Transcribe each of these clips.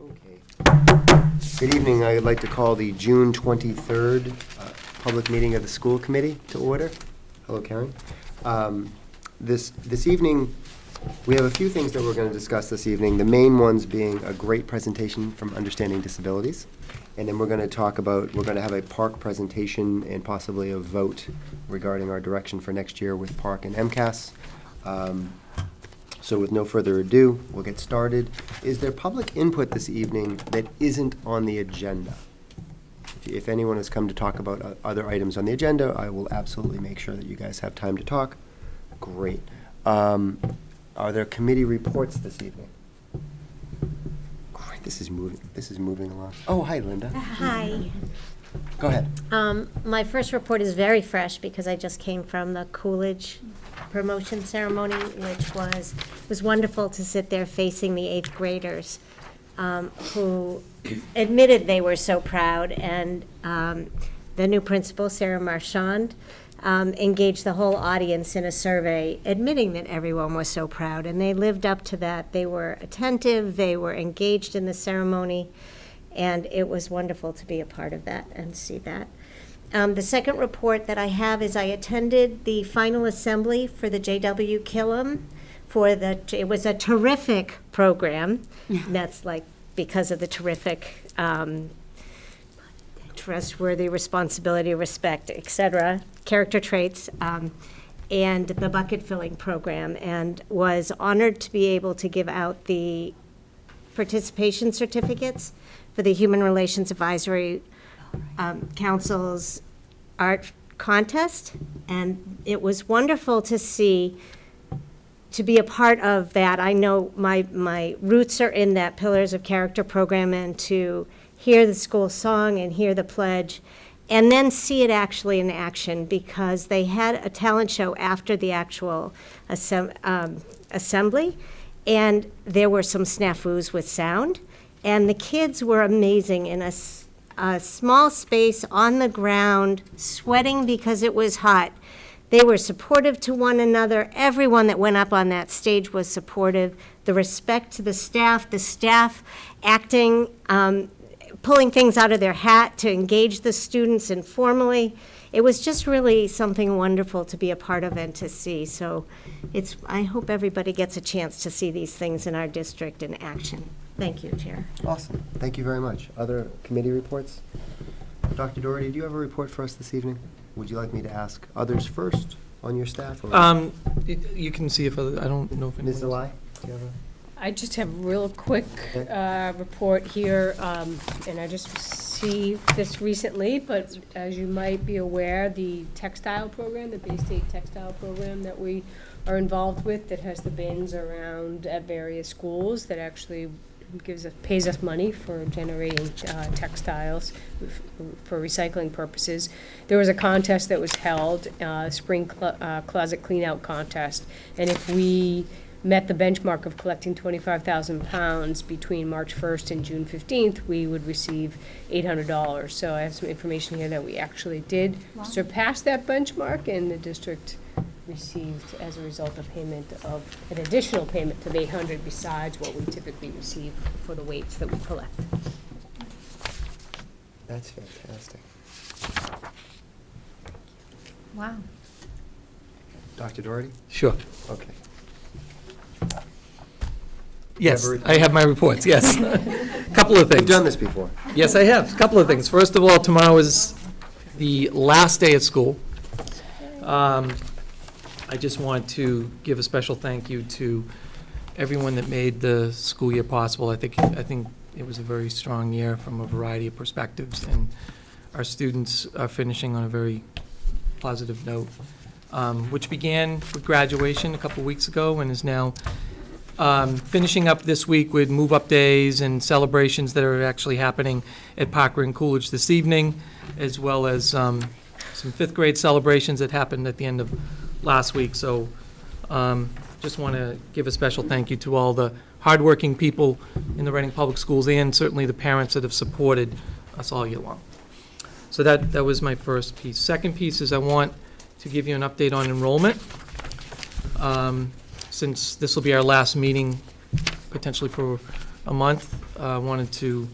Okay. Good evening. I would like to call the June 23rd public meeting of the school committee to order. Hello, Karen. This evening, we have a few things that we're going to discuss this evening. The main ones being a great presentation from Understanding Disabilities. And then we're going to have a park presentation and possibly a vote regarding our direction for next year with park and MCAS. So with no further ado, we'll get started. Is there public input this evening that isn't on the agenda? If anyone has come to talk about other items on the agenda, I will absolutely make sure that you guys have time to talk. Great. Are there committee reports this evening? Great, this is moving along. Oh, hi, Linda. Hi. Go ahead. My first report is very fresh because I just came from the Coolidge promotion ceremony, which was wonderful to sit there facing the 8th graders who admitted they were so proud. And the new principal, Sarah Marchand, engaged the whole audience in a survey admitting that everyone was so proud. And they lived up to that. They were attentive, they were engaged in the ceremony, and it was wonderful to be a part of that and see that. The second report that I have is I attended the final assembly for the J.W. Killam it was a terrific program. That's like because of the terrific, trustworthy, responsibility, respect, etc., character traits, and the bucket filling program, and was honored to be able to give out the participation certificates for the Human Relations Advisory Council's art contest, and it was wonderful to be a part of that. I know my roots are in that Pillars of Character program, and to hear the school song and hear the pledge, and then see it actually in action, because they had a talent show after the actual assembly, and there were some snafus with sound, and the kids were amazing in a small space on the ground, sweating because it was hot. They were supportive to one another. Everyone that went up on that stage was supportive. The respect to the staff acting, pulling things out of their hat to engage the students informally. It was just really something wonderful to be a part of and to see. So I hope everybody gets a chance to see these things in our district in action. Thank you, Chair. Awesome. Thank you very much. Other committee reports? Dr. Doherty, do you have a report for us this evening? Would you like me to ask others first on your staff? Or You can see if I don't know if Ms. anyone. Delai, do you have a? I just have a real quick report here, and I just received this recently, but as you might be aware, the textile program, the Bay State textile program that we are involved with, that has the bins around at various schools, that actually pays us money for generating textiles for recycling purposes. There was a contest that was held, spring closet clean out contest, and if we met the benchmark of collecting 25,000 pounds between March 1st and June 15th, we would receive $800. So I have some information here that we actually did surpass that benchmark, and the district received, as a result of payment of an additional payment of $800 besides what we typically receive for the weights that we collect. That's fantastic. Wow. Dr. Doherty? Sure. Okay. Yes, You have a I have my reports, yes. Couple of You've things. done this before. Yes, I have. Couple of things. First of all, tomorrow is the last day of school. I just want to give a special thank you to everyone that made the school year possible. I think it was a very strong year from a variety of perspectives, and our students are finishing on a very positive note, which began with graduation a couple weeks ago and is now finishing up this week with move-up days and celebrations that are actually happening at Parker and Coolidge this evening, as well as some fifth grade celebrations that happened at the end of last week. So just want to give a special thank you to all the hardworking people in the Reading Public Schools, and certainly the parents that have supported us all year long. So that was my first piece. Second piece is I want to give you an update on enrollment. Since this will be our last meeting potentially for a month. Wanted to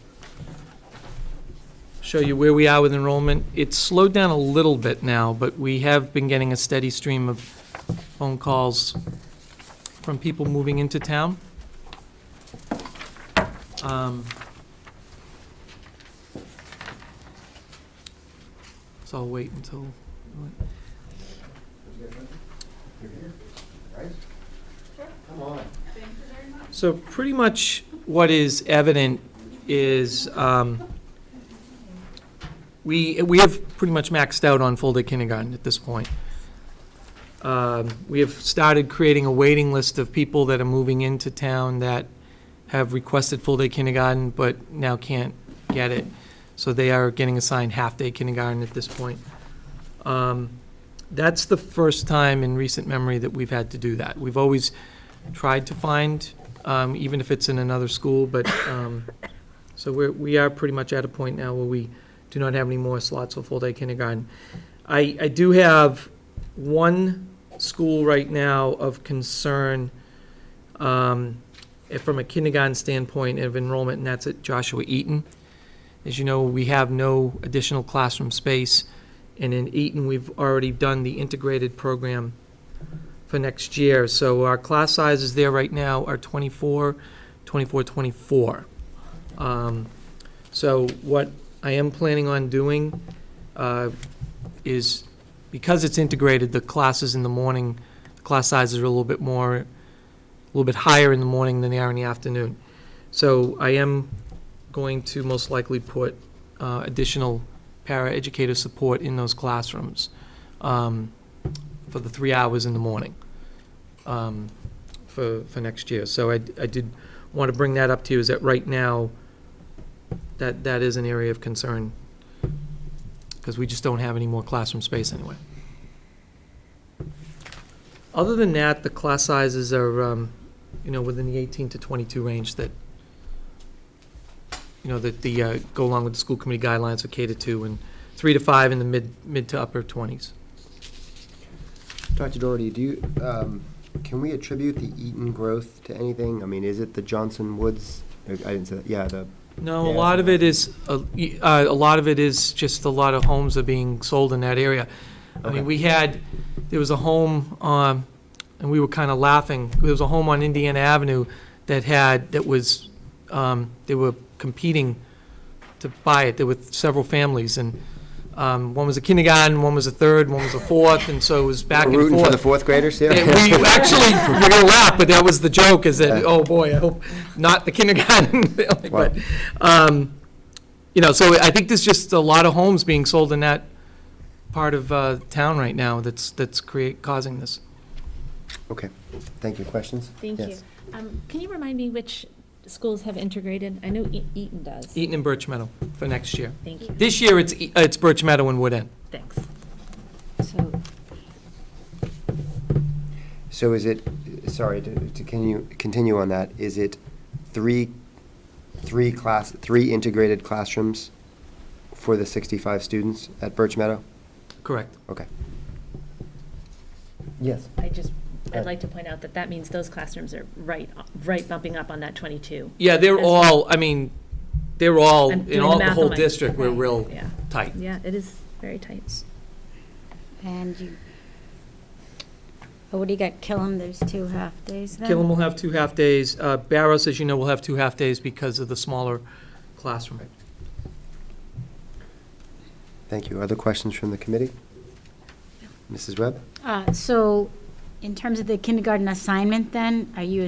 show you where we are with enrollment. It's slowed down a little bit now, but we have been getting a steady stream of phone calls from people moving into town. So I'll wait until. Come on. So pretty much what is evident is we have pretty much maxed out on full-day kindergarten at this point. We have started creating a waiting list of people that are moving into town that have requested full-day kindergarten but now can't get it. So they are getting assigned half-day kindergarten at this point. That's the first time in recent memory that we've had to do that. We've always tried to find, even if it's in another school, but, so we are pretty much at a point now where we do not have any more slots for full-day kindergarten. I do have one school right now of concern, from a kindergarten standpoint of enrollment, and that's at Joshua Eaton. As you know, we have no additional classroom space, and in Eaton, we've already done the integrated program for next year. So our class sizes there right now are 24, 24, 24. So what I am planning on doing is, because it's integrated, the classes in the morning, class sizes are a little bit higher in the morning than they are in the afternoon. So I am going to most likely put additional paraeducator support in those classrooms for the 3 hours in the morning for next year. So I did want to bring that up to you, is that right now that is an area of concern because we just don't have any more classroom space anyway. Other than that, the class sizes are, within the 18 to 22 range that, that the go along with the school committee guidelines for K to 2, and 3 to 5 in the mid to upper 20s. Dr. Doherty, can we attribute the Eaton growth to anything? I mean, is it the Johnson Woods? I didn't say that. Yeah, No, Yeah, a lot of it is just a lot of homes are being sold in that area. I Okay. mean, there was a home, and we were kind of laughing. There was a home on Indiana Avenue that was, they were competing to buy it. There were several families, and one was a kindergarten, one was a third, one was a fourth, and so it was back and forth. rooting for the fourth graders here? Yeah, we actually, we're gonna laugh, but that was the joke, is that, Yeah. oh boy, I hope not the kindergarten. Wow. But, so I think there's just a lot of homes being sold in that part of town right now that's causing this. Okay, thank you. Questions? Thank you. Yes. Can you remind me which schools have integrated? I know Eaton does. Eaton and Birch Meadow for next year. Thank you. This year, it's Birch Meadow and Wood End. Thanks. So, So is it, sorry, to continue on that, is it three integrated classrooms for the 65 students at Birch Meadow? Correct. Okay. Yes. I'd like to point out that means those classrooms are right bumping up on that 22. Yeah, they're As all, they're all, I'm in doing all the the math whole on my- district, we're Right. real Yeah. tight. Yeah, it is very tight. And what do you got, Killam, there's 2 half-days then? Killam will have 2 half-days. Barrows, as you know, will have 2 half-days because of the smaller classroom. Thank you. Other questions from the committee? Mrs. Webb? So, in terms of the kindergarten assignment then, are you,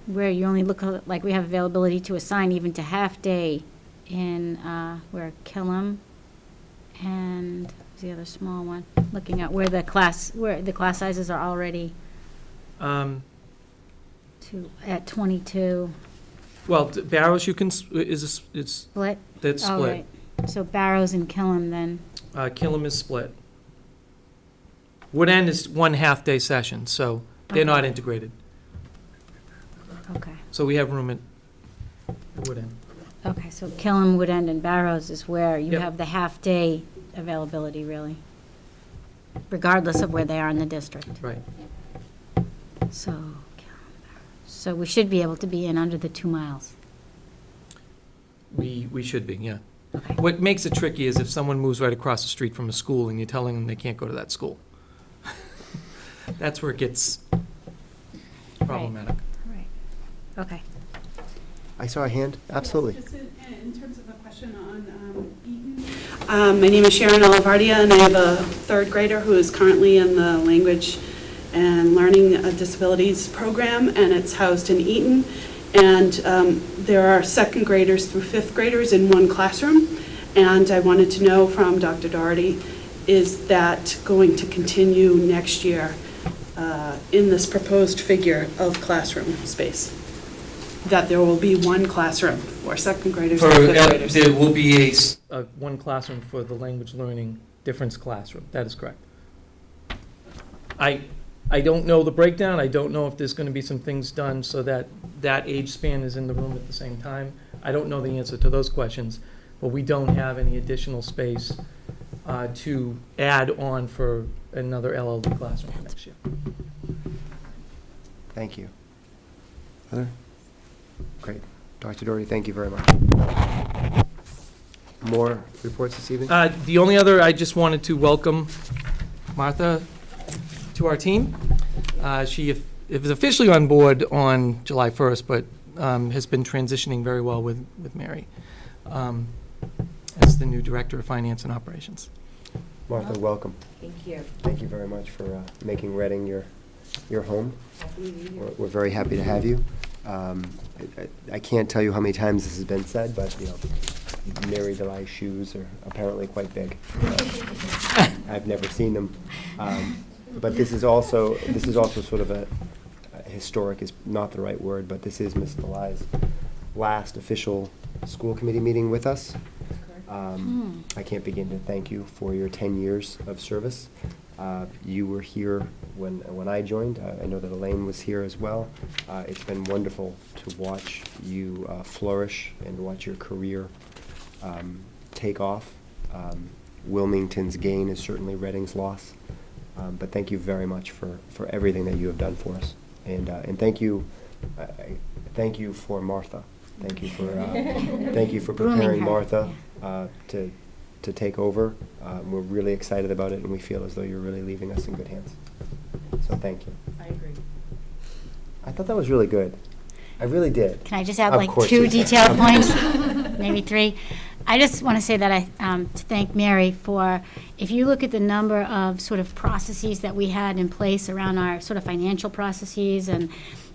where you only look, like we have availability to assign even to half-day in, where Killam, and what's the other small one? Looking at where the class sizes are already at 22. Well, Barrows, you can, is Split? that's Oh, split. right. So Barrows and Killam then. Killam is split. Wood End is 1 half-day session, so they're Okay. not integrated. Okay. So we have room at Wood End. Okay, so Killam, Wood End, and Barrows is where you Yep. have the half-day availability, really, regardless of where they are in the district. Right. So, Killam, Barrows. So we should be able to be in under the 2 miles. We should be, yeah. What makes it tricky is if someone moves right across the street from a school and you're telling them they can't go to that school. That's where it gets problematic. Right. Okay. I saw a hand, absolutely. Just in terms of a question on Eaton. My name is Sharon Olivardia, and I have a third grader who is currently in the Language and Learning Disabilities program, and it's housed in Eaton. And there are second graders through fifth graders in one classroom. And I wanted to know from Dr. Doherty, is that going to continue next year in this proposed figure of classroom space? That there will be one classroom for second graders and fifth graders? There will be one classroom for the language learning difference classroom. That is correct. I don't know the breakdown. I don't know if there's going to be some things done so that that age span is in the room at the same time. I don't know the answer to those questions, but we don't have any additional space to add on for another LLD classroom for next year. Thank you. Other? Great. Dr. Doherty, thank you very much. More reports this evening? The only other, I just wanted to welcome Martha to our team. She was officially on board on July 1st, but has been transitioning very well with Mary as the new Director of Finance and Operations. Martha, welcome. Thank you. Thank you very much for making Reading your home. We're very happy to have you. I can't tell you how many times this has been said, but, you know, Mary DeLi's shoes are apparently quite big. I've never seen them. But this is also sort of a historic is not the right word, but this is Ms. DeLi's last official school committee meeting with us. I can't begin to thank you for your 10 years of service. You were here when I joined. I know that Elaine was here as well. It's been wonderful to watch you flourish and watch your career take off. Wilmington's gain is certainly Reading's loss. But thank you very much for everything that you have done for us. And thank you for Martha. Thank you for preparing Martha to take over. We're really excited about it, and we feel as though you're really leaving us in good hands. So thank you. I agree. I thought that was really good. I really did. Can I just add Of like course 2 you can. detailed points? Maybe 3. I just want to say that to thank Mary for, if you look at the number of sort of processes that we had in place around our sort of financial processes and,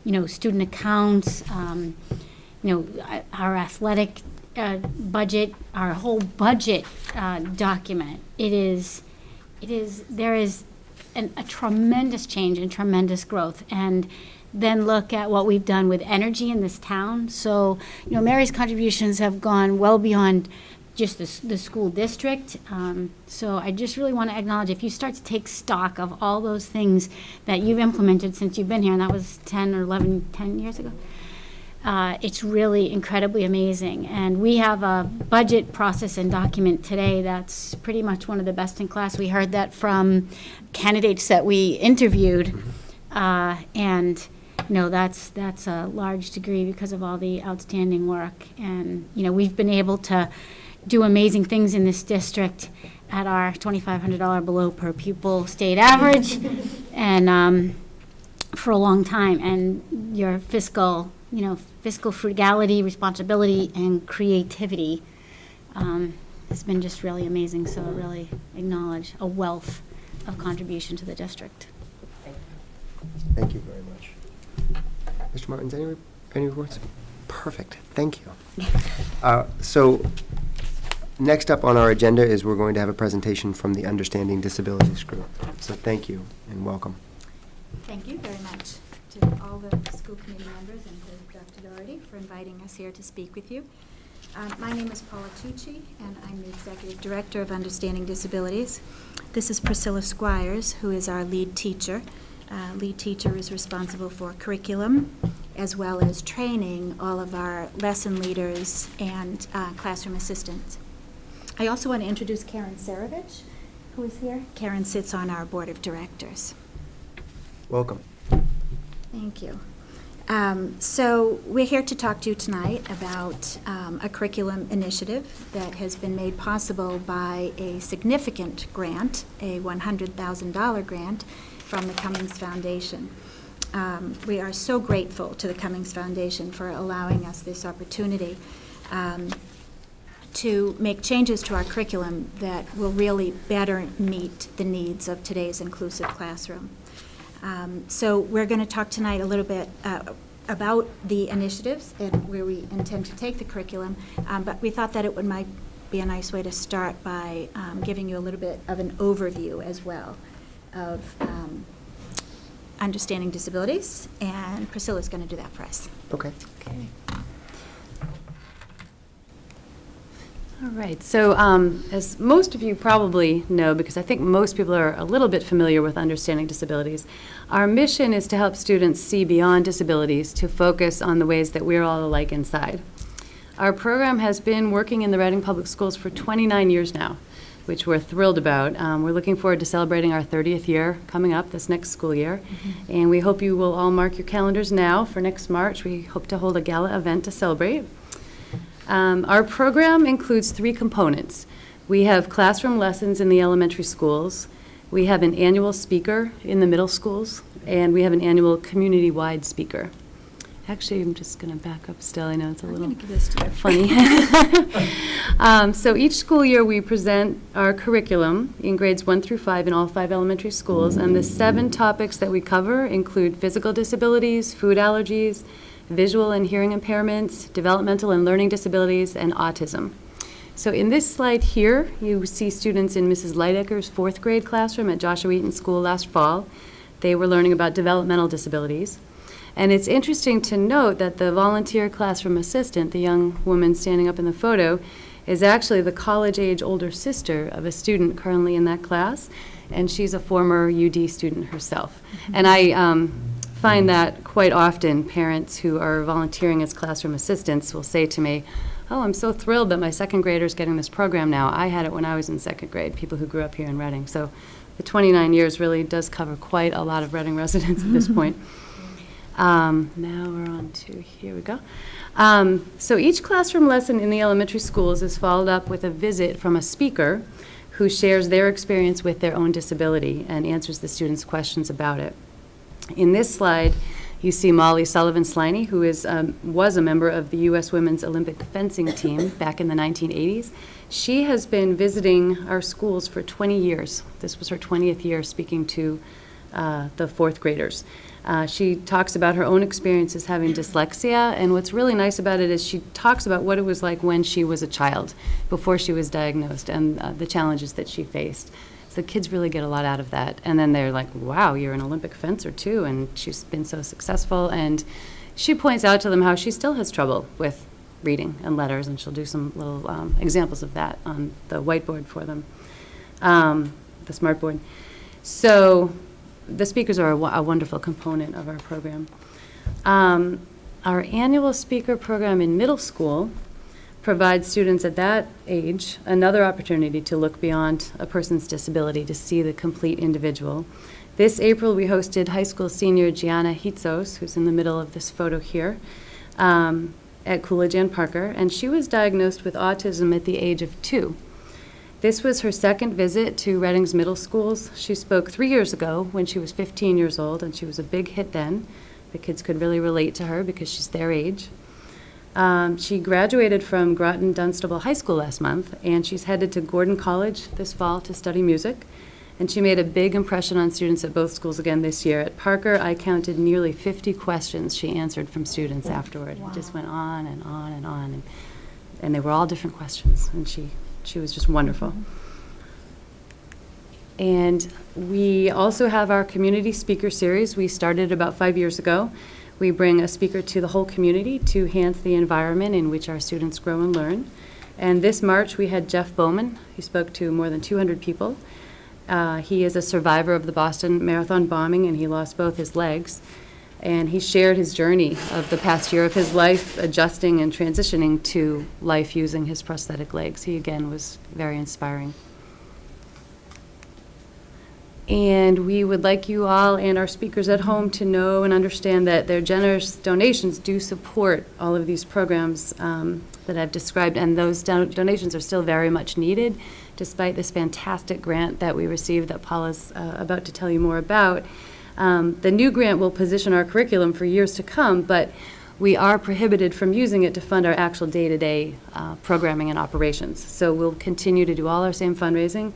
you know, student accounts, our athletic budget, our whole budget document, there is a tremendous change and tremendous growth. And then look at what we've done with energy in this town. So, you know, Mary's contributions have gone well beyond just the school district. So I just really want to acknowledge, if you start to take stock of all those things that you've implemented since you've been here, and that was 10 years ago, it's really incredibly amazing. And we have a budget process and document today that's pretty much one of the best in class. We heard that from candidates that we interviewed. And you know, that's a large degree because of all the outstanding work. And, you know, we've been able to do amazing things in this district at our $2,500 below per pupil state average and for a long time. And your fiscal frugality, responsibility, and creativity has been just really amazing. So I really acknowledge a wealth of contribution to the district. Thank you very much. Mr. Martins, any reports? Perfect, thank you. So next up on our agenda is we're going to have a presentation from the Understanding Disabilities Group. So thank you and welcome. Thank you very much to all the school committee members and to Dr. Doherty for inviting us here to speak with you. My name is Paula Tucci, and I'm the Executive Director of Understanding Disabilities. This is Priscilla Squires, who is our lead teacher. Lead teacher is responsible for curriculum as well as training all of our lesson leaders and classroom assistants. I also want to introduce Karen Sarovich, who is here. Karen sits on our board of directors. Welcome. Thank you. So we're here to talk to you tonight about a curriculum initiative that has been made possible by a significant grant, a $100,000 grant from the Cummings Foundation. We are so grateful to the Cummings Foundation for allowing us this opportunity to make changes to our curriculum that will really better meet the needs of today's inclusive classroom. So we're going to talk tonight a little bit about the initiatives and where we intend to take the curriculum, but we thought that it might be a nice way to start by giving you a little bit of an overview as well of understanding disabilities, and Priscilla's going to do that for us. Okay. All right, so as most of you probably know, because I think most people are a little bit familiar with understanding disabilities, our mission is to help students see beyond disabilities to focus on the ways that we're all alike inside. Our program has been working in the Reading Public Schools for 29 years now, which we're thrilled about. We're looking forward to celebrating our 30th year coming up this next school year, and we hope you will all mark your calendars now for next March. We hope to hold a gala event to celebrate. Our program includes 3 components. We have classroom lessons in the elementary schools, we have an annual speaker in the middle schools, and we have an annual community-wide speaker. Actually, I'm just going to back up still. I know it's a little funny. So each school year we present our curriculum in grades 1 through 5 in all 5 elementary schools, and the 7 topics that we cover include physical disabilities, food allergies, visual and hearing impairments, developmental and learning disabilities, and autism. So in this slide here, you see students in Mrs. Lightacre's 4th grade classroom at Joshua Eaton School last fall. They were learning about developmental disabilities. And it's interesting to note that the volunteer classroom assistant, the young woman standing up in the photo, is actually the college-age older sister of a student currently in that class, and she's a former UD student herself. And I find that quite often parents who are volunteering as classroom assistants will say to me, "Oh, I'm so thrilled that my 2nd grader's getting this program now. I had it when I was in 2nd grade," people who grew up here in Reading. So the 29 years really does cover quite a lot of Reading residents at this point. Now we're on to, here we go. So each classroom lesson in the elementary schools is followed up with a visit from a speaker who shares their experience with their own disability and answers the students' questions about it. In this slide, you see Molly Sullivan-Sliney, who was a member of the U.S. Women's Olympic fencing team back in the 1980s. She has been visiting our schools for 20 years. This was her 20th year speaking to the 4th graders. She talks about her own experiences having dyslexia, and what's really nice about it is she talks about what it was like when she was a child, before she was diagnosed, and the challenges that she faced. So kids really get a lot out of that. And then they're like, wow, you're an Olympic fencer too, and she's been so successful. And she points out to them how she still has trouble with reading and letters, and she'll do some little examples of that on the whiteboard for them, the smartboard. So the speakers are a wonderful component of our program. Our annual speaker program in middle school provides students at that age another opportunity to look beyond a person's disability to see the complete individual. This April, we hosted high school senior Gianna Hitzos, who's in the middle of this photo here, at Coolidge and Parker, and she was diagnosed with autism at the age of 2. This was her 2nd visit to Reading's middle schools. She spoke 3 years ago when she was 15 years old, and she was a big hit then. The kids could really relate to her because she's their age. She graduated from Groton Dunstable High School last month, and she's headed to Gordon College this fall to study music. And she made a big impression on students at both schools again this year. At Parker, I counted nearly 50 questions she answered from students afterward. Wow. It just went on and on and on. And they were all different questions, and she was just wonderful. And we also have our community speaker series. We started about 5 years ago. We bring a speaker to the whole community to enhance the environment in which our students grow and learn. And this March, we had Jeff Bowman. He spoke to more than 200 people. He is a survivor of the Boston Marathon bombing, and he lost both his legs. And he shared his journey of the past year of his life, adjusting and transitioning to life using his prosthetic legs. He, again, was very inspiring. And we would like you all and our speakers at home to know and understand that their generous donations do support all of these programs that I've described, and those donations are still very much needed, despite this fantastic grant that we received that Paula's about to tell you more about. The new grant will position our curriculum for years to come, but we are prohibited from using it to fund our actual day-to-day programming and operations. So we'll continue to do all our same fundraising,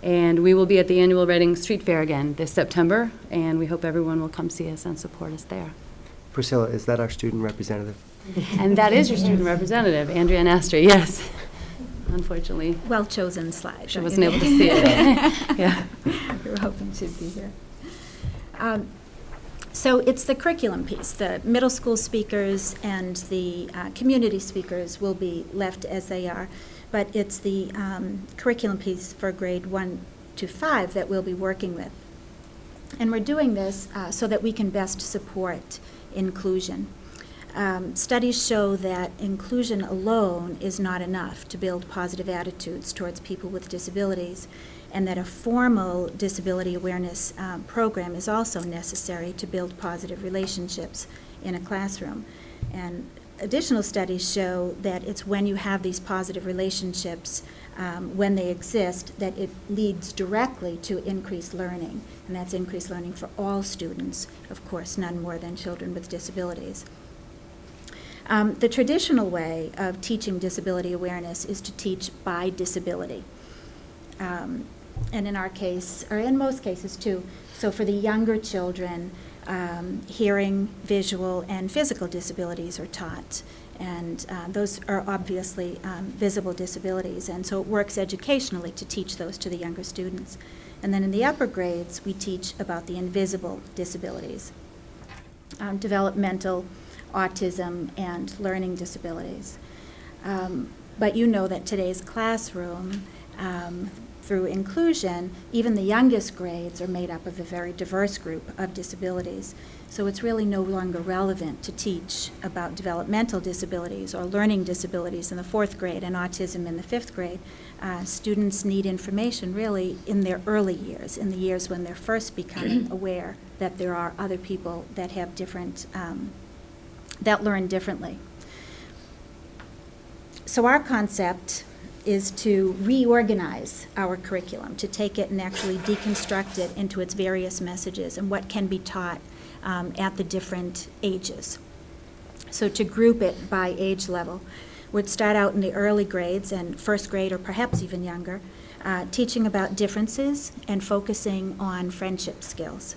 and we will be at the annual Reading Street Fair again this September, and we hope everyone will come see us and support us there. Priscilla, is that our student representative? And that is your student representative, Andrea Nastri, yes. Unfortunately, Well-chosen slide. she wasn't able to see it. Yeah. We were hoping she'd be here. So it's the curriculum piece. The middle school speakers and the community speakers will be left as they are, but it's the curriculum piece for grade 1 to 5 that we'll be working with. And we're doing this so that we can best support inclusion. Studies show that inclusion alone is not enough to build positive attitudes towards people with disabilities, and that a formal disability awareness program is also necessary to build positive relationships in a classroom. And additional studies show that it's when you have these positive relationships, when they exist, that it leads directly to increased learning. And that's increased learning for all students, of course, none more than children with disabilities. The traditional way of teaching disability awareness is to teach by disability. And in our case, or in most cases too, so for the younger children, hearing, visual, and physical disabilities are taught. And those are obviously visible disabilities, and so it works educationally to teach those to the younger students. And then in the upper grades, we teach about the invisible disabilities, developmental, autism, and learning disabilities. But you know that today's classroom, through inclusion, even the youngest grades are made up of a very diverse group of disabilities. So it's really no longer relevant to teach about developmental disabilities or learning disabilities in the 4th grade and autism in the 5th grade. Students need information really in their early years, in the years when they're first becoming aware that there are other people that have different, that learn differently. So our concept is to reorganize our curriculum, to take it and actually deconstruct it into its various messages and what can be taught at the different ages. So to group it by age level, we'd start out in the early grades and 1st grade or perhaps even younger, teaching about differences and focusing on friendship skills.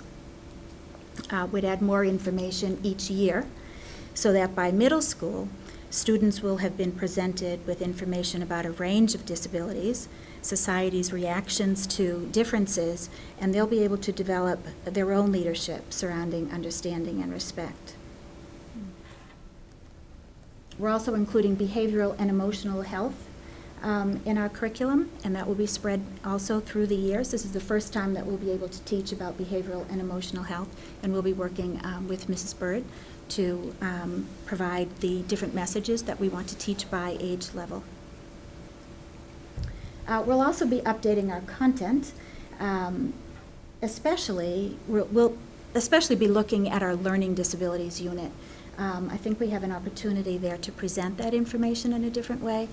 We'd add more information each year so that by middle school, students will have been presented with information about a range of disabilities, society's reactions to differences, and they'll be able to develop their own leadership surrounding understanding and respect. We're also including behavioral and emotional health in our curriculum, and that will be spread also through the years. This is the first time that we'll be able to teach about behavioral and emotional health, and we'll be working with Mrs. Bird to provide the different messages that we want to teach by age level. We'll also be updating our content, we'll especially be looking at our learning disabilities unit. I think we have an opportunity there to present that information in a different way.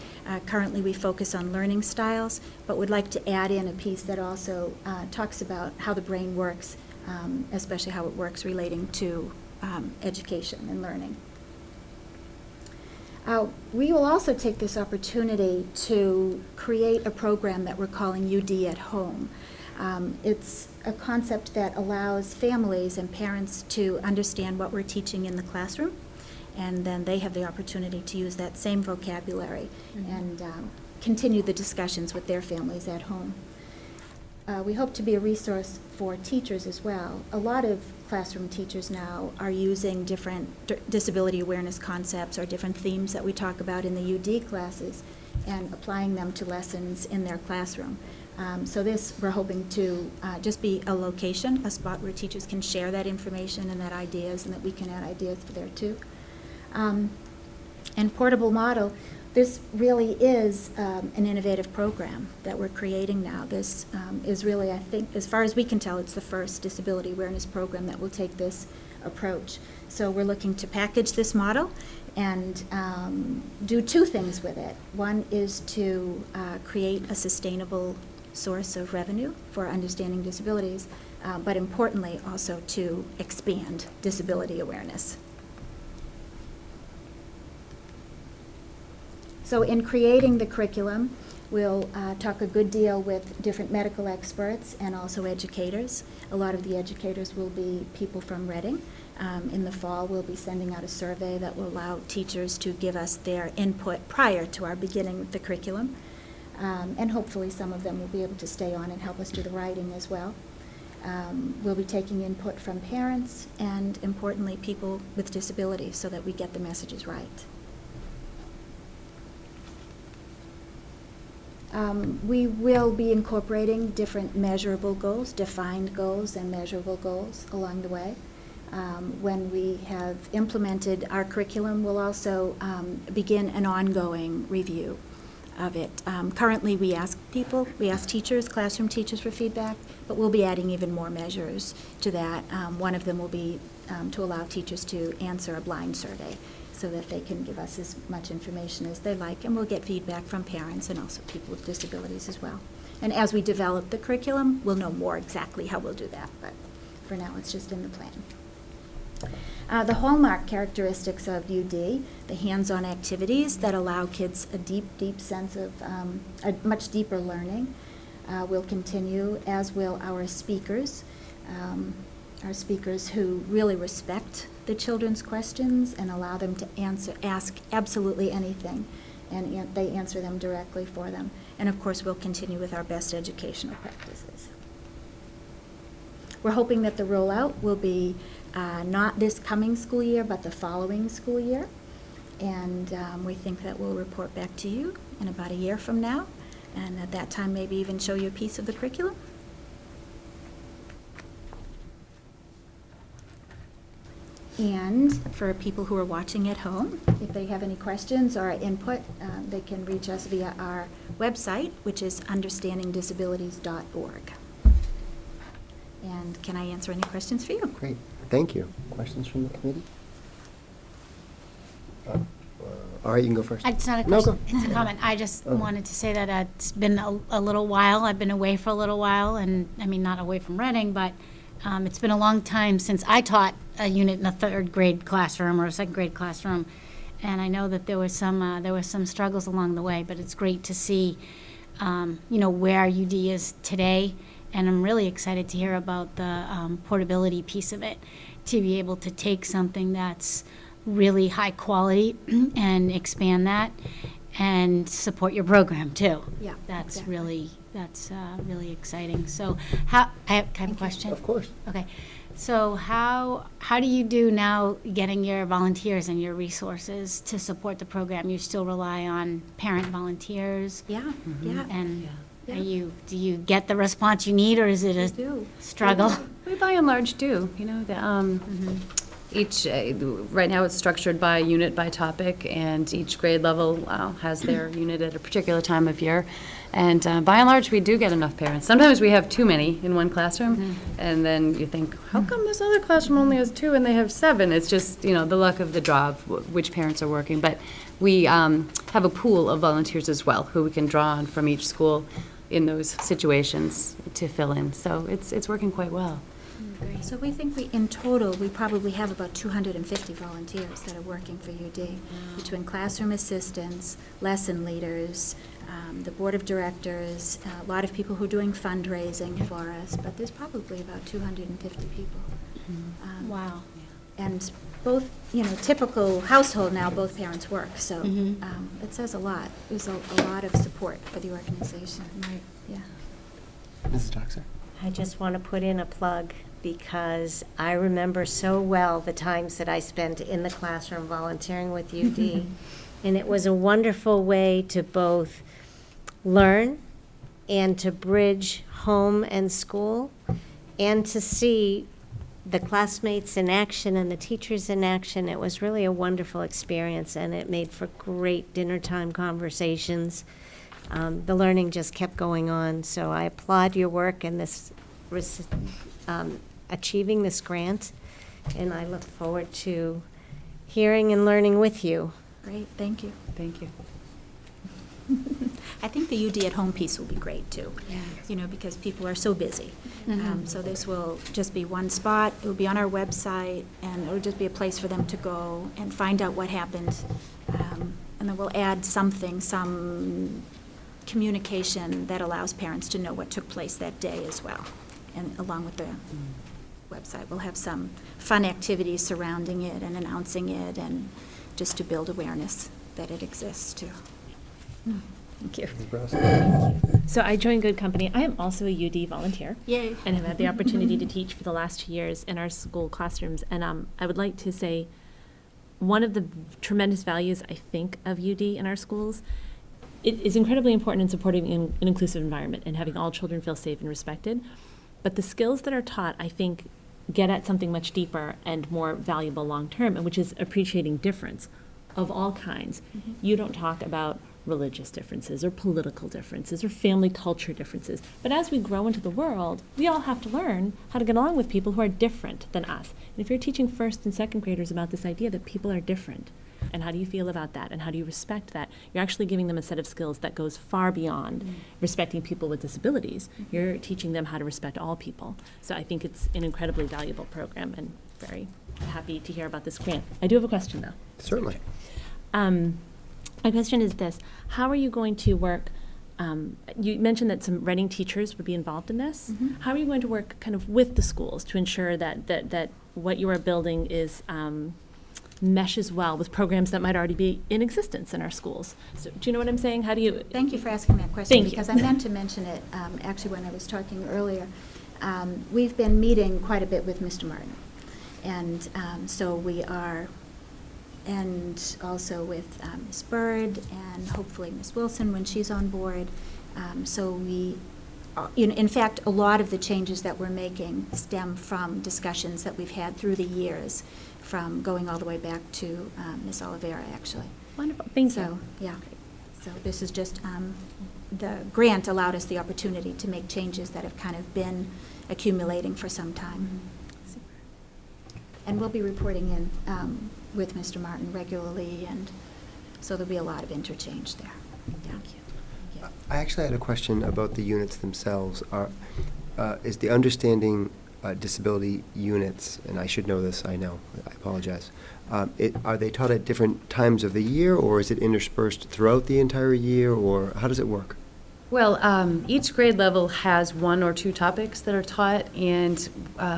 Currently we focus on learning styles, but would like to add in a piece that also talks about how the brain works, especially how it works relating to education and learning. We will also take this opportunity to create a program that we're calling UD at Home. It's a concept that allows families and parents to understand what we're teaching in the classroom, and then they have the opportunity to use that same vocabulary and continue the discussions with their families at home. We hope to be a resource for teachers as well. A lot of classroom teachers now are using different disability awareness concepts or different themes that we talk about in the UD classes and applying them to lessons in their classroom. So this, we're hoping to just be a location, a spot where teachers can share that information and that ideas, and that we can add ideas for there too. And portable model, this really is an innovative program that we're creating now. This is really, I think, as far as we can tell, it's the first disability awareness program that will take this approach. So we're looking to package this model and do two things with it. One is to create a sustainable source of revenue for understanding disabilities, but importantly also to expand disability awareness. So in creating the curriculum, we'll talk a good deal with different medical experts and also educators. A lot of the educators will be people from Reading. In the fall, we'll be sending out a survey that will allow teachers to give us their input prior to our beginning with the curriculum. And hopefully some of them will be able to stay on and help us do the writing as well. We'll be taking input from parents and, importantly, people with disabilities so that we get the messages right. We will be incorporating different measurable goals, defined goals and measurable goals along the way. When we have implemented our curriculum, we'll also begin an ongoing review of it. Currently, we ask teachers, classroom teachers for feedback, but we'll be adding even more measures to that. One of them will be to allow teachers to answer a blind survey so that they can give us as much information as they like, and we'll get feedback from parents and also people with disabilities as well. And as we develop the curriculum, we'll know more exactly how we'll do that, but for now, it's just in the plan. The hallmark characteristics of UD, the hands-on activities that allow kids a deep sense of a much deeper learning, will continue, as will our speakers who really respect the children's questions and allow them to ask absolutely anything, and they answer them directly for them. And of course, we'll continue with our best educational practices. We're hoping that the rollout will be not this coming school year, but the following school year. And we think that we'll report back to you in about a year from now, and at that time maybe even show you a piece of the curriculum. And for people who are watching at home, if they have any questions or input, they can reach us via our website, which is understandingdisabilities.org. And can I answer any questions for you? Great, thank you. Questions from the committee? All right, you can go first. It's not a No, question, go. it's a comment. I just Oh. wanted to say that it's been a little while. I've been away for a little while, and, I mean, not away from Reading, but it's been a long time since I taught a unit in a third grade classroom or a second grade classroom. And I know that there were some struggles along the way, but it's great to see, where UD is today. And I'm really excited to hear about the portability piece of it, to be able to take something that's really high quality and expand that and support your program too. Yeah, That's exactly. really exciting. So can I have a question? Of course. Okay. So how do you do now getting your volunteers and your resources to support the program? You still rely on parent volunteers? Yeah, yeah. And Yeah. do you get the response you need, or is it We a do. struggle? We by and large do, each, right now it's structured by unit, by topic, and each grade level has their unit at a particular time of year. And by and large, we do get enough parents. Sometimes we have too many in one classroom, and then you think, how come this other classroom only has 2 and they have 7? It's just, the luck of the draw of which parents are working. But we have a pool of volunteers as well, who we can draw on from each school in those situations to fill in. So it's working quite well. So we think in total, we probably have about 250 volunteers that are working for UD, between classroom assistants, lesson leaders, the board of directors, a lot of people who are doing fundraising for us, but there's probably about 250 people. Wow. And both, typical household now, both parents work, so it says a lot. There's a lot of support for the organization. Right. Yeah. Mrs. Doxer? I just want to put in a plug because I remember so well the times that I spent in the classroom volunteering with UD. And it was a wonderful way to both learn and to bridge home and school and to see the classmates in action and the teachers in action. It was really a wonderful experience, and it made for great dinner time conversations. The learning just kept going on, so I applaud your work in this, achieving this grant, and I look forward to hearing and learning with you. Great, thank you. Thank you. I think the UD at home piece will be great too. Yeah. You know, because people are so busy. Mhm. So this will just be one spot, it will be on our website, and it will just be a place for them to go and find out what happened. And then we'll add something, some communication that allows parents to know what took place that day as well. And along with the website, we'll have some fun activities surrounding it and announcing it, and just to build awareness that it exists too. Thank you. So I joined Good Company. I am also a UD volunteer. Yay. And have had the opportunity to teach for the last 2 years in our school classrooms. And I would like to say one of the tremendous values, I think, of UD in our schools, it is incredibly important in supporting an inclusive environment and having all children feel safe and respected. But the skills that are taught, I think, get at something much deeper and more valuable long-term, and which is appreciating difference of all kinds. You don't talk about religious differences or political differences or family culture differences. But as we grow into the world, we all have to learn how to get along with people who are different than us. And if you're teaching first and second graders about this idea that people are different, and how do you feel about that, and how do you respect that, you're actually giving them a set of skills that goes far beyond respecting people with disabilities. You're teaching them how to respect all people. So I think it's an incredibly valuable program, and very happy to hear about this grant. I do have a question, though. Certainly. My question is this: how are you going to work? You mentioned that some Reading teachers would be involved in this. How are you going to work kind of with the schools to ensure that what you are building is meshes well with programs that might already be in existence in our schools? So, do you know what I'm saying? How do you? Thank you for asking that question. Thank you. Because I meant to mention it, actually, when I was talking earlier. We've been meeting quite a bit with Mr. Martin. And so we are, and also with Ms. Bird and hopefully Ms. Wilson when she's on board. So we, in fact, a lot of the changes that we're making stem from discussions that we've had through the years, from going all the way back to Ms. Oliveira, actually. Wonderful. Thank So, you. yeah. So this is just, the grant allowed us the opportunity to make changes that have kind of been accumulating for some time. And we'll be reporting in with Mr. Martin regularly, and so there'll be a lot of interchange there. Thank you. Yeah. I actually had a question about the units themselves. Is the understanding disability units, and I should know this, I know, I apologize. Are they taught at different times of the year, or is it interspersed throughout the entire year, or how does it work? Well, each grade level has 1 or 2 topics that are taught, and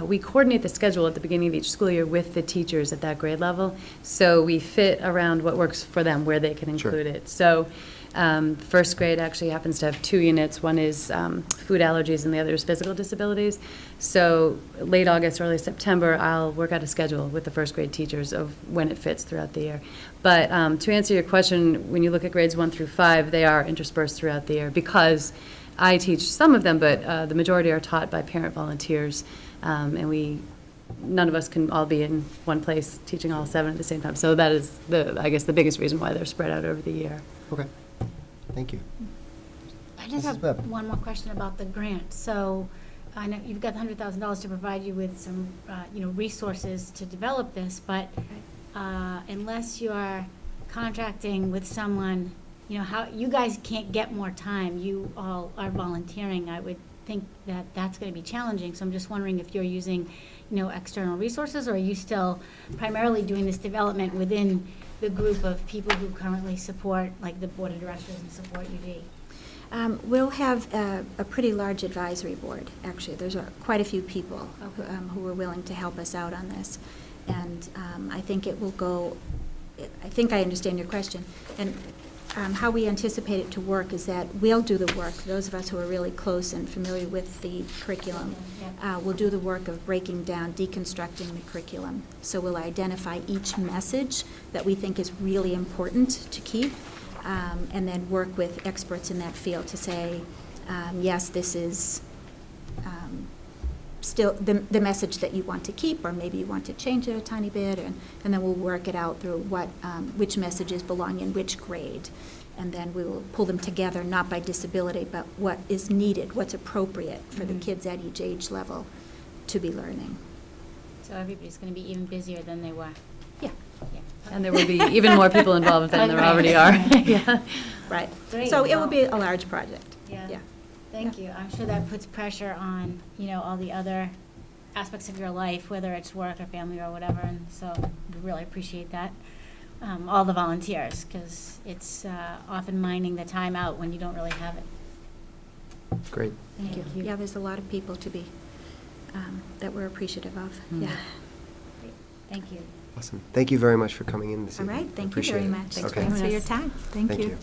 we coordinate the schedule at the beginning of each school year with the teachers at that grade level. So we fit around what works for them, where they can include it. So first grade actually happens to have 2 units. One is food allergies and the other is physical disabilities. So late August, early September, I'll work out a schedule with the first grade teachers of when it fits throughout the year. But to answer your question, when you look at grades 1 through 5, they are interspersed throughout the year because I teach some of them, but the majority are taught by parent volunteers. And none of us can all be in one place teaching all 7 at the same time. So that is, I guess, the biggest reason why they're spread out over the year. Okay, thank you. I just Mrs. have Webb. one more question about the grant. So I know you've got the $100,000 to provide you with some, resources to develop this, but unless you're contracting with someone, how, you guys can't get more time. You all are volunteering. I would think that that's going to be challenging. So I'm just wondering if you're using, external resources, or are you still primarily doing this development within the group of people who currently support, like the board of directors and support UD? We'll have a pretty large advisory board, actually. There's quite a few people who are willing to help us out on this. And I think it will go, I think I understand your question. And how we anticipate it to work is that we'll do the work. Those of us who are really close and familiar with the curriculum will do the work of breaking down, deconstructing the curriculum. So we'll identify each message that we think is really important to keep, and then work with experts in that field to say, yes, this is still the message that you want to keep, or maybe you want to change it a tiny bit, and then we'll work it out through which messages belong in which grade. And then we will pull them together, not by disability, but what is needed, what's appropriate for the kids at each age level to be learning. So everybody's going to be even busier than they were. Yeah. And there will be even more people involved than there already are. Yeah. Right. Great. So it will be a large project. Yeah. Thank you. I'm sure that puts pressure on, all the other aspects of your life, whether it's work or family or whatever, and so we really appreciate that. All the volunteers, because it's often minding the time out when you don't really have it. Great. Thank you. Yeah, there's a lot of people to be, that we're appreciative of. Yeah. Great. Thank you. Awesome. Thank you very much for coming in this All evening. right, thank you Appreciate very it. much. Okay. Thanks for your time. Thank you.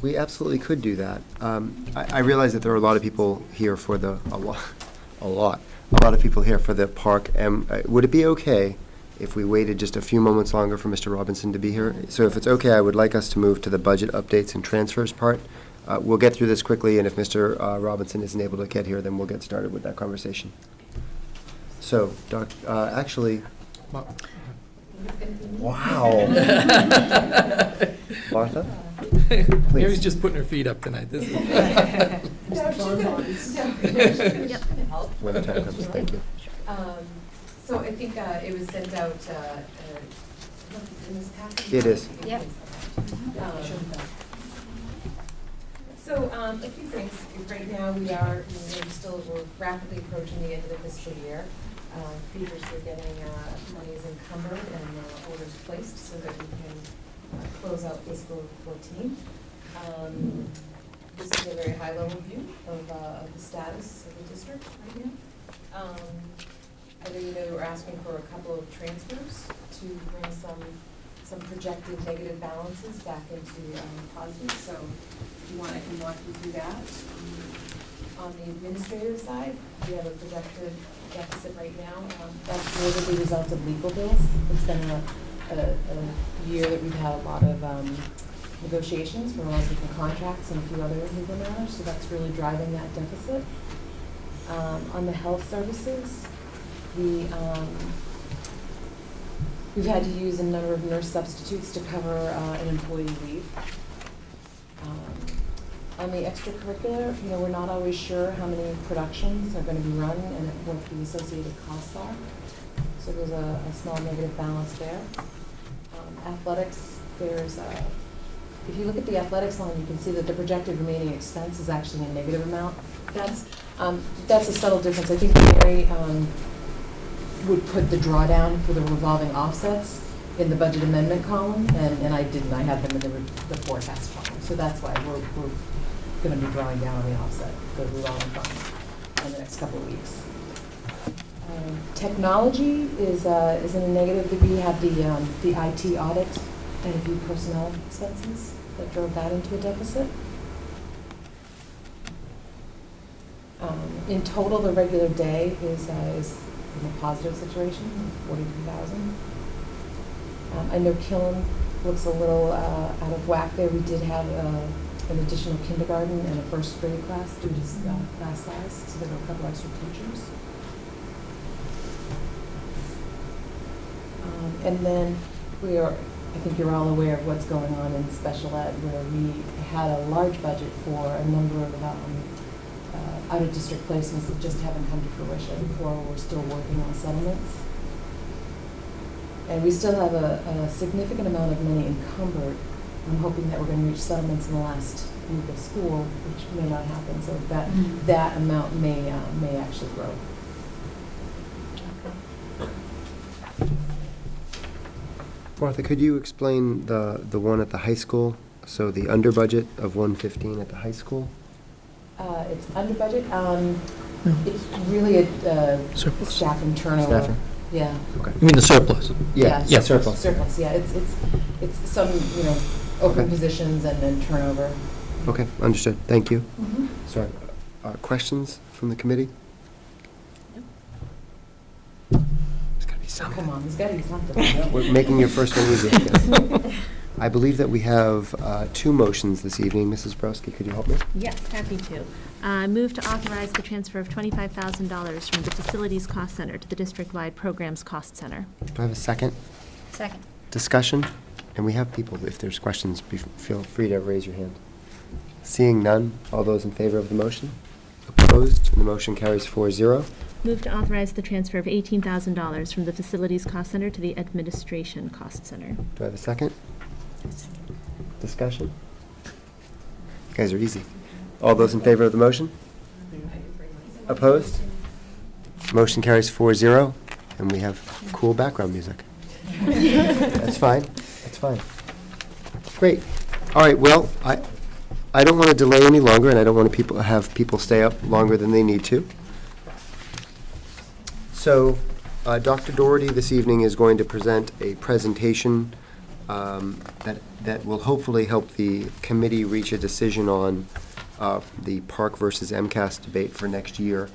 We absolutely could do that. I realize that there are a lot of people here for a lot of people here for the park. Would it be okay if we waited just a few moments longer for Mr. Robinson to be here? So if it's okay, I would like us to move to the budget updates and transfers part. We'll get through this quickly, and if Mr. Robinson isn't able to get here, then we'll get started with that conversation. So, actually, wow. Martha? Mary's just putting her feet up tonight. This is. When the time comes, thank you. So I think it was sent out, in this package? It is. Yep. So a few things. Right now, we're rapidly approaching the end of the fiscal year. Feverishly getting monies encumbered and orders placed so that we can close out fiscal 14. This is a very high-level view of the status of the district right now. I know you know we're asking for a couple of transfers to bring some projected negative balances back into positive. So if you want, I can walk you through that. On the administrative side, we have a projected deficit right now. That's more the result of legal bills. It's been a year that we've had a lot of negotiations for a lot of different contracts and a few other legal matters, so that's really driving that deficit. On the health services, we've had to use a number of nurse substitutes to cover an employee leave. On the extracurricular, we're not always sure how many productions are going to be run and what the associated costs are. So there's a small negative balance there. Athletics, if you look at the athletics line, you can see that the projected remaining expense is actually a negative amount. That's a subtle difference. I think Mary would put the drawdown for the revolving offsets in the budget amendment column, and I didn't. I had them in the forecast column. So that's why we're going to be drawing down on the offset, the revolving fund, in the next couple of weeks. Technology is in a negative. We have the IT audit and a few personnel expenses that drove that into a deficit. In total, the regular day is in a positive situation, 43,000. I know Killam looks a little out of whack there. We did have an additional kindergarten and a first grade class due to class size, so there were a couple extra teachers. And then I think you're all aware of what's going on in special ed, where we had a large budget for a number of out-of-district placements that just haven't come to fruition, or we're still working on settlements. And we still have a significant amount of money encumbered. I'm hoping that we're going to reach settlements in the last week of school, which may not happen, so that amount may actually grow. Martha, could you explain the one at the high school? So the under budget of 115 at the high school? It's under budget. It's really a Surplus. staffing turnover. Staffing? Yeah. Okay. You mean the surplus? Yeah, Yeah. surplus. Surplus, yeah. It's some, open Okay. positions and then turnover. Okay, understood. Thank you. Mm-hmm. Sorry. Questions from the committee? There's got to be Oh, something. come on, there's got to be something. We're making your first one easy, I guess. I believe that we have 2 motions this evening. Mrs. Browski, could you help me? Yes, happy to. Move to authorize the transfer of $25,000 from the Facilities Cost Center to the district-wide Programs Cost Center. Do I have a second? Second. Discussion? And we have people, if there's questions, feel free to raise your hand. Seeing none, all those in favor of the motion? Opposed? And the motion carries 4-0. Move to authorize the transfer of $18,000 from the Facilities Cost Center to the Administration Cost Center. Do I have a second? Discussion? You guys are easy. All those in favor of the motion? Opposed? Motion carries 4-0, and we have cool background music. That's fine. That's fine. Great. All right, well, I don't want to delay any longer, and I don't want to have people stay up longer than they need to. So, Dr. Doherty this evening is going to present a presentation that will hopefully help the committee reach a decision on the Park versus MCAS debate for next year.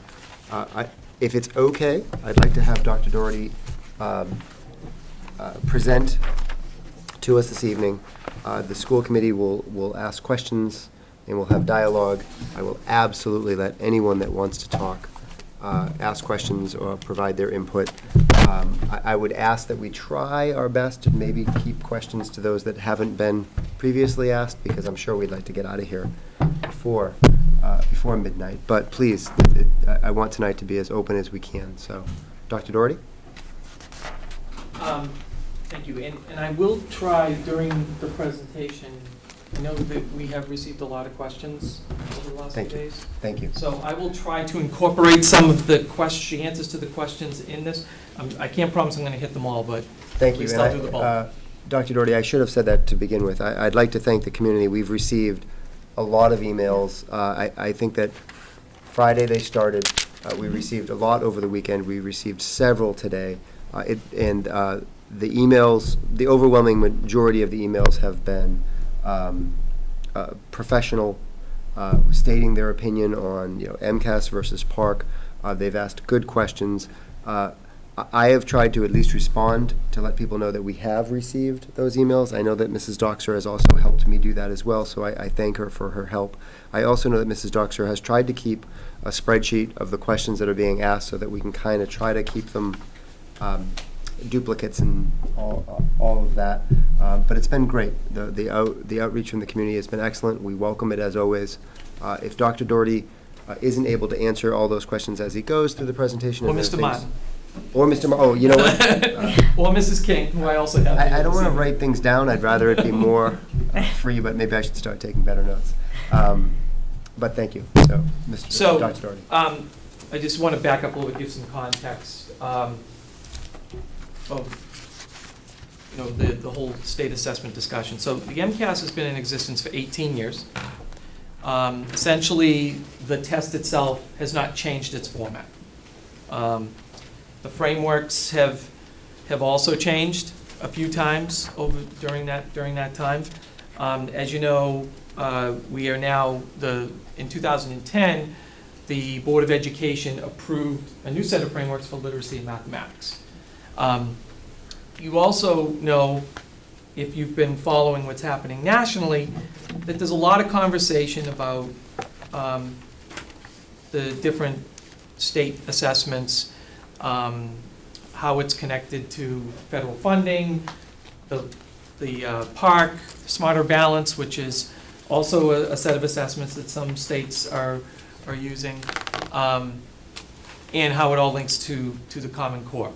If it's okay, I'd like to have Dr. Doherty present to us this evening. The school committee will ask questions and we'll have dialogue. I will absolutely let anyone that wants to talk ask questions or provide their input. I would ask that we try our best to maybe keep questions to those that haven't been previously asked, because I'm sure we'd like to get out of here before midnight. But please, I want tonight to be as open as we can. So, Dr. Doherty? Thank you. And I will try during the presentation. I know that we have received a lot of questions over the last few days. Thank you. So I will try to incorporate some of the answers to the questions in this. I can't promise I'm going to hit them all, but Thank at you. least I'll do the bulk. Dr. Doherty, I should have said that to begin with. I'd like to thank the community. We've received a lot of emails. I think that Friday they started. We received a lot over the weekend. We received several today. The emails, the overwhelming majority of the emails have been professional, stating their opinion on MCAS versus Park. They've asked good questions. I have tried to at least respond to let people know that we have received those emails. I know that Mrs. Doxer has also helped me do that as well, so I thank her for her help. I also know that Mrs. Doxer has tried to keep a spreadsheet of the questions that are being asked so that we can kind of try to keep them duplicates and all of that. But it's been great. The outreach from the community has been excellent. We welcome it as always. If Dr. Doherty isn't able to answer all those questions as he goes through the presentation. Or Mr. Martin. Or Mr. Oh, you know what? Or Mrs. King, who I also have. I don't want to write things down. I'd rather it be more free, but maybe I should start taking better notes. But thank you. So, Dr. Doherty. I just want to back up a little bit, give some context of the whole state assessment discussion. So the MCAS has been in existence for 18 years. Essentially, the test itself has not changed its format. The frameworks have also changed a few times during that time. As you know, we are now in 2010, the Board of Education approved a new set of frameworks for literacy and mathematics. You also know, if you've been following what's happening nationally, that there's a lot of conversation about the different state assessments, how it's connected to federal funding, the Park, Smarter Balance, which is also a set of assessments that some states are using, and how it all links to the Common Core.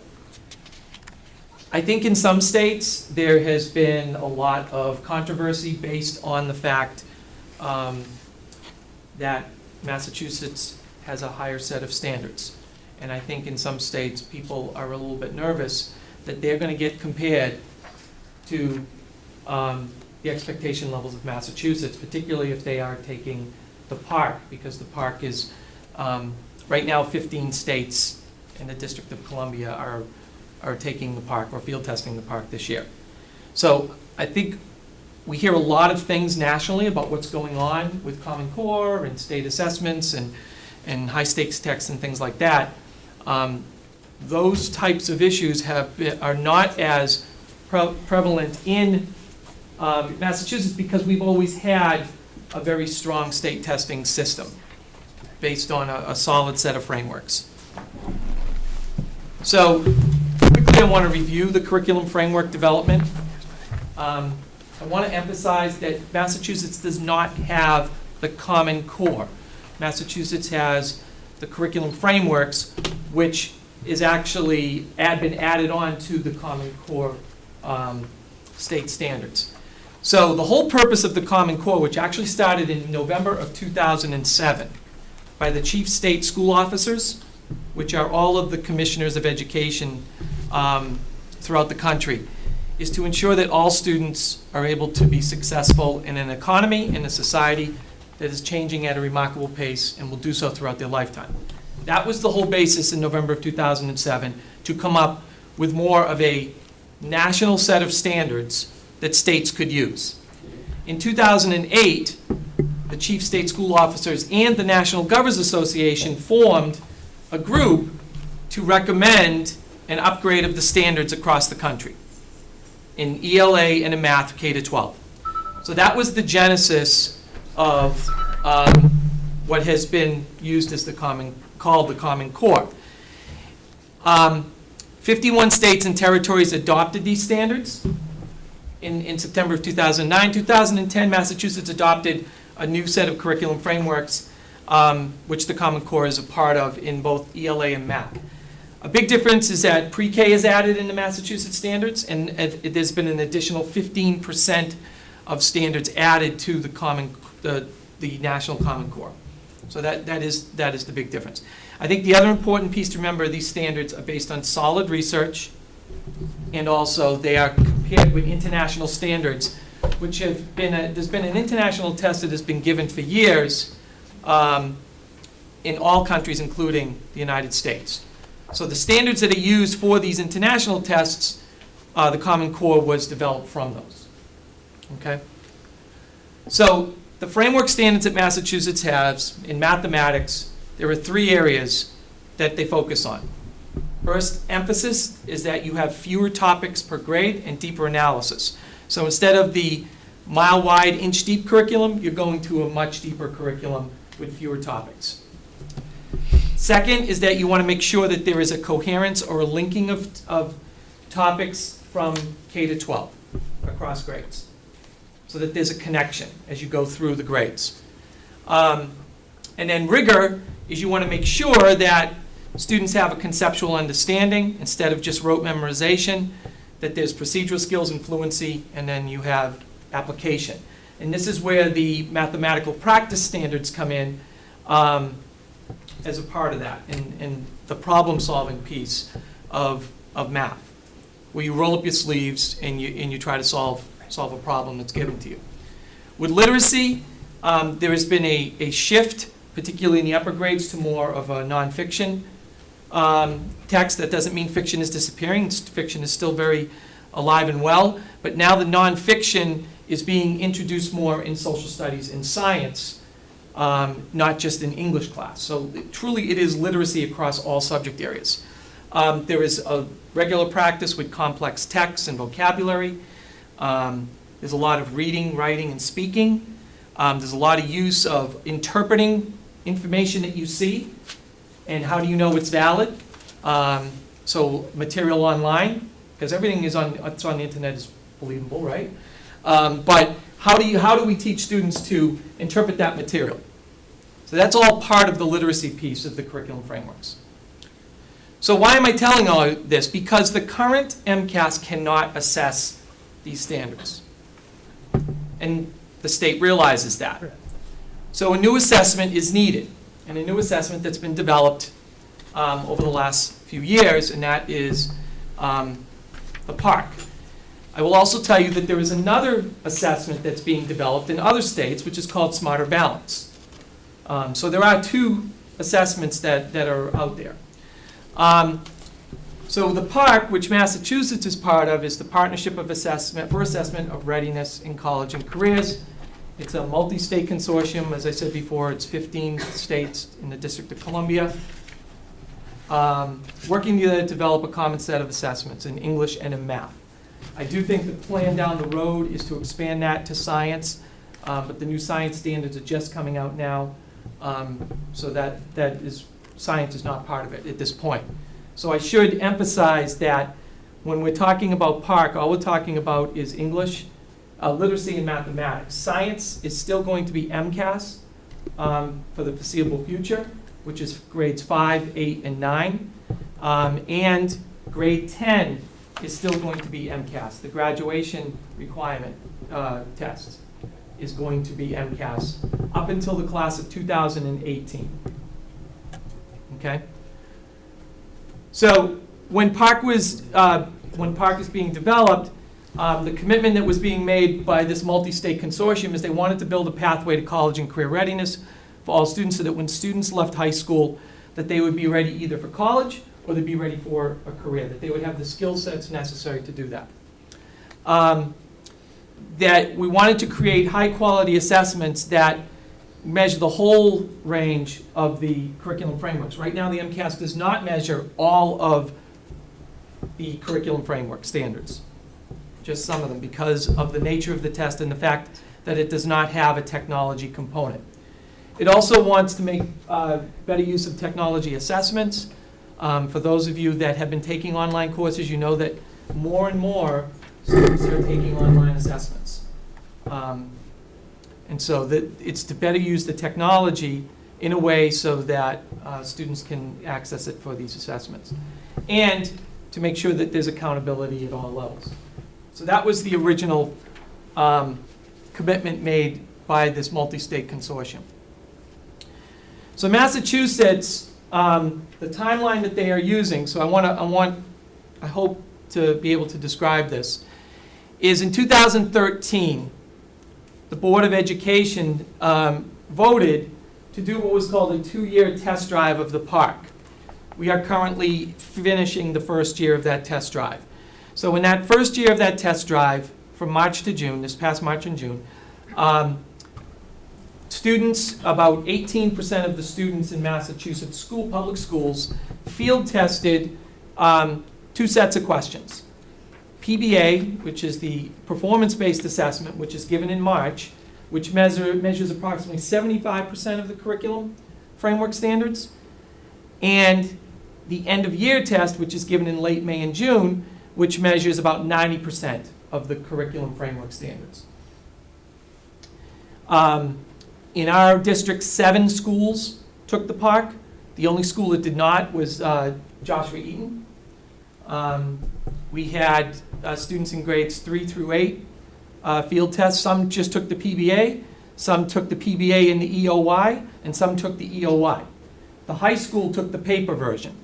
I think in some states there has been a lot of controversy based on the fact that Massachusetts has a higher set of standards. And I think in some states people are a little bit nervous that they're going to get compared to the expectation levels of Massachusetts, particularly if they are taking the Park, because the Park is, right now 15 states in the District of Columbia are taking the Park or field testing the Park this year. So I think we hear a lot of things nationally about what's going on with Common Core and state assessments and high stakes texts and things like that. Those types of issues are not as prevalent in Massachusetts because we've always had a very strong state testing system based on a solid set of frameworks. So quickly, I want to review the curriculum framework development. I want to emphasize that Massachusetts does not have the Common Core. Massachusetts has the curriculum frameworks, which is actually been added on to the Common Core state standards. So the whole purpose of the Common Core, which actually started in November of 2007 by the chief state school officers, which are all of the commissioners of education throughout the country, is to ensure that all students are able to be successful in an economy, in a society that is changing at a remarkable pace and will do so throughout their lifetime. That was the whole basis in November of 2007, to come up with more of a national set of standards that states could use. In 2008, the chief state school officers and the National Governors Association formed a group to recommend an upgrade of the standards across the country in ELA and in math, K-12. So that was the genesis of what has been used as called the Common Core. 51 states and territories adopted these standards in September of 2009. 2010, Massachusetts adopted a new set of curriculum frameworks, which the Common Core is a part of in both ELA and math. A big difference is that pre-K is added in the Massachusetts standards, and there's been an additional 15% of standards added to the National Common Core. So that is the big difference. I think the other important piece to remember, these standards are based on solid research, and also they are compared with international standards, which have been there's been an international test that has been given for years in all countries, including the United States. So the standards that are used for these international tests, the Common Core was developed from those. Okay? So the framework standards that Massachusetts has in mathematics, there are 3 areas that they focus on. First, emphasis is that you have fewer topics per grade and deeper analysis. So instead of the mile-wide, inch-deep curriculum, you're going to a much deeper curriculum with fewer topics. Second is that you want to make sure that there is a coherence or a linking of topics from K to 12 across grades, so that there's a connection as you go through the grades. And then rigor is you want to make sure that students have a conceptual understanding instead of just rote memorization, that there's procedural skills and fluency, and then you have application. And this is where the mathematical practice standards come in as a part of that, and the problem-solving piece of math, where you roll up your sleeves and you try to solve a problem that's given to you. With literacy, there has been a shift, particularly in the upper grades, to more of a nonfiction text. That doesn't mean fiction is disappearing. Fiction is still very alive and well, but now the nonfiction is being introduced more in social studies and science, not just in English class. So truly it is literacy across all subject areas. There is a regular practice with complex texts and vocabulary. There's a lot of reading, writing, and speaking. There's a lot of use of interpreting information that you see, and how do you know it's valid? So material online, because everything is on the internet is believable, right? But how do we teach students to interpret that material? So that's all part of the literacy piece of the curriculum frameworks. So why am I telling all this? Because the current MCAS cannot assess these standards. And the state realizes that. So a new assessment is needed, and a new assessment that's been developed over the last few years, and that is the PARCC. I will also tell you that there is another assessment that's being developed in other states, which is called Smarter Balance. So there are 2 assessments that are out there. So the PARCC, which Massachusetts is part of, is the Partnership for Assessment of Readiness in College and Careers. It's a multi-state consortium. As I said before, it's 15 states in the District of Columbia, working together to develop a common set of assessments in English and in math. I do think the plan down the road is to expand that to science, but the new science standards are just coming out now, so science is not part of it at this point. So I should emphasize that when we're talking about PARCC, all we're talking about is English, literacy, and mathematics. Science is still going to be MCAS for the foreseeable future, which is grades 5, 8, and 9. And grade 10 is still going to be MCAS. The graduation requirement test is going to be MCAS up until the class of 2018. Okay? So when PARCC was being developed, the commitment that was being made by this multi-state consortium is they wanted to build a pathway to college and career readiness for all students, so that when students left high school, that they would be ready either for college or they'd be ready for a career, that they would have the skill sets necessary to do that. That we wanted to create high-quality assessments that measure the whole range of the curriculum frameworks. Right now, the MCAS does not measure all of the curriculum framework standards, just some of them, because of the nature of the test and the fact that it does not have a technology component. It also wants to make better use of technology assessments. For those of you that have been taking online courses, you know that more and more students are taking online assessments. And so that it's to better use the technology in a way so that students can access it for these assessments. And to make sure that there's accountability at all levels. So that was the original commitment made by this multi-state consortium. So Massachusetts, the timeline that they are using, so I hope to be able to describe this, is in 2013, the Board of Education voted to do what was called a 2-year test drive of the PARCC. We are currently finishing the first year of that test drive. So in that first year of that test drive, from March to June, this past March and June, students, about 18% of the students in Massachusetts public schools, field tested 2 sets of questions. PBA, which is the performance-based assessment, which is given in March, which measures approximately 75% of the curriculum framework standards, and the end-of-year test, which is given in late May and June, which measures about 90% of the curriculum framework standards. In our district, 7 schools took the PARCC. The only school that did not was Joshua Eaton. We had students in grades 3 through 8 field tests. Some just took the PBA, some took the PBA and the EOY, and some took the EOY. The high school took the paper version.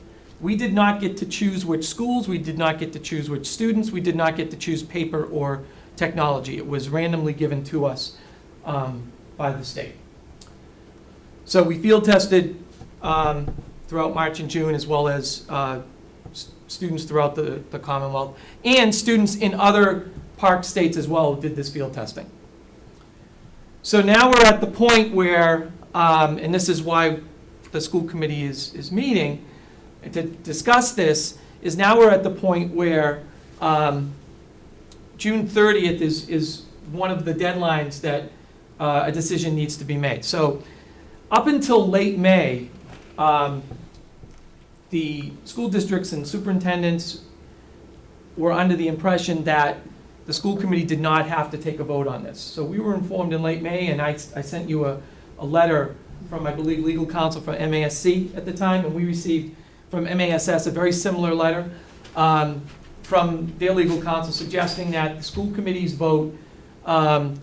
We did not get to choose which schools, we did not get to choose which students, we did not get to choose paper or technology. It was randomly given to us by the state. So we field tested throughout March and June, as well as students throughout the Commonwealth, and students in other PARCC states as well did this field testing. So now we're at the point where, and this is why the school committee is meeting to discuss this, is now we're at the point where June 30th is one of the deadlines that a decision needs to be made. So up until late May, the school districts and superintendents were under the impression that the school committee did not have to take a vote on this. So we were informed in late May, and I sent you a letter from, I believe, legal counsel for MASC at the time, and we received from MASS a very similar letter from their legal counsel suggesting that the school committee's vote on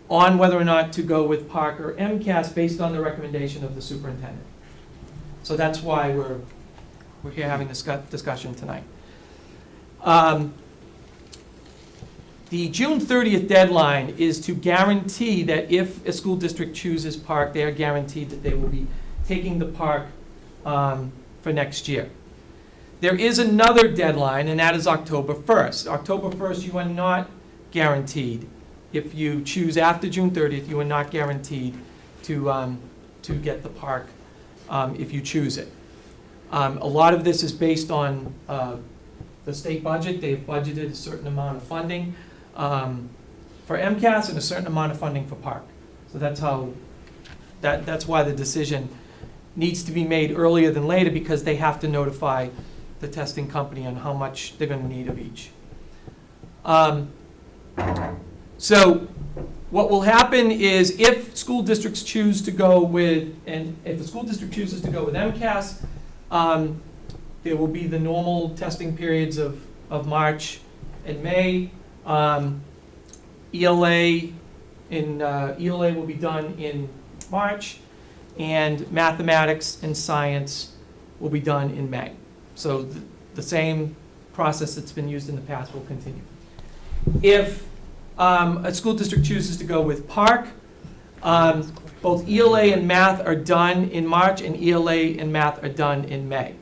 whether or not to go with PARCC or MCAS based on the recommendation of the superintendent. So that's why we're here having this discussion tonight. The June 30th deadline is to guarantee that if a school district chooses PARCC, they are guaranteed that they will be taking the PARCC for next year. There is another deadline, and that is October 1st. October 1st, you are not guaranteed. If you choose after June 30th, you are not guaranteed to get the PARCC if you choose it. A lot of this is based on the state budget. They've budgeted a certain amount of funding for MCAS and a certain amount of funding for Park. So that's why the decision needs to be made earlier than later, because they have to notify the testing company on how much they're going to need of each. So what will happen is, if school districts choose to go with, and if a school district chooses to go with MCAS, there will be the normal testing periods of March and May. ELA will be done in March, and mathematics and science will be done in May. So the same process that's been used in the past will continue. If a school district chooses to go with Park, both ELA and math are done in March, and ELA and math are done in May.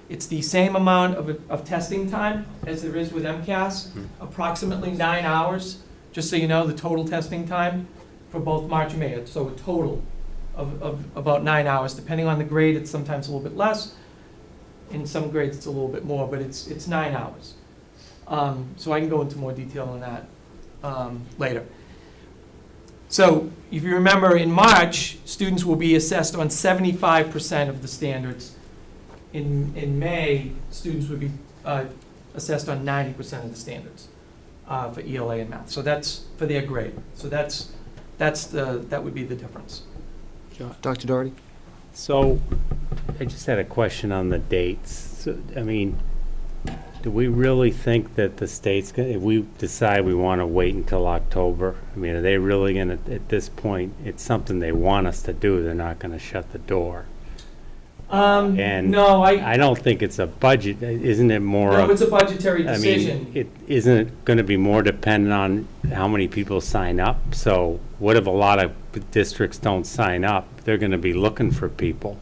It's the same amount of testing time as there is with MCAS, approximately 9 hours, just so you know, the total testing time for both March and May. So a total of about 9 hours. Depending on the grade, it's sometimes a little bit less. In some grades, it's a little bit more, but it's 9 hours. So I can go into more detail on that later. So if you remember, in March, students will be assessed on 75% of the standards. In May, students would be assessed on 90% of the standards for ELA and math. So that's for their grade. So that would be the difference. Dr. Doherty? So, I just had a question on the dates. So, I mean, do we really think that the state's gonna, if we decide we want to wait until October, I mean, are they really gonna, at this point, it's something they want us to do, they're not gonna shut the door? And No, I don't think it's a budget, isn't it more no, of, it's a budgetary I decision. mean, isn't it gonna be more dependent on how many people sign up? So what if a lot of districts don't sign up? They're gonna be looking for people.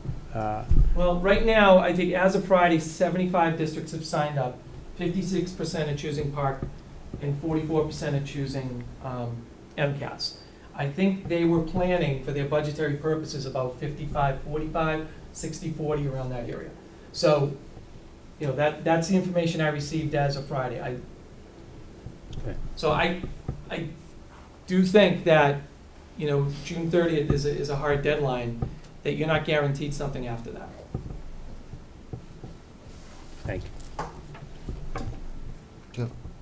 Well, right now, I think as of Friday, 75 districts have signed up. 56% are choosing Park, and 44% are choosing MCAS. I think they were planning, for their budgetary purposes, about 55-45, 60-40, around that area. So, you know, that's the information I received as of Friday. So I do think that, you know, June 30th is a hard deadline, that you're not guaranteed something after that. Thank you.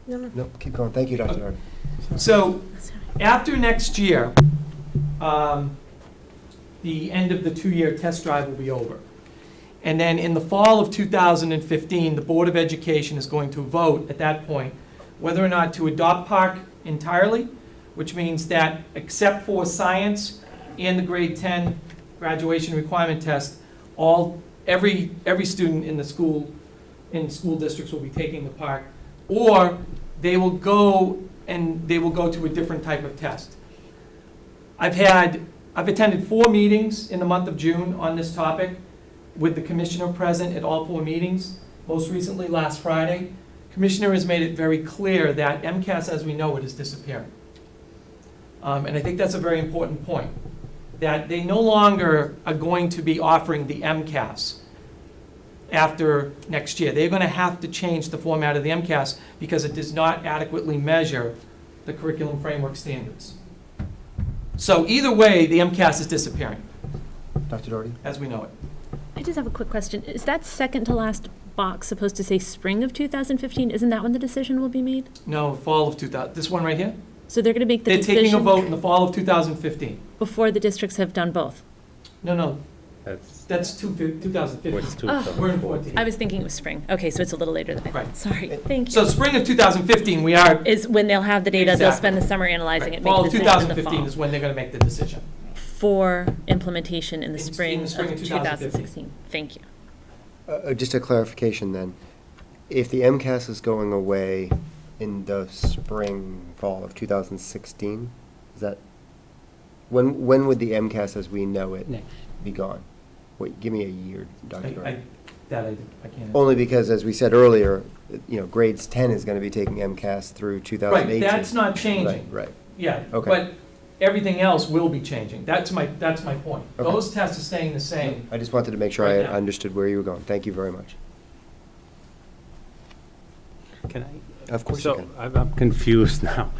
No, keep going. Thank you, Dr. Doherty. So, after next year, the end of the 2-year test drive will be over. And then in the fall of 2015, the Board of Education is going to vote at that point whether or not to adopt Park entirely, which means that except for science and the grade 10 graduation requirement test, every student in school districts will be taking the Park, or they will go to a different type of test. I've attended 4 meetings in the month of June on this topic, with the commissioner present at all 4 meetings, most recently last Friday. Commissioner has made it very clear that MCAS as we know it is disappearing. And I think that's a very important point, that they no longer are going to be offering the MCAS after next year. They're going to have to change the format of the MCAS because it does not adequately measure the curriculum framework standards. So either way, the MCAS is disappearing, Dr. Doherty? as we know it. I just have a quick question. Is that second to last box supposed to say spring of 2015? Isn't that when the decision will be made? No, fall of 2000, this one right here? So they're going to make the They're decision taking a vote in the fall of 2015. before the districts have done both? No, That's that's 2015. what's too. Oh. We're in 14. I was thinking it was spring. Okay, so it's a little later than I thought. Right. Sorry. Thank you. So spring of 2015, we are, Is when they'll have the data, they'll Exactly. spend the summer analyzing it, make fall a of decision in the 2015 fall. is when they're going to make the decision. For implementation in the In spring the of spring of 2016. Thank you. Just a clarification then. If the MCAS is going away in the fall of 2016, is that, when would the MCAS as we know it Next. be gone? Wait, give me a year, Dr. Doherty. I can't. Only because, as we said earlier, you know, grades 10 is going to be taking MCAS through 2018. Right, that's not changing. Right. Yeah, Okay. but everything else will be changing. That's my point. Okay. Those tests are staying the same. I just wanted to make sure I Right now. understood where you were going. Thank you very much. Can I? Of course you So can. I'm confused now.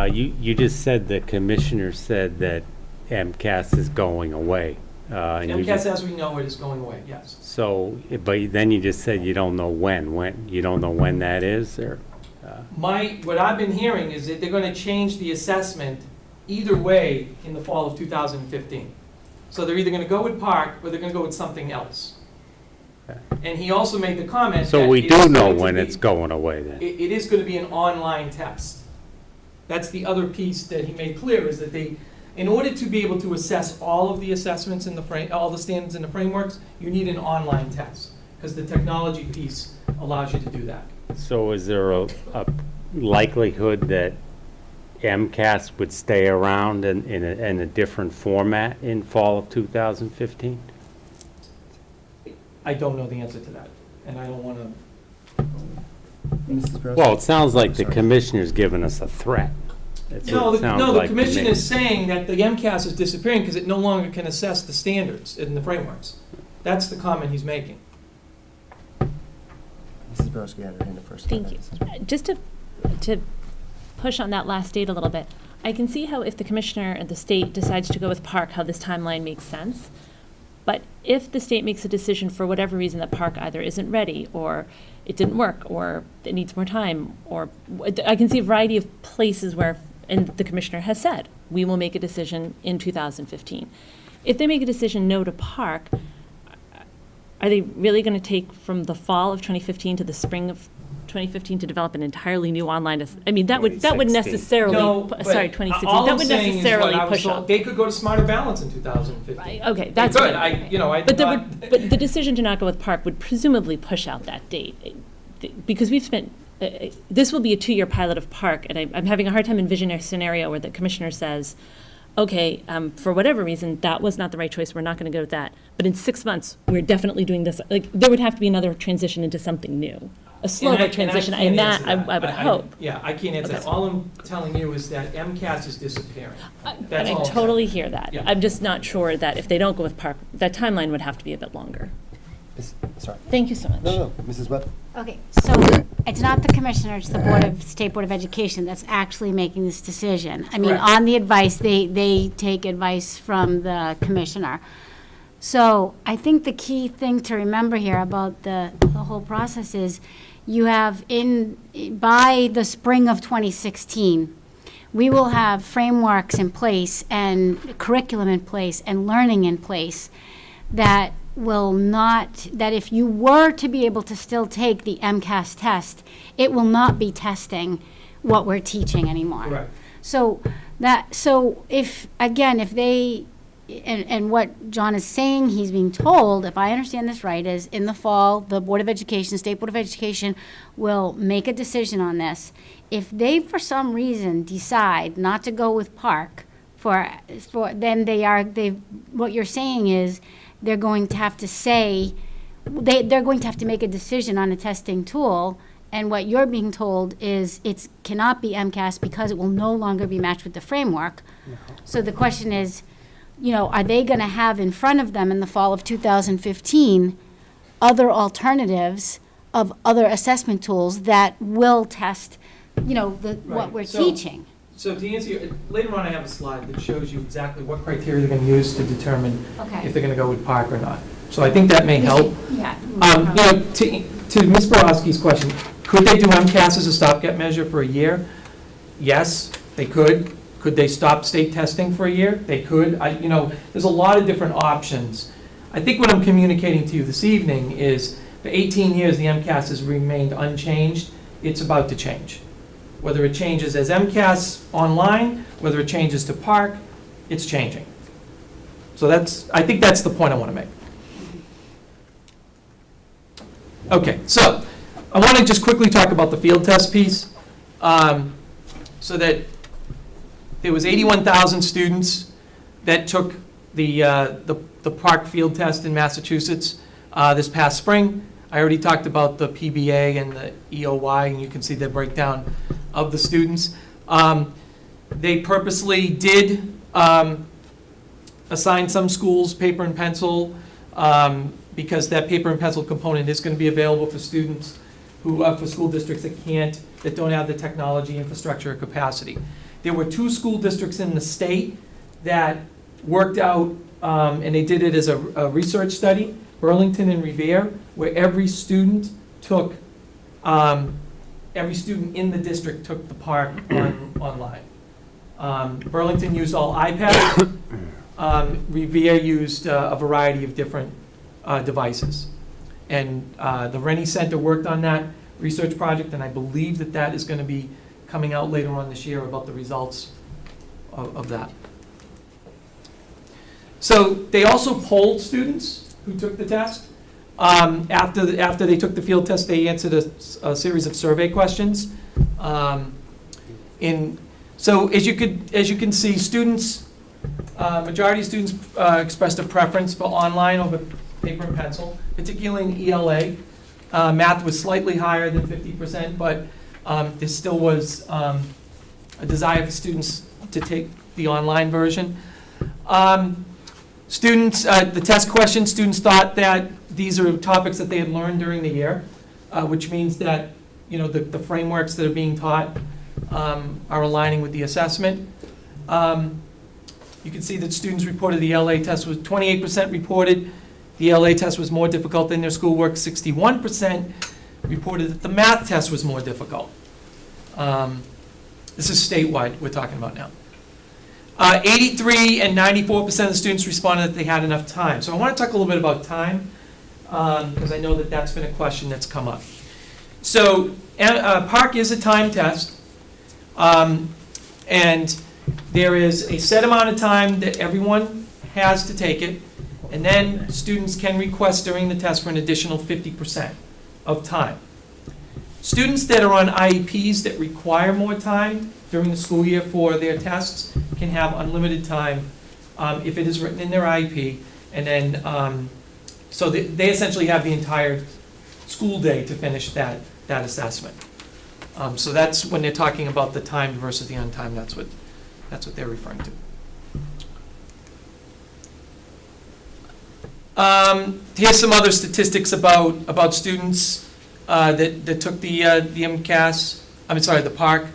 You just said the commissioner said that MCAS is going away. and you MCAS, just- as we know it, is going away, yes. So, but then you just said you don't know when, you don't know when that is, or? What I've been hearing is that they're gonna change the assessment either way in the fall of 2015. So they're either gonna go with Park, or they're gonna go with something else. Okay. And he also made the comment So that we it's do know going to when be- it's going away then? It is gonna be an online test. That's the other piece that he made clear, is that in order to be able to assess all of the assessments in the all the standards in the frameworks, you need an online test, because the technology piece allows you to do that. So is there a likelihood that MCAS would stay around in a different format in fall of 2015? I don't know the answer to that, and I don't wanna, Mrs. Burrows? Well, it sounds like the Sorry. commissioner's giving us a threat. That's what it sounds the like to commission me. is saying that the MCAS is disappearing because it no longer can assess the standards in the frameworks. That's the comment he's making. Mrs. Borowski had her hand up first. Thank you. Just to push on that last date a little bit, I can see how if the commissioner and the state decides to go with Park, how this timeline makes sense. But if the state makes a decision for whatever reason that Park either isn't ready, or it didn't work, or it needs more time, or I can see a variety of places where, and the commissioner has said, we will make a decision in 2015. If they make a decision no to Park, are they really going to take from the fall of 2015 to the spring of 2015 to develop an entirely new online? I mean, that would 2016. necessarily, No, but sorry, 2016. all That I'm would saying is necessarily what I was push told. up. They could go to Smarter Balance in 2015. Right, okay, They that's could. good. But But there but the decision to not go with Park would presumably push out that date, because we've spent, this will be a 2-year pilot of Park, and I'm having a hard time envisioning a scenario where the commissioner says, okay, for whatever reason, that was not the right choice, we're not gonna go with that, but in 6 months, we're definitely doing this, like, there would have to be another transition into something new, a slower transition, and that, I would hope. Yeah, I can't answer that. Okay. All I'm telling you is that MCAS is disappearing. And That's I all I'm saying. totally hear that. Yeah. I'm just not sure that if they don't go with Park, that timeline would have to be a bit longer. Sorry. Thank you so much. No, Mrs. Webb? Okay, so it's not the commissioner, it's the State Board of Education that's actually making this decision. I mean, Correct. on the advice, they take advice from the commissioner. So I think the key thing to remember here about the whole process is you have by the spring of 2016, we will have frameworks in place and curriculum in place and learning in place that will not, that if you were to be able to still take the MCAS test, it will not be testing what we're teaching anymore. Correct. So if, again, if they, and what John is saying, he's being told, if I understand this right, is in the fall, the Board of Education, State Board of Education will make a decision on this. If they, for some reason, decide not to go with Park then what you're saying is, they're going to have to say, they're going to have to make a decision on a testing tool, and what you're being told is it cannot be MCAS because it will no longer be matched with the framework. So the question is, are they going to have in front of them in the fall of 2015 other alternatives of other assessment tools that will test, what Right. we're So- teaching? So to answer you, later on I have a slide that shows you exactly what criteria they're gonna use to determine Okay. if they're gonna go with Park or not. So I think that may help. Yeah. To Ms. Borowski's question, could they do MCAS as a stopgap measure for a year? Yes, they could. Could they stop state testing for a year? They could. There's a lot of different options. I think what I'm communicating to you this evening is, for 18 years, the MCAS has remained unchanged. It's about to change. Whether it changes as MCAS online, whether it changes to Park, it's changing. So I think that's the point I want to make. Okay, so I want to just quickly talk about the field test piece. So that there was 81,000 students that took the Park field test in Massachusetts this past spring. I already talked about the PBA and the EOY, and you can see the breakdown of the students. They purposely did assign some schools paper and pencil because that paper and pencil component is going to be available for students for school districts that don't have the technology, infrastructure, or capacity. There were 2 school districts in the state that worked out, and they did it as a research study, Burlington and Revere, where every student in the district took the park online. Burlington used all iPads. Revere used a variety of different devices. And the Rennie Center worked on that research project, and I believe that is going to be coming out later on this year about the results of that. So they also polled students who took the test. After they took the field test, they answered a series of survey questions. So as you can see, students, majority of students expressed a preference for online over paper and pencil, particularly in ELA. Math was slightly higher than 50%, but there still was a desire for students to take the online version. Students, the test questions, students thought that these are topics that they had learned during the year, which means that, the frameworks that are being taught are aligning with the assessment. You can see that students reported the LA test was 28% reported. The LA test was more difficult than their schoolwork. 61% reported that the math test was more difficult. This is statewide we're talking about now. 83 and 94% of the students responded that they had enough time. So I want to talk a little bit about time, because I know that that's been a question that's come up. So PARCC is a time test, and there is a set amount of time that everyone has to take it, and then students can request during the test for an additional 50% of time. Students that are on IEPs that require more time during the school year for their tests can have unlimited time if it is written in their IEP, and then so they essentially have the entire school day to finish that assessment. So that's when they're talking about the timed versus the untimed. That's what they're referring to. Here's some other statistics about students that took the MCAS. The PARCC.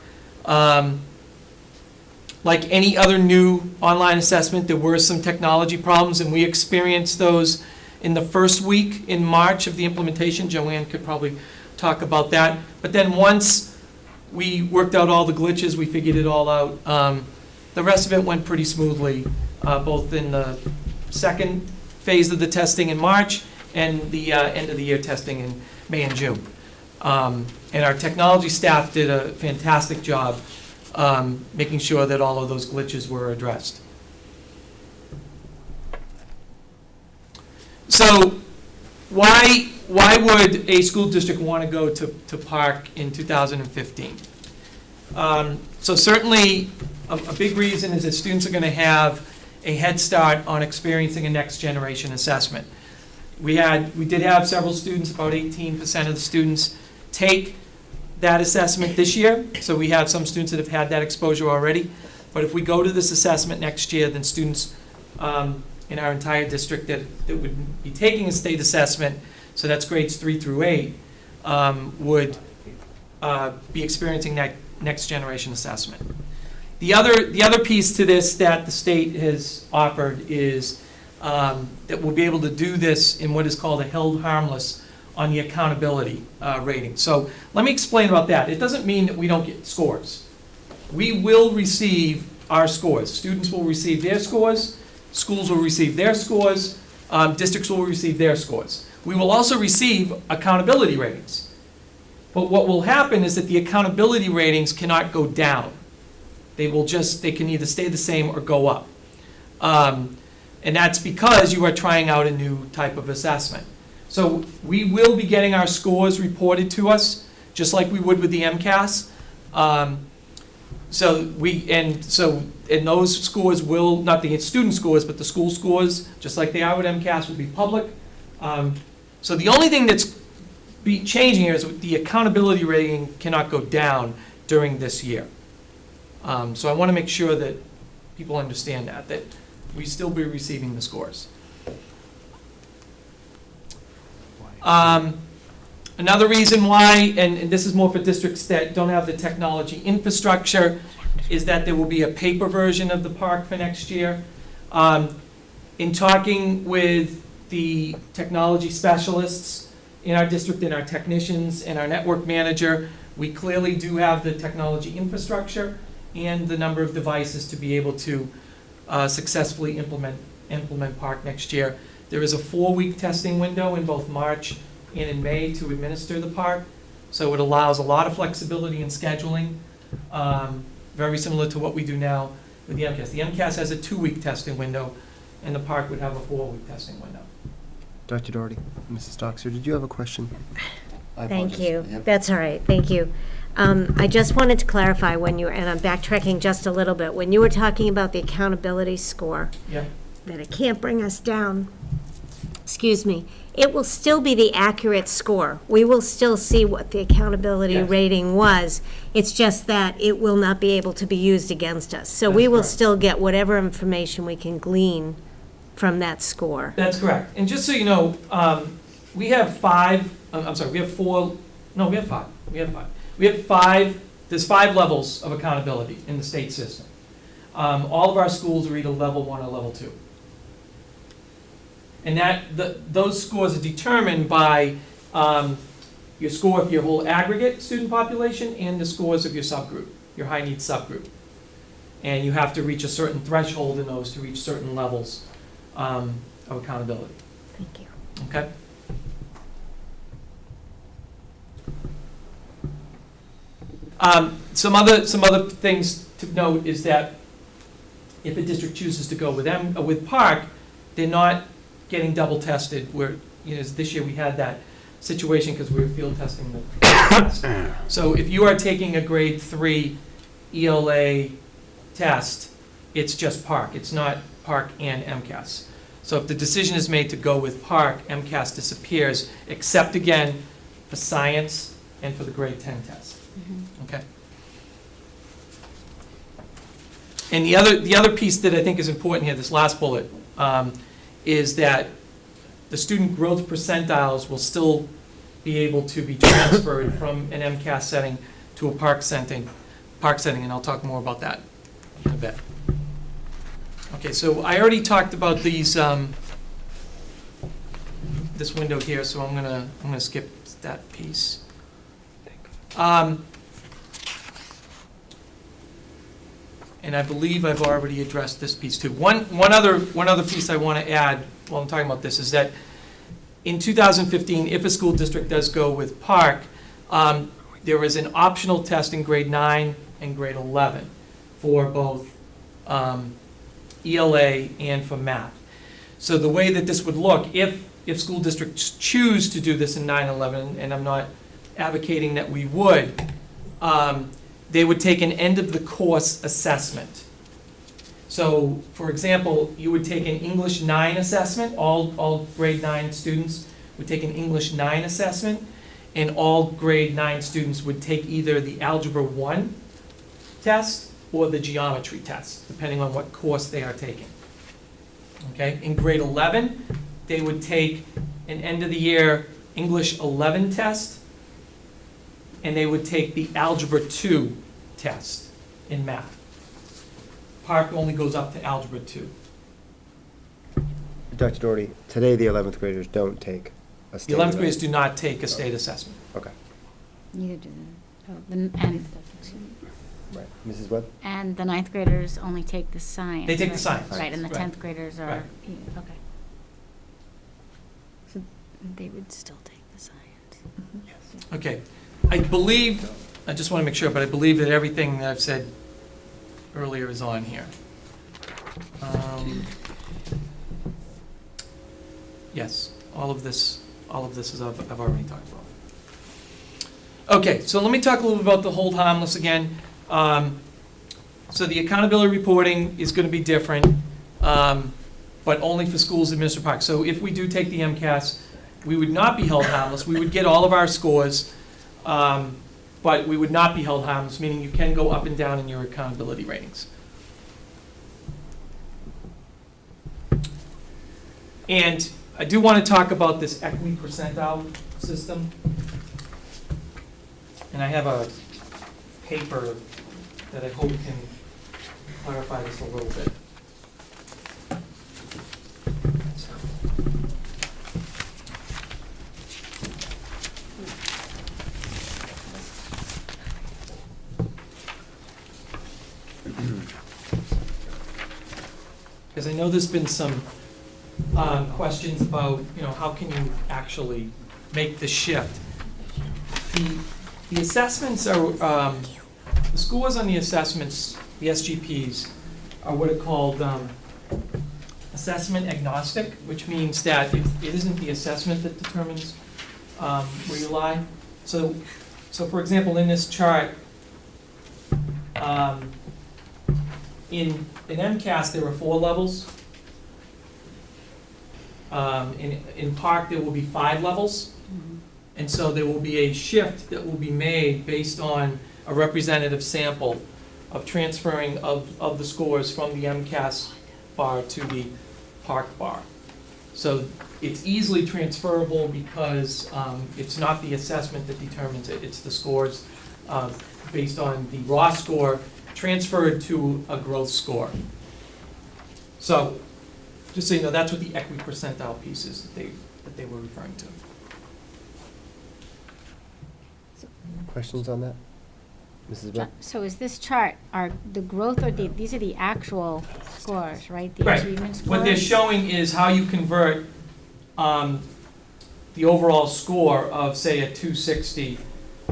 Like any other new online assessment, there were some technology problems, and we experienced those in the first week in March of the implementation. Joanne could probably talk about that. But then once we worked out all the glitches, we figured it all out. The rest of it went pretty smoothly, both in the second phase of the testing in March and the end of the year testing in May and June. And our technology staff did a fantastic job making sure that all of those glitches were addressed. So why would a school district want to go to PARCC in 2015? So certainly a big reason is that students are going to have a head start on experiencing a next generation assessment. We did have several students, about 18% of the students, take that assessment this year. So we have some students that have had that exposure already. But if we go to this assessment next year, then students in our entire district that would be taking a state assessment, so that's grades 3 through 8, would be experiencing that next generation assessment. The other piece to this that the state has offered is that we'll be able to do this in what is called a held harmless on the accountability rating. So let me explain about that. It doesn't mean that we don't get scores. We will receive our scores. Students will receive their scores, schools will receive their scores, districts will receive their scores. We will also receive accountability ratings. But what will happen is that the accountability ratings cannot go down. They can either stay the same or go up. And that's because you are trying out a new type of assessment. So we will be getting our scores reported to us, just like we would with the MCAS. And those scores will, not the student scores, but the school scores, just like they are with MCAS, will be public. So the only thing that's changing here is the accountability rating cannot go down during this year. So I want to make sure that people understand that we still be receiving the scores. Another reason why, and this is more for districts that don't have the technology infrastructure, is that there will be a paper version of the park for next year. In talking with the technology specialists in our district and our technicians and our network manager, we clearly do have the technology infrastructure and the number of devices to be able to successfully implement Park next year. There is a 4-week testing window in both March and in May to administer the park, so it allows a lot of flexibility in scheduling, very similar to what we do now with the MCAS. The MCAS has a 2-week testing window, and the park would have a 4-week testing window. Dr. Doherty, Mrs. Doxer, did you have a question? I Thank apologize. you. Yep. That's all right. Thank you. I just wanted to clarify when you were, and I'm backtracking just a little bit, when you were talking about the accountability score, Yeah. that it can't bring us down, excuse me, it will still be the accurate score. We will still see what the accountability Yes. rating was. It's just that it will not be able to be used against us. So we That's will correct. still get whatever information we can glean from that score. That's correct. And just so you know, we have 5, I'm sorry, we have 4, no, we have 5. We have 5, there's 5 levels of accountability in the state system. All of our schools are either level 1 or level 2. And those scores are determined by your score of your whole aggregate student population and the scores of your subgroup, your high needs subgroup. And you have to reach a certain threshold in those to reach certain levels of accountability. Thank you. Okay? Some other things to note is that if a district chooses to go with Park, they're not getting double tested. Where, this year we had that situation because we were field testing the test. So if you are taking a grade 3 ELA test, it's just Park. It's not Park and MCAS. So if the decision is made to go with Park, MCAS disappears, except again for science and for the grade 10 test. Okay? And the other piece that I think is important here, this last bullet, is that the student growth percentiles will still be able to be transferred from an MCAS setting to a Park setting, and I'll talk more about that in a bit. Okay, so I already talked about these, this window here, so I'm gonna skip that piece. And I believe I've already addressed this piece too. One other piece I want to add while I'm talking about this is that in 2015, if a school district does go with Park, there is an optional test in grade 9 and grade 11 for both ELA and for math. So the way that this would look, if school districts choose to do this in 9 and 11, and I'm not advocating that we would, they would take an end of the course assessment. So, for example, you would take an English 9 assessment, all grade 9 students would take an English 9 assessment, and all grade 9 students would take either the Algebra 1 test or the geometry test, depending on what course they are taking. Okay, in grade 11, they would take an end of the year English 11 test, and they would take the Algebra 2 test in math. Park only goes up to Algebra 2. Dr. Doherty, today the 11th graders don't take a The state 11th graders do not take a state assessment. Okay, Neither do right. Mrs. Webb? and the 9th graders only take the science. They take the right? science. Right, and the Right. 10th graders are, Right. yeah, okay. So they would still take the science. Okay, I believe, I just want to make sure, but I believe that everything that I've said earlier is on here. Yes, all of this is I've already talked about. Okay, so let me talk a little bit about the hold harmless again. So the accountability reporting is going to be different, but only for schools administered Park. So if we do take the MCAS, we would not be held harmless. We would get all of our scores, but we would not be held harmless, meaning you can go up and down in your accountability ratings. And I do want to talk about this equity percentile system. And I have a paper that I hope can clarify this a little bit. Because I know there's been some questions about, how can you actually make the shift? The assessments are, the scores on the assessments, the SGPs, are what are called assessment agnostic, which means that it isn't the assessment that determines where you lie. So for example, in this chart, in MCAS, there are 4 levels. In PARCC, there will be 5 levels. And so there will be a shift that will be made based on a representative sample of transferring of the scores from the MCAS bar to the PARCC bar. So it's easily transferable because it's not the assessment that determines it. It's the scores based on the raw score transferred to a growth score. So just so you know, that's what the equipercentile piece is that they were referring to. Questions on that? Mrs. Beck? So is this chart, are the growth or these are the actual scores, right? The Right. achievement scores? What they're showing is how you convert the overall score of, say, a 260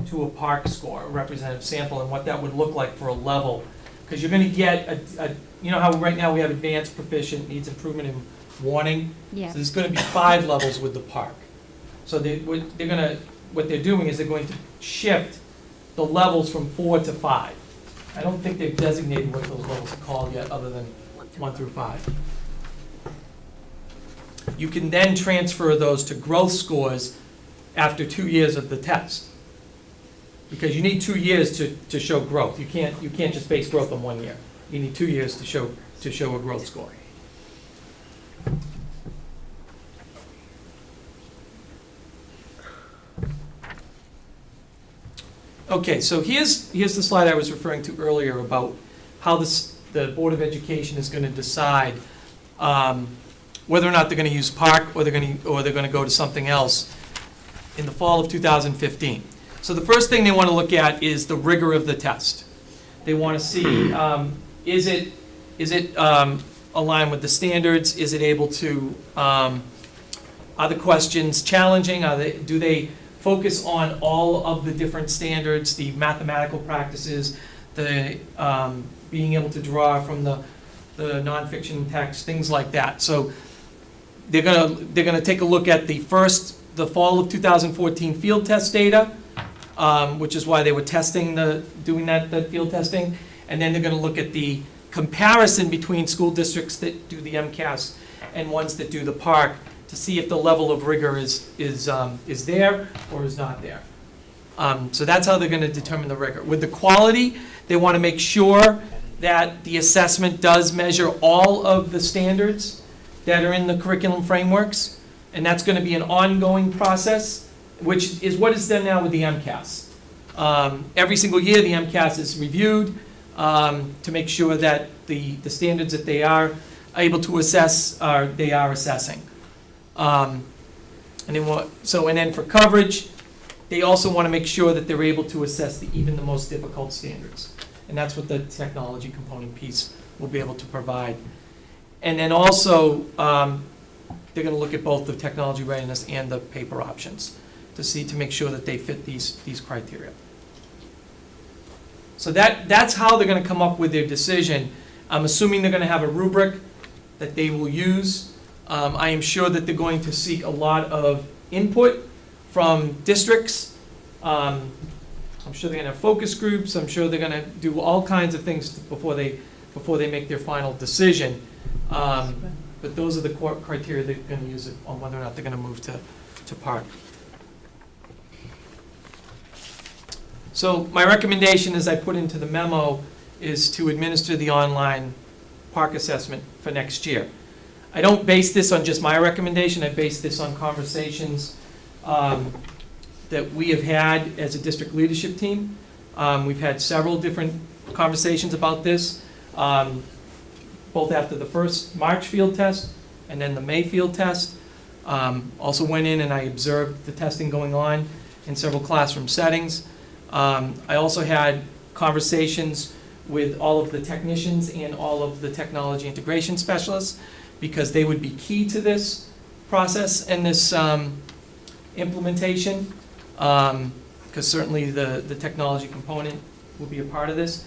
to a PARCC score, a representative sample, and what that would look like for a level. Because you're going to get you know how right now we have advanced, proficient, needs improvement, and warning? Yeah. So there's going to be 5 levels with the PARCC. So what they're doing is they're going to shift the levels from 4 to 5. I don't think they've designated what those levels are called yet, other than 1 through 5. You can then transfer those to growth scores after 2 years of the test. Because you need 2 years to show growth. You can't just base growth on 1 year. You need 2 years to show a growth score. Okay, so here's the slide I was referring to earlier about how the Board of Education is going to decide whether or not they're going to use PARCC or they're going to go to something else in the fall of 2015. So the first thing they want to look at is the rigor of the test. They want to see is it aligned with the standards? Is it able to are the questions challenging? Do they focus on all of the different standards, the mathematical practices, the being able to draw from the nonfiction text, things like that. So they're gonna take a look at the fall of 2014 field test data, which is why they were doing that field testing, and then they're gonna look at the comparison between school districts that do the MCAS and ones that do the PARCC, to see if the level of rigor is there or is not there. So that's how they're going to determine the rigor. With the quality, they want to make sure that the assessment does measure all of the standards that are in the curriculum frameworks, and that's going to be an ongoing process, which is what is done now with the MCAS. Every single year, the MCAS is reviewed to make sure that the standards that they are able to assess they are assessing. And then for coverage, they also want to make sure that they're able to assess even the most difficult standards. And that's what the technology component piece will be able to provide. And then also, they're going to look at both the technology readiness and the paper options to make sure that they fit these criteria. So that's how they're going to come up with their decision. I'm assuming they're going to have a rubric that they will use. I am sure that they're going to seek a lot of input from districts. I'm sure they're going to have focus groups. I'm sure they're going to do all kinds of things before they make their final decision. But those are the core criteria they're going to use on whether or not they're going to move to PARCC. So my recommendation, as I put into the memo, is to administer the online PARCC assessment for next year. I don't base this on just my recommendation. I base this on conversations that we have had as a district leadership team. We've had several different conversations about this, both after the first March field test and then the May field test. Also went in and I observed the testing going on in several classroom settings. I also had conversations with all of the technicians and all of the technology integration specialists, because they would be key to this process and this implementation, because certainly the technology component will be a part of this.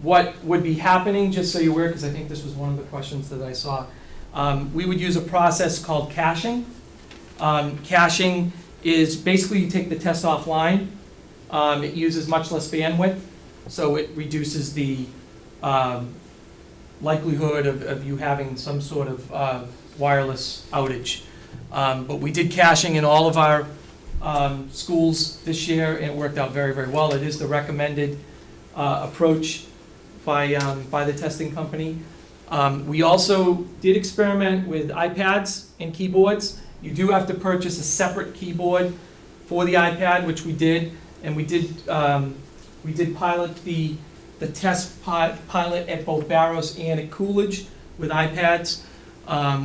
What would be happening, just so you're aware, because I think this was one of the questions that I saw, we would use a process called caching. Caching is basically you take the test offline. It uses much less bandwidth, so it reduces the likelihood of you having some sort of wireless outage. But we did caching in all of our schools this year, and it worked out very, very well. It is the recommended approach by the testing company. We also did experiment with iPads and keyboards. You do have to purchase a separate keyboard for the iPad, which we did, and we did pilot the test pilot at both Barrows and at Coolidge with iPads.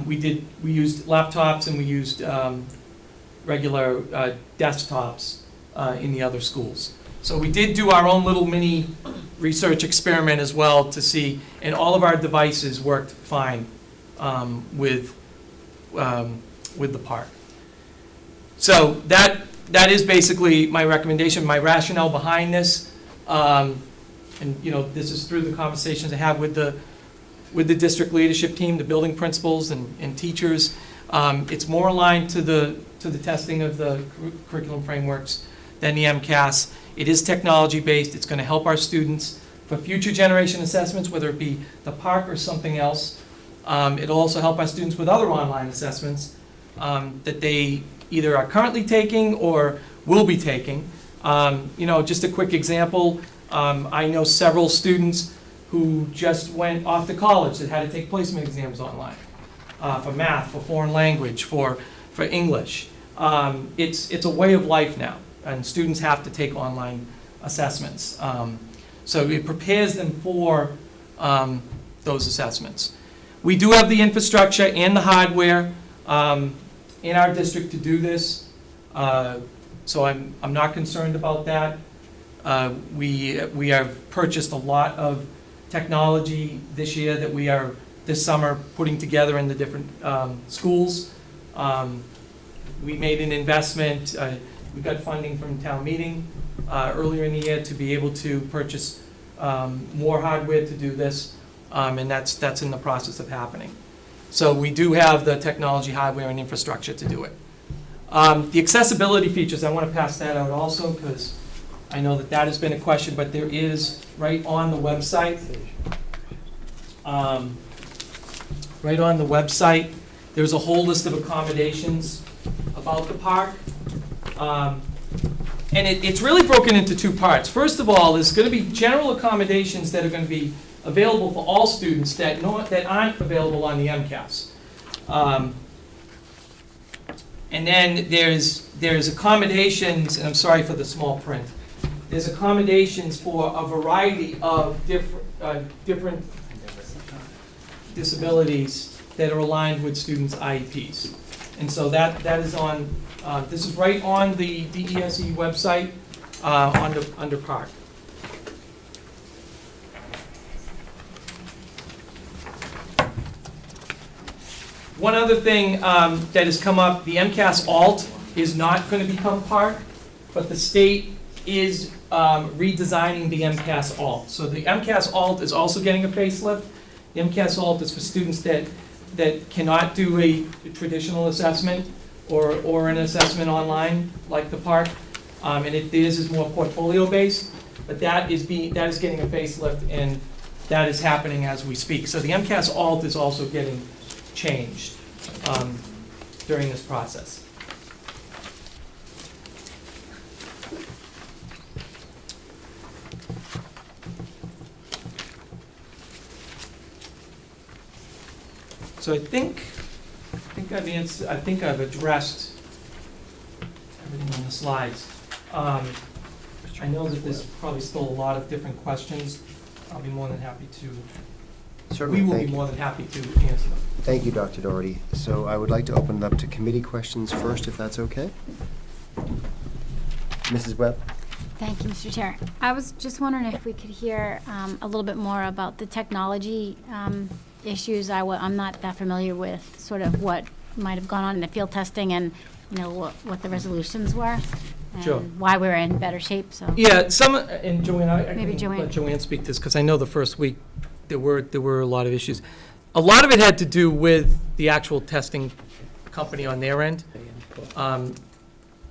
We used laptops and we used regular desktops in the other schools. So we did do our own little mini research experiment as well to see, and all of our devices worked fine with the park. So that is basically my recommendation, my rationale behind this. And this is through the conversations I have with the district leadership team, the building principals and teachers. It's more aligned to the testing of the curriculum frameworks than the MCAS. It is technology-based. It's going to help our students for future generation assessments, whether it be the park or something else. It'll also help our students with other online assessments that they either are currently taking or will be taking. Just a quick example, I know several students who just went off to college that had to take placement exams online for math, for foreign language, for English. It's a way of life now, and students have to take online assessments. So it prepares them for those assessments. We do have the infrastructure and the hardware in our district to do this, so I'm not concerned about that. We have purchased a lot of technology this year that we are this summer putting together in the different schools. We made an investment. We got funding from town meeting earlier in the year to be able to purchase more hardware to do this, and that's in the process of happening. So we do have the technology, hardware, and infrastructure to do it. The accessibility features, I want to pass that out also because I know that has been a question, but there is right on the website. Right on the website, there's a whole list of accommodations about the park. And it's really broken into two parts. First of all, there's going to be general accommodations that are going to be available for all students that aren't available on the MCAS. And then there's accommodations, and I'm sorry for the small print. There's accommodations for a variety of different disabilities that are aligned with students' IEPs. And so that is on, this is right on the DESE website under park. One other thing that has come up, the MCAS Alt is not going to become park, but the state is redesigning the MCAS Alt. So the MCAS Alt is also getting a facelift. The MCAS Alt is for students that cannot do a traditional assessment or an assessment online like the park. And it is more portfolio-based, but that is getting a facelift, and that is happening as we speak. So the MCAS Alt is also getting changed during this process. So I think I've addressed everything on the slides. I know that there's probably still a lot of different questions. I'll be more than happy to, Certainly, we will thank be you. more than happy to answer them. Thank you, Dr. Doherty. So I would like to open it up to committee questions first, if that's okay. Mrs. Webb? Thank you, Mr. Chair. I was just wondering if we could hear a little bit more about the technology issues. I'm not that familiar with sort of what might have gone on in the field testing and, you know, what the resolutions were. Sure. And why we're in better shape, so. Yeah, and Joanne, I Maybe can Joanne. let Joanne speak to this, because I know the first week, there were a lot of issues. A lot of it had to do with the actual testing company on their end,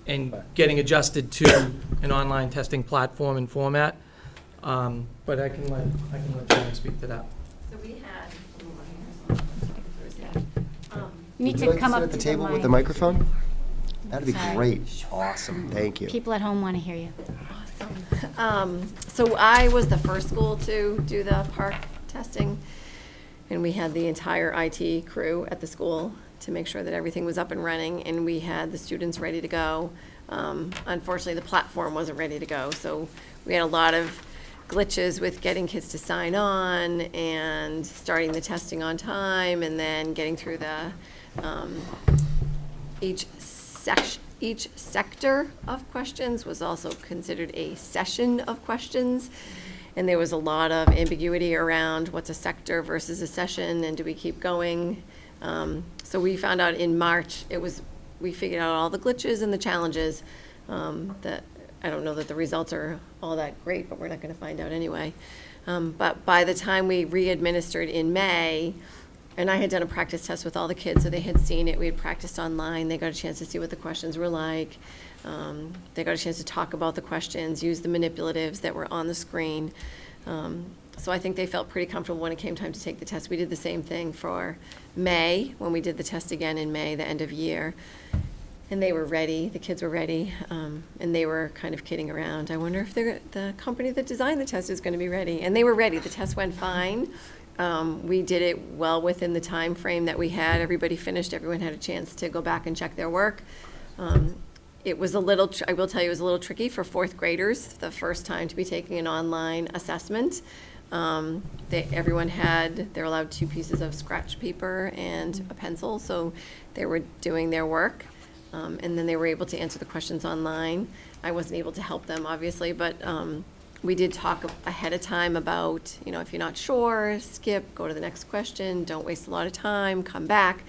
and getting adjusted to an online testing platform and format. But I can let Joanne speak to that. So we had, You need Would to like come sit up at the to table with the mic. microphone? That'd be Sorry. great. Awesome, thank you. People at home want to hear you. So I was the first school to do the park testing, and we had the entire IT crew at the school to make sure that everything was up and running, and we had the students ready to go. Unfortunately, the platform wasn't ready to go, so we had a lot of glitches with getting kids to sign on and starting the testing on time, and then getting through the, each sector of questions was also considered a session of questions. And there was a lot of ambiguity around what's a sector versus a session, and do we keep going? So we found out in March, we figured out all the glitches and the challenges, that, I don't know that the results are all that great, but we're not gonna find out anyway. But by the time we re-administered in May, and I had done a practice test with all the kids, so they had seen it, we had practiced online, they got a chance to see what the questions were like. They got a chance to talk about the questions, use the manipulatives that were on the screen. So I think they felt pretty comfortable when it came time to take the test. We did the same thing for May, when we did the test again in May, the end of year. And they were ready, the kids were ready, and they were kind of kidding around. I wonder if the company that designed the test is gonna be ready. And they were ready, the test went fine. We did it well within the time frame that we had. Everybody finished, everyone had a chance to go back and check their work. It was a little, I will tell you, it was a little tricky for fourth graders, the first time to be taking an online assessment. Everyone they're allowed 2 pieces of scratch paper and a pencil, so they were doing their work. And then they were able to answer the questions online. I wasn't able to help them, obviously, but we did talk ahead of time about, you know, if you're not sure, skip, go to the next question, don't waste a lot of time, come back.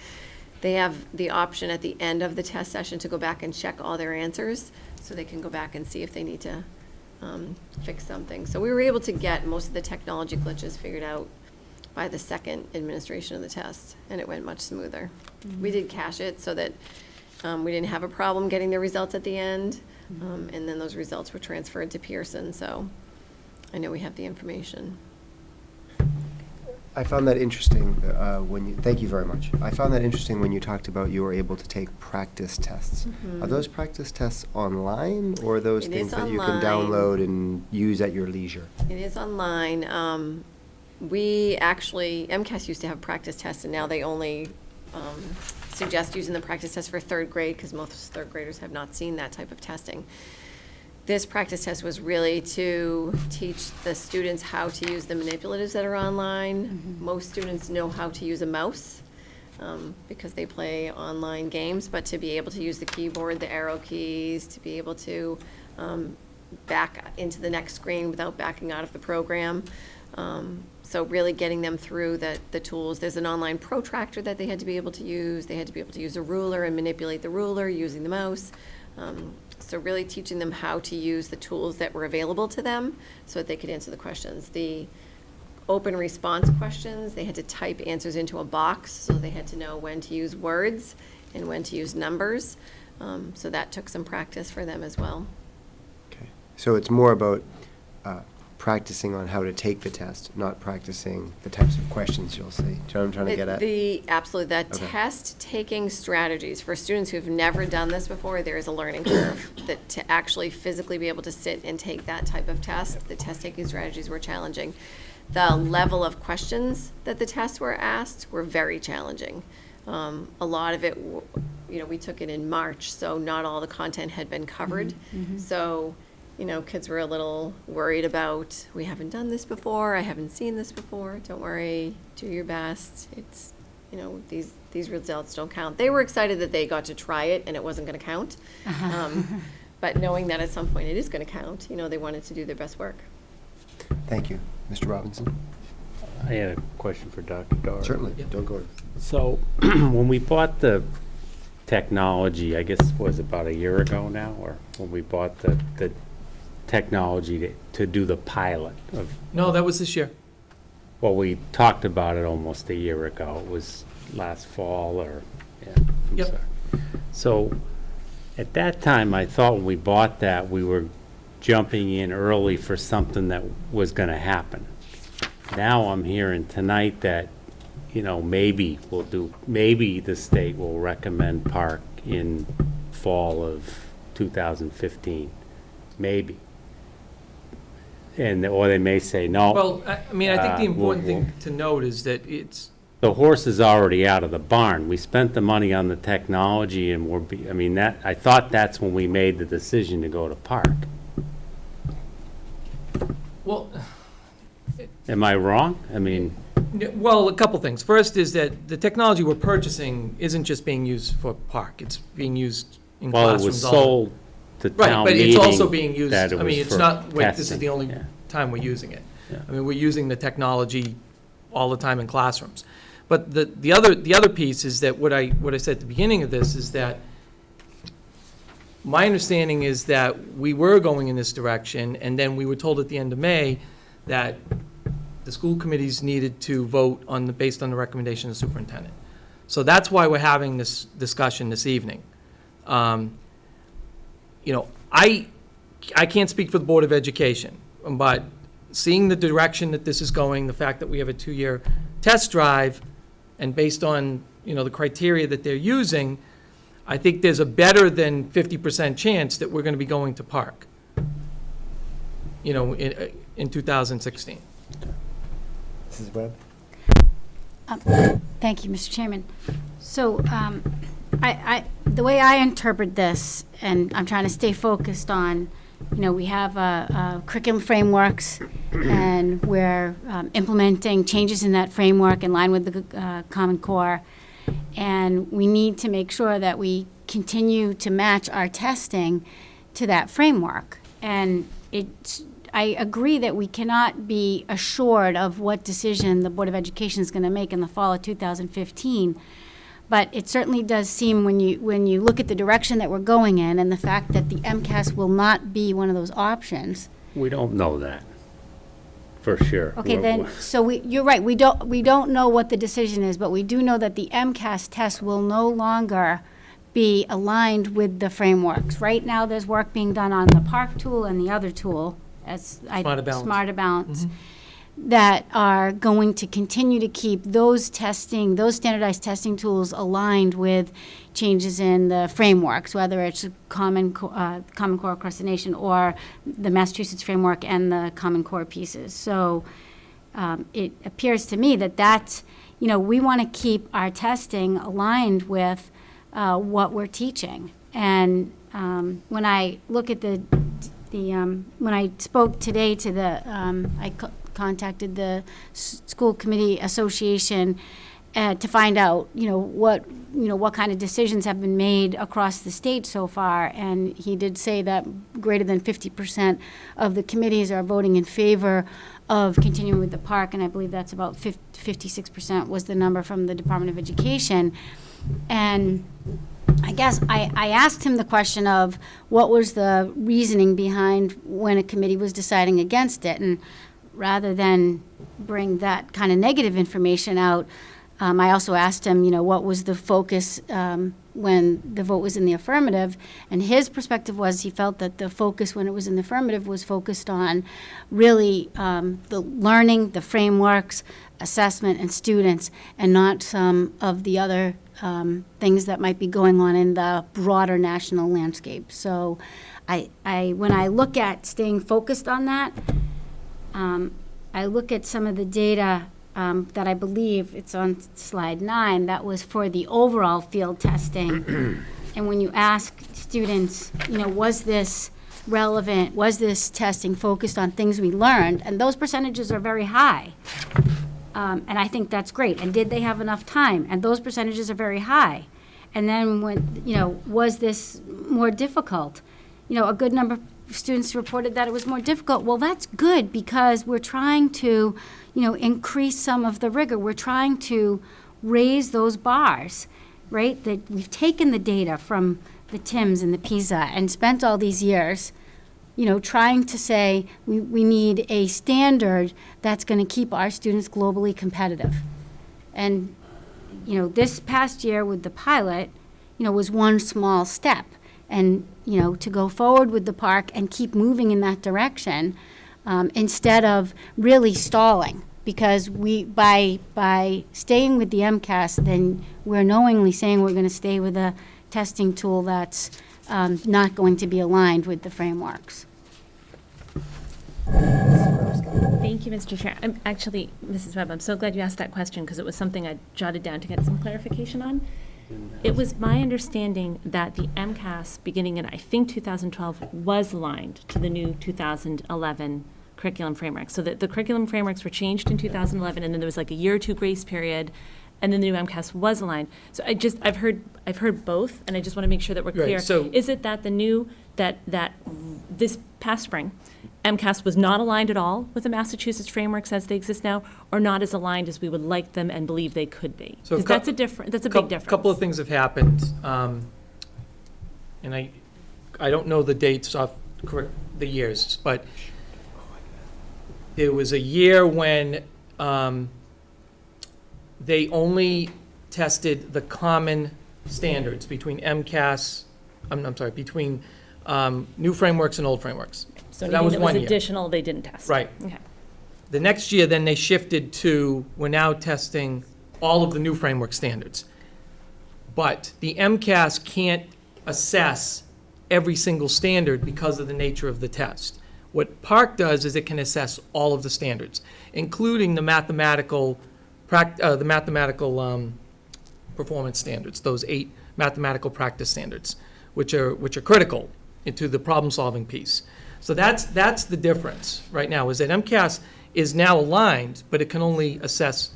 They have the option at the end of the test session to go back and check all their answers, so they can go back and see if they need to fix something. So we were able to get most of the technology glitches figured out by the second administration of the test, and it went much smoother. We did cache it so that we didn't have a problem getting the results at the end, and then those results were transferred to Pearson, so I know we have the information. I found that interesting thank you very much. I found that interesting when you talked about you were able to take practice tests. Are those practice tests online, or are those It things is that you can online. download and use at your leisure? It is online. We actually, MCAS used to have practice tests, and now they only suggest using the practice test for third grade, because most third graders have not seen that type of testing. This practice test was really to teach the students how to use the manipulatives that are online. Most students know how to use a mouse, because they play online games, but to be able to use the keyboard, the arrow keys, to be able to back into the next screen without backing out of the program. So really getting them through the tools. There's an online protractor that they had to be able to use. They had to be able to use a ruler and manipulate the ruler using the mouse. So really teaching them how to use the tools that were available to them so that they could answer the questions. The open response questions, they had to type answers into a box, so they had to know when to use words and when to use numbers. So that took some practice for them as well. Okay. So it's more about practicing on how to take the test, not practicing the types of questions you'll see. Do you know what I'm trying to get at? Absolutely, the Okay. test-taking strategies, for students who have never done this before, there is a learning curve. That to actually physically be able to sit and take that type of test, the test-taking strategies were challenging. The level of questions that the tests were asked were very challenging. A lot of it, we took it in March, so not all the content had been covered. So, kids were a little worried about, we haven't done this before, I haven't seen this before. Don't worry, do your best. It's, these results don't count. They were excited that they got to try it and it wasn't going to count. But knowing that at some point it is going to count, they wanted to do their best work. Thank you. Mr. Robinson? I had a question for Dr. Doherty. Certainly, don't go. So, when we bought the technology, I guess was about a year ago now, or when we bought the technology to do the pilot of, No, that was this year. well, we talked about it almost a year ago. It was last fall or, yeah. I'm Yep. sorry. So, at that time, I thought when we bought that, we were jumping in early for something that was gonna happen. Now I'm hearing tonight that, maybe maybe the state will recommend park in fall of 2015, maybe. Or they may say no. Well, I think the important we'll- thing to note is that it's, The horse is already out of the barn. We spent the money on the technology and I thought that's when we made the decision to go to park. well, Am I wrong? well, a couple things. First is that the technology we're purchasing isn't just being used for park. It's being used in Well, it classrooms. was sold to Right, town but meeting. it's also being used, that it was it's for not, wait, this is testing. the only Yeah. time we're using it. Yeah. We're using the technology all the time in classrooms. But the other piece is that what I said at the beginning of this is that my understanding is that we were going in this direction, and then we were told at the end of May that the school committees needed to vote based on the recommendation of the superintendent. So that's why we're having this discussion this evening. I can't speak for the Board of Education, but seeing the direction that this is going, the fact that we have a 2-year test drive, and based on, the criteria that they're using, I think there's a better than 50% chance that we're going to be going to park, in 2016. Mrs. Webb? Thank you, Mr. Chairman. So, the way I interpret this, and I'm trying to stay focused on, we have curriculum frameworks, and we're implementing changes in that framework in line with the Common Core, and we need to make sure that we continue to match our testing to that framework. And I agree that we cannot be assured of what decision the Board of Education is going to make in the fall of 2015. But it certainly does seem, when you look at the direction that we're going in and the fact that the MCAS will not be one of those options. We don't know that, for sure. Okay, so you're right, we don't know what the decision is, but we do know that the MCAS test will no longer be aligned with the frameworks. Right now, there's work being done on the PARC tool and the other tool, Smarter Balance. Smarter Balance, that are going to continue to keep those standardized testing tools aligned with changes in the frameworks, whether it's Common Core across the nation or the Massachusetts framework and the Common Core pieces. So it appears to me that we want to keep our testing aligned with what we're teaching. And when I look at when I spoke today to I contacted the School Committee Association to find out, what kind of decisions have been made across the state so far. And he did say that greater than 50% of the committees are voting in favor of continuing with the park, and I believe that's about 56% was the number from the Department of Education. And I guess I asked him the question of what was the reasoning behind when a committee was deciding against it, and rather than bring that kind of negative information out, I also asked him, what was the focus when the vote was in the affirmative, and his perspective was he felt that the focus when it was in the affirmative was focused on really the learning, the frameworks, assessment, and students, and not some of the other things that might be going on in the broader national landscape. So when I look at staying focused on that, I look at some of the data that I believe it's on slide 9, that was for the overall field testing. And when you ask students, was this relevant, was this testing focused on things we learned? And those percentages are very high. And I think that's great. And did they have enough time? And those percentages are very high. And then when, was this more difficult? A good number of students reported that it was more difficult. Well, that's good because we're trying to, increase some of the rigor. We're trying to raise those bars, right? That we've taken the data from the TIMSS and the PISA and spent all these years, trying to say we need a standard that's going to keep our students globally competitive. And, this past year with the pilot, was one small step. And, to go forward with the park and keep moving in that direction instead of really stalling. Because by staying with the MCAS, then we're knowingly saying we're going to stay with a testing tool that's not going to be aligned with the frameworks. Thank you, Mr. Chair. Actually, Mrs. Webb, I'm so glad you asked that question because it was something I jotted down to get some clarification on. It was my understanding that the MCAS, beginning in, I think, 2012, was aligned to the new 2011 curriculum framework. So that the curriculum frameworks were changed in 2011, and then there was like a year or two grace period, and then the new MCAS was aligned. So I've heard both, and I just want to make sure that we're clear. Right, so- Is it that the new, that this past spring, MCAS was not aligned at all with the Massachusetts frameworks as they exist now, or not as aligned as we would like them and believe they could be? So a Because that's a big difference. A couple of things have happened, and I don't know the dates off the years, but there was a year when they only tested the common standards between MCAS, I'm sorry, between new frameworks and old frameworks. So that was anything that one was year. additional, they didn't test. Right. Okay. The next year, then they shifted to, we're now testing all of the new framework standards. But the MCAS can't assess every single standard because of the nature of the test. What PARC does is it can assess all of the standards, including the mathematical performance standards, those 8 mathematical practice standards, which are critical into the problem-solving piece. So that's the difference right now, is that MCAS is now aligned, but it can only assess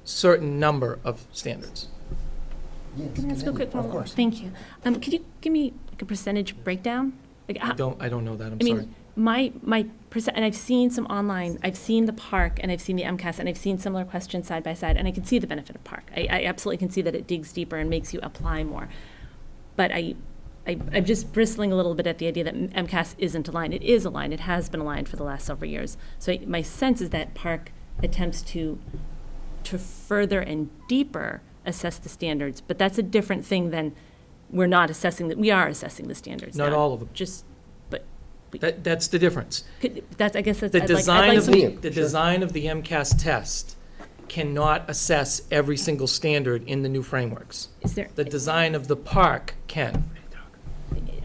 certain number of standards. Can I ask a quick follow-up? Thank you. Could you give me like a percentage breakdown? Like, I don't know that, I'm I sorry. mean, my percent, and I've seen some online, I've seen the PARC and I've seen the MCAS and I've seen similar questions side by side, and I can see the benefit of PARC. I absolutely can see that it digs deeper and makes you apply more. But I'm just bristling a little bit at the idea that MCAS isn't aligned. It is aligned. It has been aligned for the last several years. So my sense is that PARC attempts to further and deeper assess the standards, but that's a different thing than we're not assessing that. We are assessing the standards. Not now. all of them. Just, but That's the difference. I guess that's The I'd design like of some- the design of the MCAS test cannot assess every single standard in the new frameworks. Is there The design of the PARC can.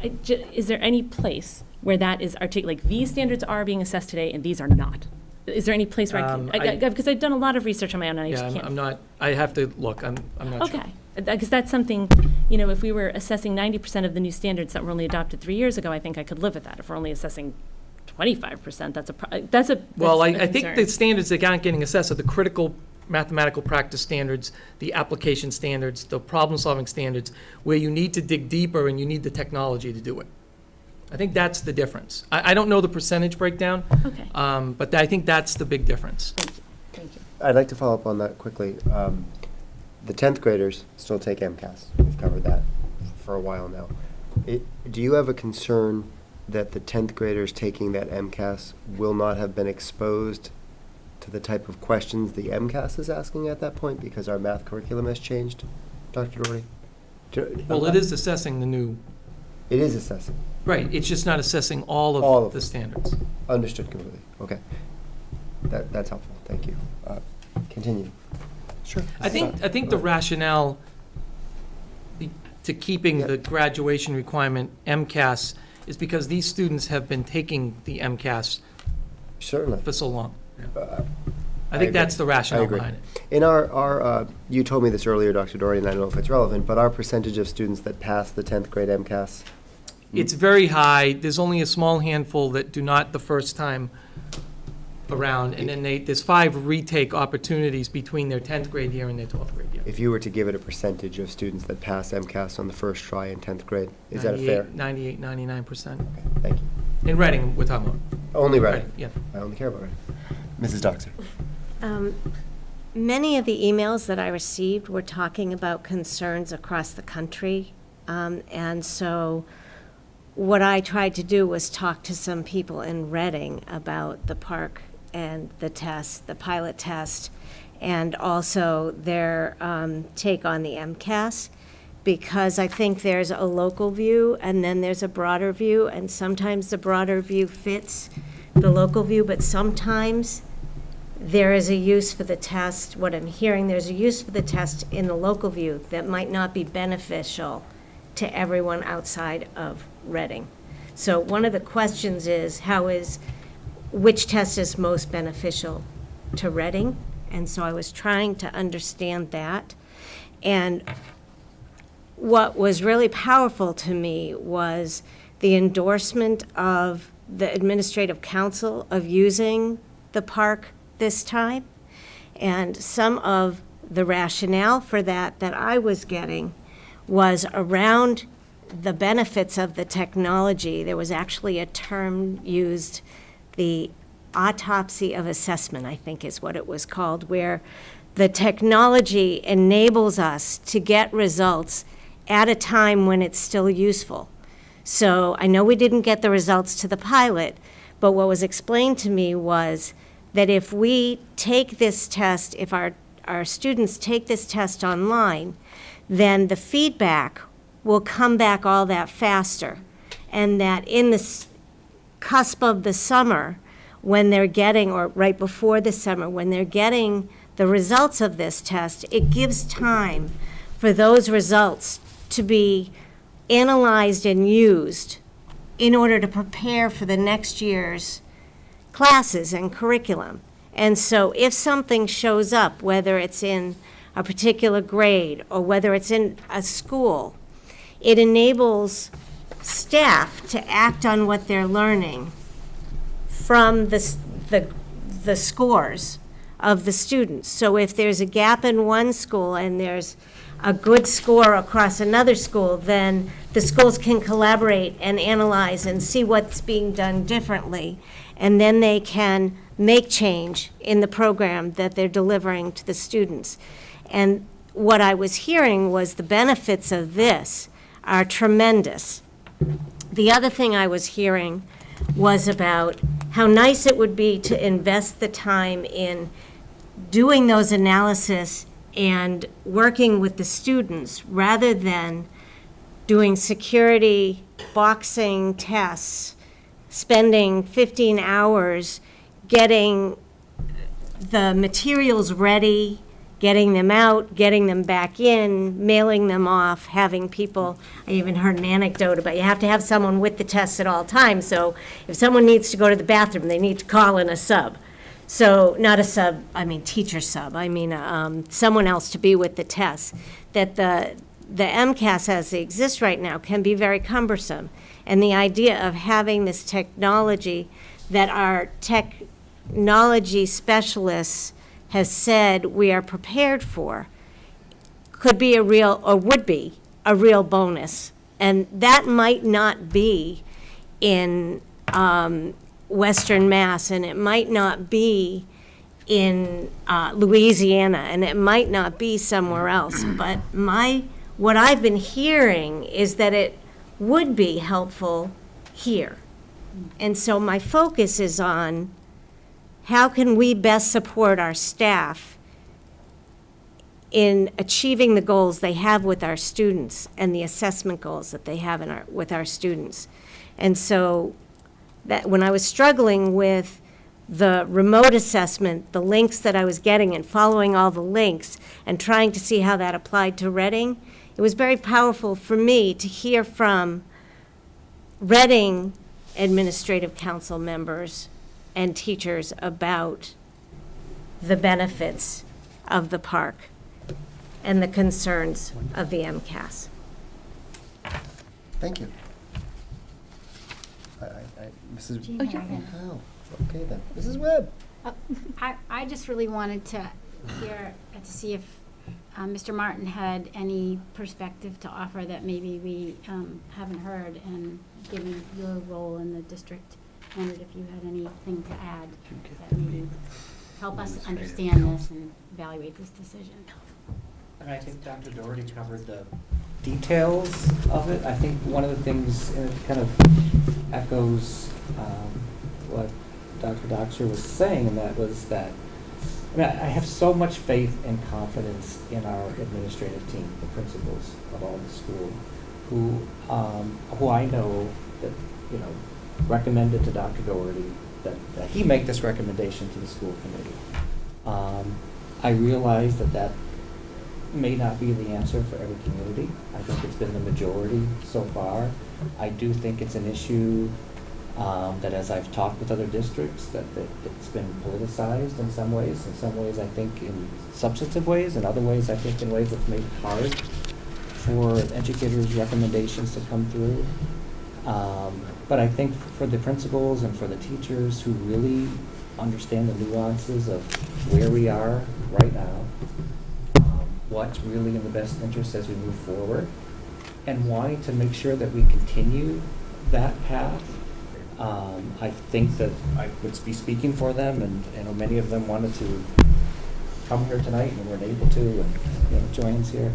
is there any place where that is like these standards are being assessed today and these are not? Is there any place where because I've done a lot of research on my own and I just Yeah, can't. I'm not, I have to look, I'm not sure. Okay, because that's something, if we were assessing 90% of the new standards that were only adopted 3 years ago, I think I could live with that. If we're only assessing 25%, that's a Well, I concern. think the standards that aren't getting assessed are the critical mathematical practice standards, the application standards, the problem-solving standards, where you need to dig deeper and you need the technology to do it. I think that's the difference. I don't know the percentage breakdown, Okay, but I think that's the big difference. thank you. I'd like to follow up on that quickly. The 10th graders still take MCAS. We've covered that for a while now. Do you have a concern that the 10th graders taking that MCAS will not have been exposed to the type of questions the MCAS is asking at that point because our math curriculum has changed, Dr. Doherty? Well, it is assessing the new, It is assessing. right, it's just not assessing all All of of the them. standards. Understood completely. Okay. That's helpful. Thank you. Continue. Sure. I think the rationale to keeping the graduation requirement MCAS is because these students have been taking the MCAS Certainly. for so long. I think agree. that's the I rationale agree. behind it. In our you told me this earlier, Dr. Doherty, and I don't know if it's relevant, but our percentage of students that pass the 10th grade MCAS, It's very high. There's only a small handful that do not the first time around, and then there's 5 retake opportunities between their 10th grade year and their 12th grade year. if you were to give it a percentage of students that pass MCAS on the first try in 10th grade, is that a fair? 98, 99%. Okay, thank you. In Reading, we're talking about. Only Reading. Yeah. I only care about Reading. Mrs. Doxer. Many of the emails that I received were talking about concerns across the country. And so what I tried to do was talk to some people in Reading about the park and the test, the pilot test, and also their take on the MCAS, because I think there's a local view and then there's a broader view, and sometimes the broader view fits the local view, but sometimes there is a use for the test, what I'm hearing, there's a use for the test in the local view that might not be beneficial to everyone outside of Reading. So one of the questions is, which test is most beneficial to Reading? And so I was trying to understand that. And what was really powerful to me was the endorsement of the administrative council of using the park this time. And some of the rationale for that I was getting was around the benefits of the technology. There was actually a term used, the autopsy of assessment, I think is what it was called, where the technology enables us to get results at a time when it's still useful. So I know we didn't get the results to the pilot, but what was explained to me was that if we take this test, if our students take this test online, then the feedback will come back all that faster. And that in the cusp of the summer, when they're getting, or right before the summer, when they're getting the results of this test, it gives time for those results to be analyzed and used in order to prepare for the next year's classes and curriculum. And so if something shows up, whether it's in a particular grade or whether it's in a school, it enables staff to act on what they're learning from the scores of the students. So if there's a gap in one school and there's a good score across another school, then the schools can collaborate and analyze and see what's being done differently. And then they can make change in the program that they're delivering to the students. And what I was hearing was the benefits of this are tremendous. The other thing I was hearing was about how nice it would be to invest the time in doing those analysis and working with the students rather than doing security boxing tests, spending 15 hours getting the materials ready, getting them out, getting them back in, mailing them off, having people, I even heard an anecdote about you have to have someone with the test at all times. So if someone needs to go to the bathroom, they need to call in a sub. So not a sub, I mean teacher sub, I mean someone else to be with the test. That the MCAS as it exists right now can be very cumbersome. And the idea of having this technology that our technology specialists has said we are prepared for could be a real, or would be, a real bonus. And that might not be in Western Mass, and it might not be in Louisiana, and it might not be somewhere else. But what I've been hearing is that it would be helpful here. And so my focus is on how can we best support our staff in achieving the goals they have with our students and the assessment goals that they have with our students. And so that when I was struggling with the remote assessment, the links that I was getting and following all the links and trying to see how that applied to Reading, it was very powerful for me to hear from Reading administrative council members and teachers about the benefits of the park and the concerns of the MCAS. Thank you. Mrs. Jean Harrigan. Oh, okay then. Mrs. Webb. I just really wanted to hear, to see if Mr. Martin had any perspective to offer that maybe we haven't heard, and given your role in the district, wondered if you had anything to add that maybe help us understand this and evaluate this decision. And I think Dr. Doherty covered the details of it. I think one of the things, and it kind of echoes what Dr. Doxer was saying, and that was that, I mean, I have so much faith and confidence in our administrative team, the principals of all the school, who I know that, you know, recommended to Dr. Doherty that he make this recommendation to the school committee. I realize that may not be the answer for every community. I think it's been the majority so far. I do think it's an issue that, as I've talked with other districts, that it's been politicized in some ways. In some ways, I think in substantive ways. In other ways, I think in ways that's made it hard for educators' recommendations to come through. But I think for the principals and for the teachers who really understand the nuances of where we are right now, what's really in the best interest as we move forward, and wanting to make sure that we continue that path. I think that I would be speaking for them, and you know, many of them wanted to come here tonight and weren't able to, and you know, join us here.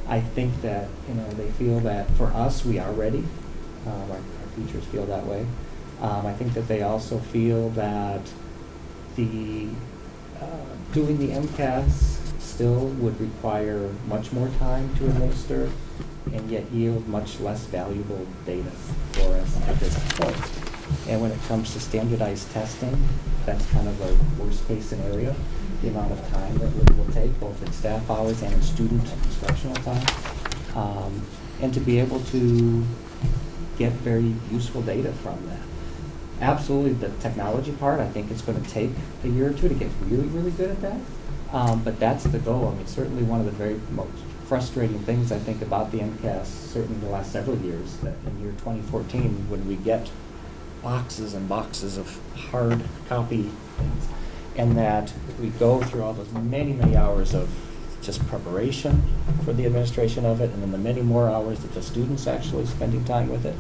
I think that, you know, they feel that for us we are ready. Our teachers feel that way. I think that they also feel that the doing the MCAS still would require much more time to administer, and yet yield much less valuable data for us at this point. And when it comes to standardized testing, that's kind of a worst-case scenario, the amount of time that it will take, both in staff hours and in student instructional time. And to be able to get very useful data from that. Absolutely, the technology part, I think it's going to take a year or two to get really, really good at that. But that's the goal. I mean, certainly one of the very most frustrating things I think about the MCAS, certainly the last several years, that in year 2014, when we get boxes and boxes of hard copy things, and that we go through all those many, many hours of just preparation for the administration of it, and then the many more hours that the students actually spending time with it,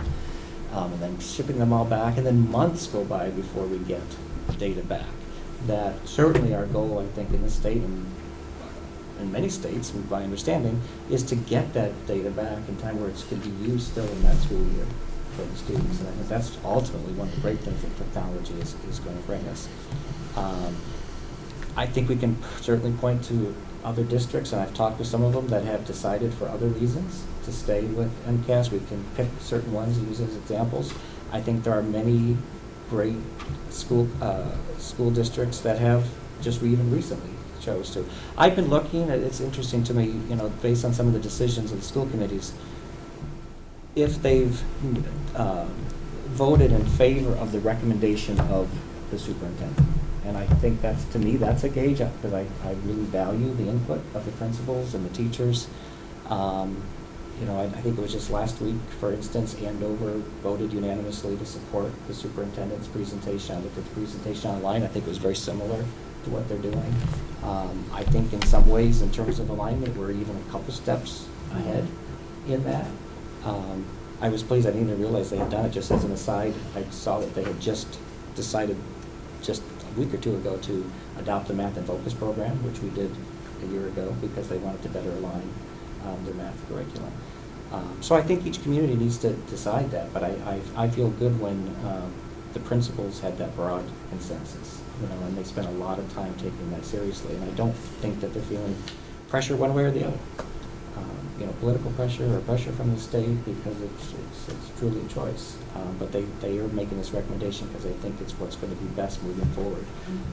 and then shipping them all back, and then months go by before we get data back. That certainly our goal, I think, in this state and in many states, my understanding, is to get that data back in time where it can be used still in that school year for the students. And I think that's ultimately one of the great things that technology is going to bring us. I think we can certainly point to other districts, and I've talked with some of them that have decided for other reasons to stay with MCAS. We can pick certain ones and use as examples. I think there are many great school districts that have just even recently chose to. I've been looking, it's interesting to me, you know, based on some of the decisions of the school committees, if they've voted in favor of the recommendation of the superintendent. And I think that's, to me, that's a gauge, because I really value the input of the principals and the teachers. You know, I think it was just last week, for instance, Andover voted unanimously to support the superintendent's presentation. I looked at the presentation online. I think it was very similar to what they're doing. I think in some ways, in terms of alignment, we're even a couple steps ahead in that. I was pleased. I didn't even realize they had done it. Just as an aside, I saw that they had just decided just a week or two ago to adopt the Math in Focus program, which we did a year ago because they wanted to better align their math curriculum. So I think each community needs to decide that, but I feel good when the principals had that broad consensus, you know, and they spent a lot of time taking that seriously, and I don't think that they're feeling pressure one way or the other. You know, political pressure or pressure from the state, because it's truly a choice. But they are making this recommendation because they think it's what's going to be best moving forward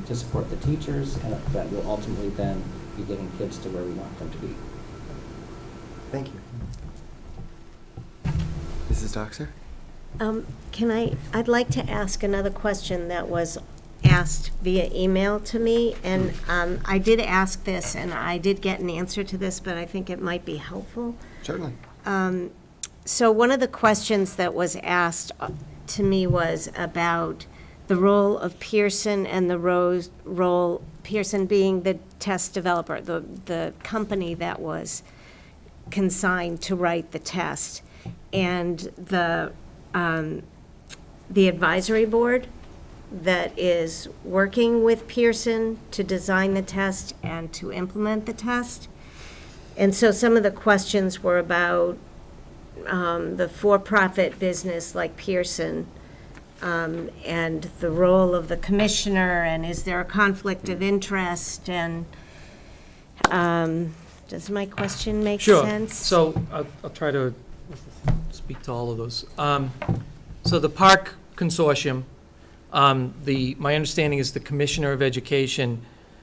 to support the teachers, and that will ultimately then be getting kids to where we want them to be. Thank you. Mrs. Doxer? I'd like to ask another question that was asked via email to me, and I did ask this, and I did get an answer to this, but I think it might be helpful. Certainly. So one of the questions that was asked to me was about the role of Pearson and the role, Pearson being the test developer, the company that was consigned to write the test, and the advisory board that is working with Pearson to design the test and to implement the test. And so some of the questions were about the for-profit business like Pearson, and the role of the commissioner, and is there a conflict of interest, and does my question make sense? Sure. So I'll try to speak to all of those. So the Park Consortium, my understanding is the Commissioner of Education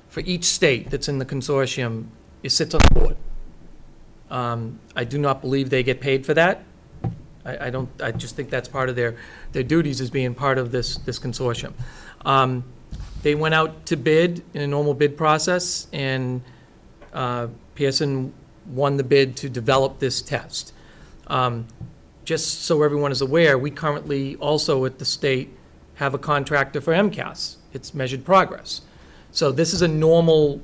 for each state that's in the consortium sits on the board. I do not believe they get paid for that. I just think that's part of their duties as being part of this consortium. They went out to bid in a normal bid process, and Pearson won the bid to develop this test. Just so everyone is aware, we currently also at the state have a contractor for MCAS. It's Measured Progress. So this is a normal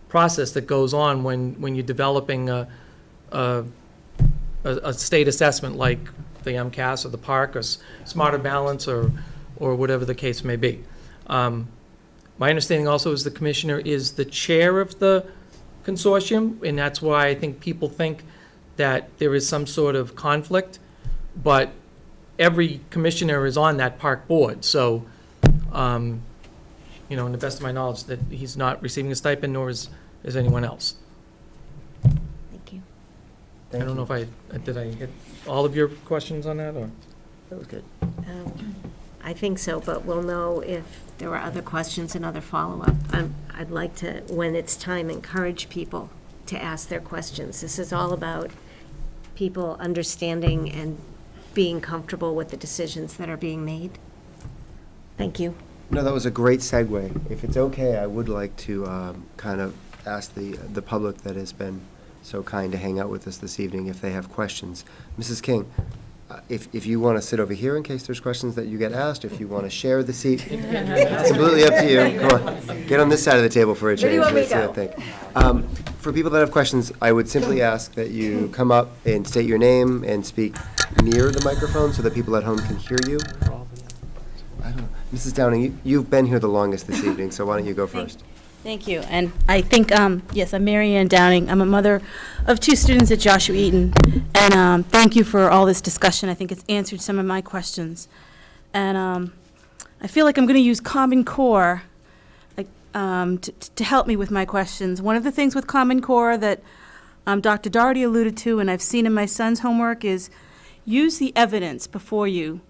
process that goes on when you're developing a state assessment like the MCAS or the Park or Smarter Balance or whatever the case may be. My understanding also is the commissioner is the chair of the consortium, and that's why I think people think that there is some sort of conflict, but every commissioner is on that park board, so, in the best of my knowledge, that he's not receiving a stipend, nor is anyone else. Thank you. I don't know if did I hit all of your questions on that, or? That was good. I think so, but we'll know if there were other questions and other follow-up. I'd like to, when it's time, encourage people to ask their questions. This is all about people understanding and being comfortable with the decisions that are being made. Thank you. No, that was a great segue. If it's okay, I would like to kind of ask the public that has been so kind to hang out with us this evening if they have questions. Mrs. King, if you want to sit over here in case there's questions that you get asked, if you want to share the seat, it's completely up to you. Come on, get on this side of the table for a change. Let's see what I think. For people that have questions, I would simply ask that you come up and state your name and speak near the microphone so that people at home can hear you. I don't know. Mrs. Downing, you've been here the longest this evening, so why don't you go first? Thank you. And I think, yes, I'm Mary Ann Downing. I'm a mother of 2 students at Joshua Eaton. And thank you for all this discussion. I think it's answered some of my questions. And I feel like I'm going to use Common Core to help me with my questions. One of the things with Common Core that Dr. Doherty alluded to, and I've seen in my son's homework, is use the evidence before you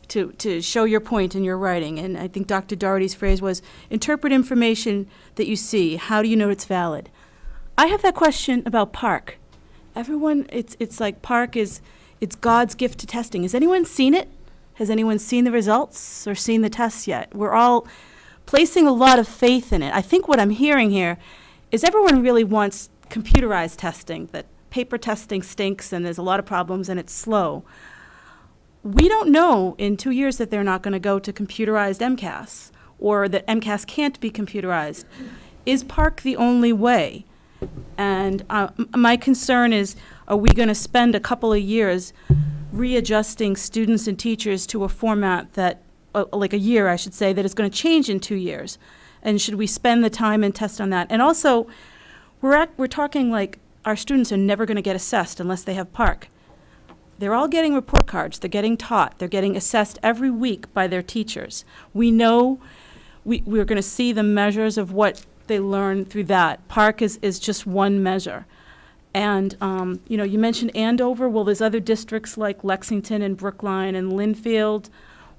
to show your point in your writing. And I think Dr. Doherty's phrase was, interpret information that you see. How do you know it's valid? I have that question about Park. Everyone, it's like Park it's God's gift to testing. Has anyone seen it? Has anyone seen the results or seen the tests yet? We're all placing a lot of faith in it. I think what I'm hearing here is everyone really wants computerized testing, that paper testing stinks and there's a lot of problems and it's slow. We don't know in 2 years that they're not going to go to computerized MCAS, or that MCAS can't be computerized. Is Park the only way? And my concern is, are we going to spend a couple of years readjusting students and teachers to a format that, like a year, I should say, that is going to change in 2 years? And should we spend the time and test on that? And also, we're talking like our students are never going to get assessed unless they have Park. They're all getting report cards. They're getting taught. They're getting assessed every week by their teachers. We know we're going to see the measures of what they learn through that. Park is just one measure. And, you mentioned Andover. Well, there's other districts like Lexington and Brookline and Linfield,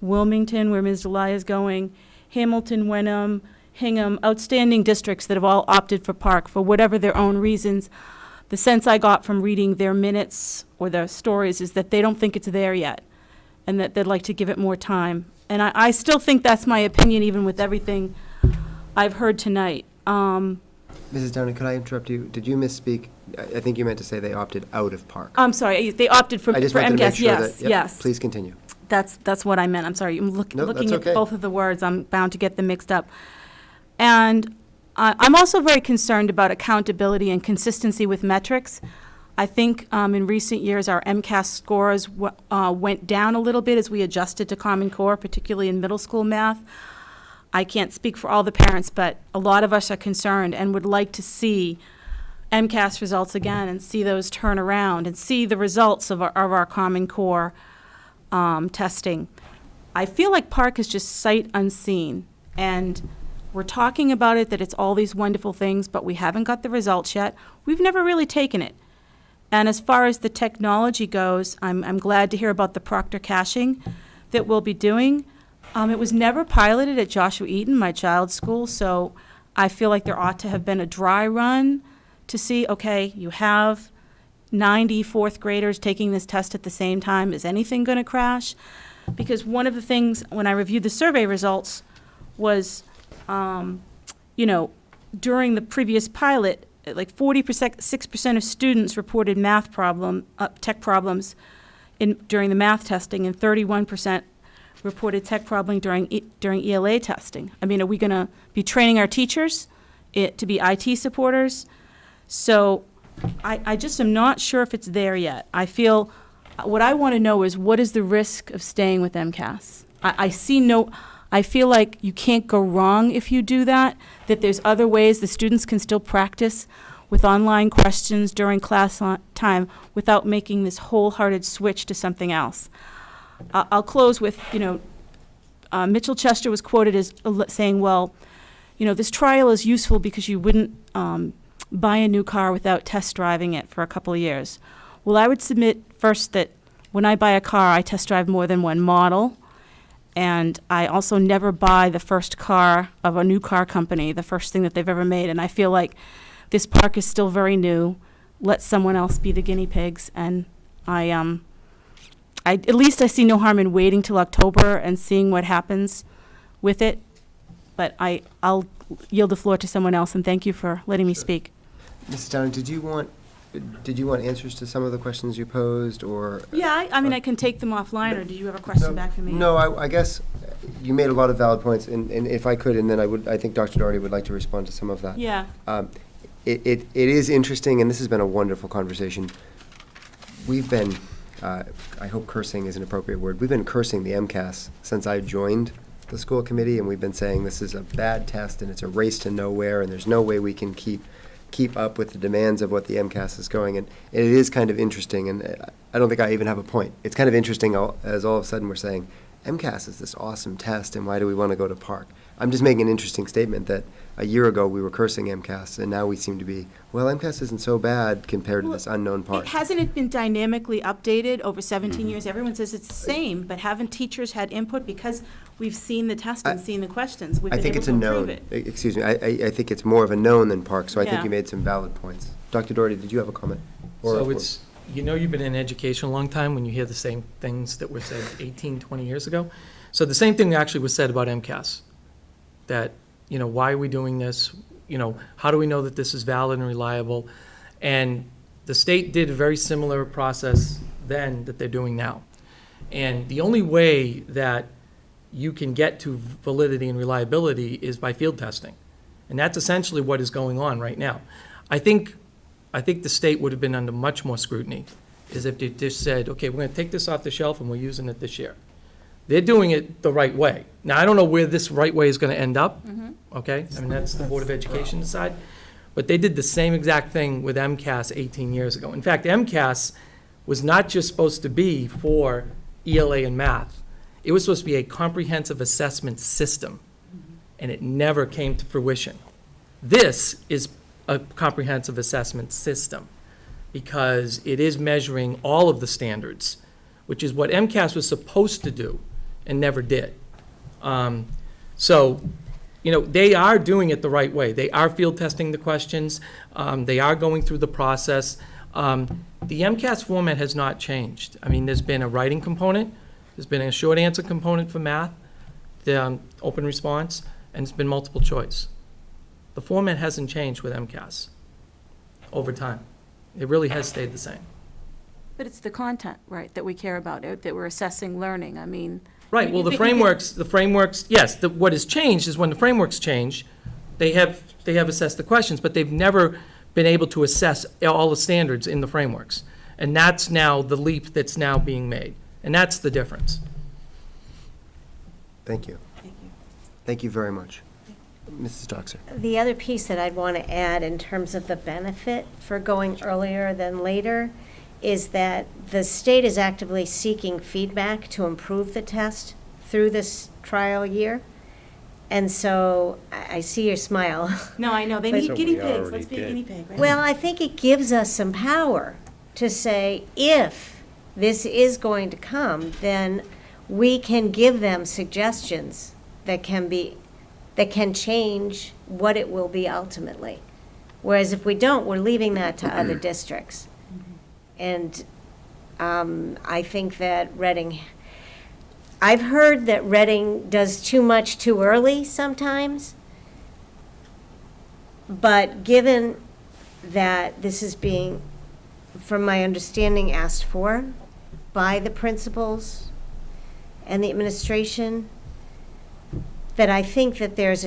Wilmington, where Ms. Delia is going, Hamilton, Wenham, Hingham, outstanding districts that have all opted for Park for whatever their own reasons. The sense I got from reading their minutes or their stories is that they don't think it's there yet, and that they'd like to give it more time. And I still think that's my opinion, even with everything I've heard tonight. Mrs. Downing, could I interrupt you? Did you misspeak? I think you meant to say they opted out of Park. I'm sorry, they opted for I just for wanted to make MCAS, sure yes, that, yep, yes. please continue. That's what I meant, I'm sorry. I'm No, that's looking at okay. both of the words, I'm bound to get them mixed up. And I'm also very concerned about accountability and consistency with metrics. I think in recent years, our MCAS scores went down a little bit as we adjusted to Common Core, particularly in middle school math. I can't speak for all the parents, but a lot of us are concerned and would like to see MCAS results again and see those turn around and see the results of our Common Core testing. I feel like Park is just sight unseen, and we're talking about it, that it's all these wonderful things, but we haven't got the results yet. We've never really taken it. And as far as the technology goes, I'm glad to hear about the Proctor caching that we'll be doing. It was never piloted at Joshua Eaton, my child's school, so I feel like there ought to have been a dry run to see, okay, you have 90 fourth graders taking this test at the same time. Is anything going to crash? Because one of the things, when I reviewed the survey results, was, during the previous pilot, like 6% of students reported tech problems during the math testing, and 31% reported tech problem during ELA testing. I mean, are we going to be training our teachers to be IT supporters? So I just am not sure if it's there yet. I feel, what I want to know is, what is the risk of staying with MCAS? I feel like you can't go wrong if you do that, that there's other ways the students can still practice with online questions during class time without making this wholehearted switch to something else. I'll close with, Mitchell Chester was quoted as saying, well, this trial is useful because you wouldn't buy a new car without test driving it for a couple of years. Well, I would submit first that when I buy a car, I test drive more than one model. And I also never buy the first car of a new car company, the first thing that they've ever made. And I feel like this park is still very new. Let someone else be the guinea pigs. And at least I see no harm in waiting till October and seeing what happens with it. But I'll yield the floor to someone else, and thank you for letting me speak. Mrs. Downing, did you want answers to some of the questions you posed, or? Yeah, I mean, I can take them offline, or do you have a question back for me? No, I guess you made a lot of valid points, and if I could, and then I think Dr. Doherty would like to respond to some of that. Yeah. It is interesting, and this has been a wonderful conversation. We've been, I hope cursing is an appropriate word, we've been cursing the MCAS since I joined the school committee, and we've been saying this is a bad test, and it's a race to nowhere, and there's no way we can keep up with the demands of what the MCAS is going. And it is kind of interesting, and I don't think I even have a point. It's kind of interesting as all of a sudden we're saying, MCAS is this awesome test, and why do we want to go to Park? I'm just making an interesting statement that a year ago we were cursing MCAS, and now we seem to be, well, MCAS isn't so bad compared to this unknown Park. Hasn't it been dynamically updated over 17 years? Everyone says it's the same, but haven't teachers had input? Because we've seen the test and seen the questions, we've I been think able it's to a improve known. it. Excuse me. I think it's more of a known than Park, so I think Yeah. you made some valid points. Dr. Doherty, did you have a comment? So it's, you've been in education a long time when you hear the same things that were said 18, 20 years ago. So the same thing actually was said about MCAS, that, why are we doing this? How do we know that this is valid and reliable? And the state did a very similar process then that they're doing now. And the only way that you can get to validity and reliability is by field testing. And that's essentially what is going on right now. I think the state would have been under much more scrutiny is if they just said, okay, we're going to take this off the shelf and we're using it this year. They're doing it the right way. Now, I don't know where this right way is going to end up, okay? I mean, that's the Board of Education decide. But they did the same exact thing with MCAS 18 years ago. In fact, MCAS was not just supposed to be for ELA and math. It was supposed to be a comprehensive assessment system, and it never came to fruition. This is a comprehensive assessment system because it is measuring all of the standards, which is what MCAS was supposed to do and never did. So, they are doing it the right way. They are field testing the questions. They are going through the process. The MCAS format has not changed. I mean, there's been a writing component. There's been a short answer component for math. the open response, and it's been multiple choice. The format hasn't changed with MCAS over time. It really has stayed the same. But it's the content, right, that we care about, that we're assessing learning. I mean. Right, well, the frameworks, yes, what has changed is when the frameworks change, they have assessed the questions, but they've never been able to assess all the standards in the frameworks. And that's now the leap that's now being made. And that's the difference. Thank you. Thank you very much. Mrs. Doxer. The other piece that I'd want to add in terms of the benefit for going earlier than later is that the state is actively seeking feedback to improve the test through this trial year. And so I see your smile. No, I know, they But- need So guinea we pigs, already let's be a did. guinea pig, right? Well, I think it gives us some power to say, if this is going to come, then we can give them suggestions that can change what it will be ultimately. Whereas if we don't, we're leaving that to other districts. And I think that Reading, I've heard that Reading does too much too early sometimes. But given that this is being, from my understanding, asked for by the principals and the administration, that I think that there's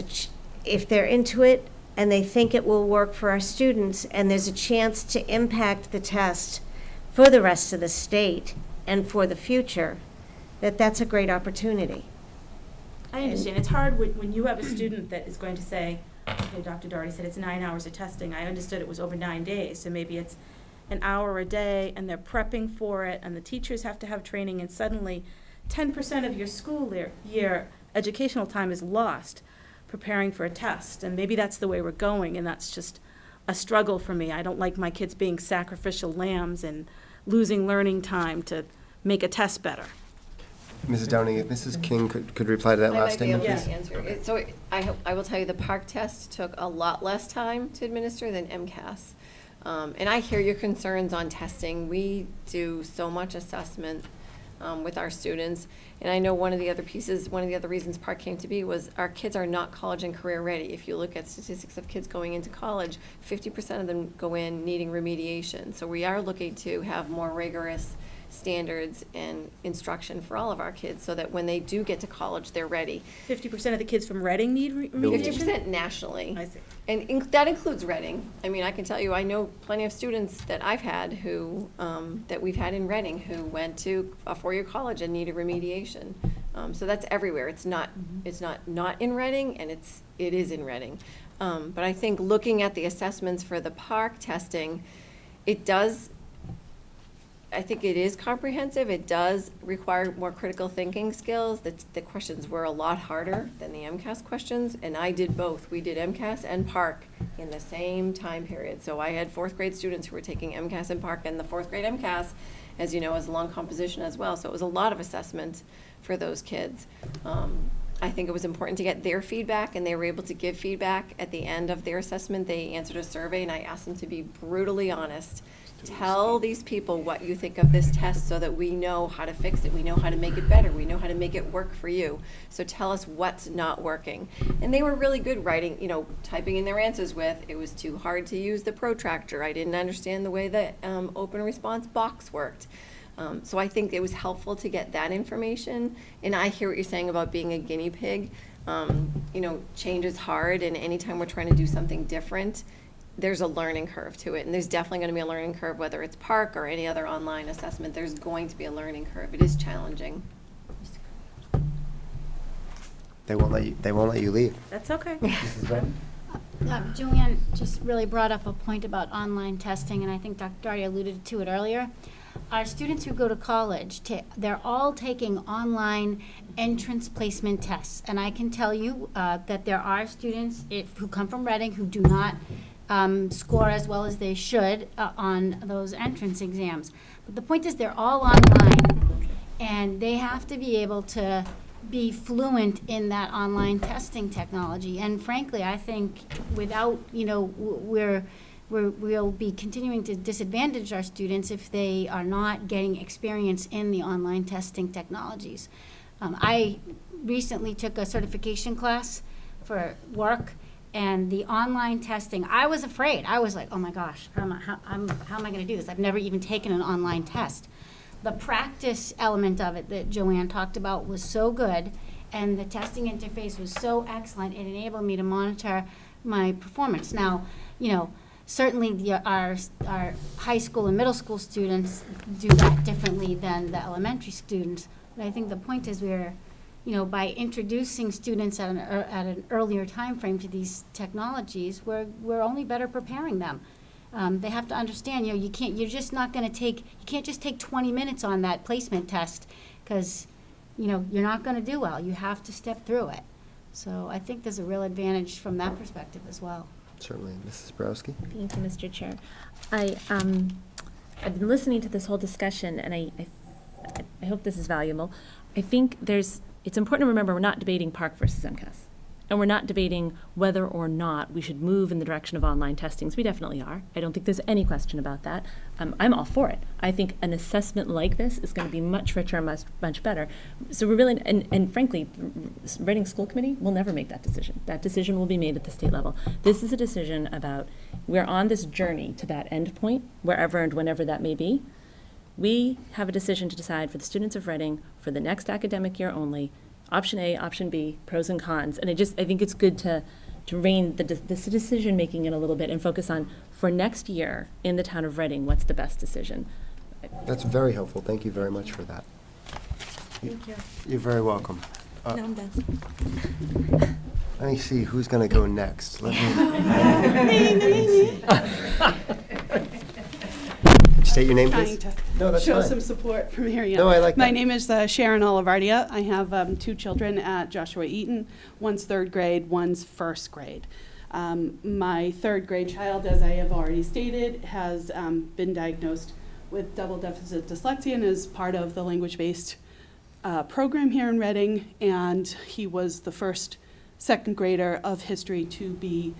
if they're into it and they think it will work for our students and there's a chance to impact the test for the rest of the state and for the future, that's a great opportunity. I understand, it's hard when you have a student that is going to say, okay, Dr. Doherty said it's 9 hours of testing. I understood it was over 9 days, so maybe it's an hour a day, and they're prepping for it, and the teachers have to have training, and suddenly 10% of your school year educational time is lost preparing for a test, and maybe that's the way we're going, and that's just a struggle for me. I don't like my kids being sacrificial lambs and losing learning time to make a test better. Mrs. Downing, if Mrs. King could reply to that last I might statement, be able please. to answer it. So I will tell you, the PARCC test took a lot less time to administer than MCAS. And I hear your concerns on testing. We do so much assessment with our students. And I know one of the other reasons PARCC came to be was our kids are not college and career ready. If you look at statistics of kids going into college, 50% of them go in needing remediation. So we are looking to have more rigorous standards and instruction for all of our kids so that when they do get to college, they're ready. 50% of the kids from Reading need remediation? 50% nationally. I see. And that includes Reading. I mean, I can tell you, I know plenty of students that I've had who, that we've had in Reading who went to a 4-year college and needed remediation. So that's everywhere. It's not in Reading, and it is in Reading. But I think looking at the assessments for the PARCC testing, I think it is comprehensive. It does require more critical thinking skills. The questions were a lot harder than the MCAS questions, and I did both. We did MCAS and PARCC in the same time period. So I had 4th grade students who were taking MCAS and PARCC, and the 4th grade MCAS, as you know, is a long composition as well. So it was a lot of assessment for those kids. I think it was important to get their feedback, and they were able to give feedback at the end of their assessment. They answered a survey, and I asked them to be brutally honest. Tell these people what you think of this test so that we know how to fix it. We know how to make it better. We know how to make it work for you. So tell us what's not working. And they were really good writing, typing in their answers with, it was too hard to use the protractor. I didn't understand the way the open response box worked. So I think it was helpful to get that information. And I hear what you're saying about being a guinea pig. Change is hard, and anytime we're trying to do something different, there's a learning curve to it, and there's definitely going to be a learning curve, whether it's PARCC or any other online assessment. There's going to be a learning curve. It is challenging. They won't let you leave. That's okay. Mrs. Redden? Julianne just really brought up a point about online testing, and I think Dr. Doherty alluded to it earlier. Our students who go to college, they're all taking online entrance placement tests. And I can tell you that there are students who come from Reading who do not score as well as they should on those entrance exams. But the point is, they're all online, and they have to be able to be fluent in that online testing technology. And frankly, I think without, we'll be continuing to disadvantage our students if they are not getting experience in the online testing technologies. I recently took a certification class for work, and the online testing, I was afraid. I was like, oh my gosh, how am I going to do this? I've never even taken an online test. The practice element of it that Joanne talked about was so good, and the testing interface was so excellent, it enabled me to monitor my performance. Now, certainly our high school and middle school students do that differently than the elementary students. But I think the point is by introducing students at an earlier time frame to these technologies, we're only better preparing them. They have to understand, you can't just take 20 minutes on that placement test, because, you're not going to do well. You have to step through it. So I think there's a real advantage from that perspective as well. Certainly. Mrs. Borowski? Thank you, Mr. Chair. I've been listening to this whole discussion, and I hope this is valuable. I think it's important to remember we're not debating PARCC versus MCAS. And we're not debating whether or not we should move in the direction of online testings. We definitely are. I don't think there's any question about that. I'm all for it. I think an assessment like this is going to be much richer and much better. So we're really, and frankly, Reading School Committee will never make that decision. That decision will be made at the state level. This is a decision about, we're on this journey to that end point, wherever and whenever that may be. We have a decision to decide for the students of Reading for the next academic year only, option A, option B, pros and cons. And I think it's good to rein this decision-making in a little bit and focus on, for next year in the town of Reading, what's the best decision? That's very helpful. Thank you very much for that. Thank you. You're very welcome. No, I'm done. Let me see who's going to go next. Let me state your name, please. Trying to No, that's show fine. some support from Mary Ann. No, I like My that. name is Sharon Olivardia. I have 2 children at Joshua Eaton. One's 3rd grade, one's 1st grade. My 3rd grade child, as I have already stated, has been diagnosed with double deficit dyslexia and is part of the language-based program here in Reading, and he was the first 2nd grader of history to be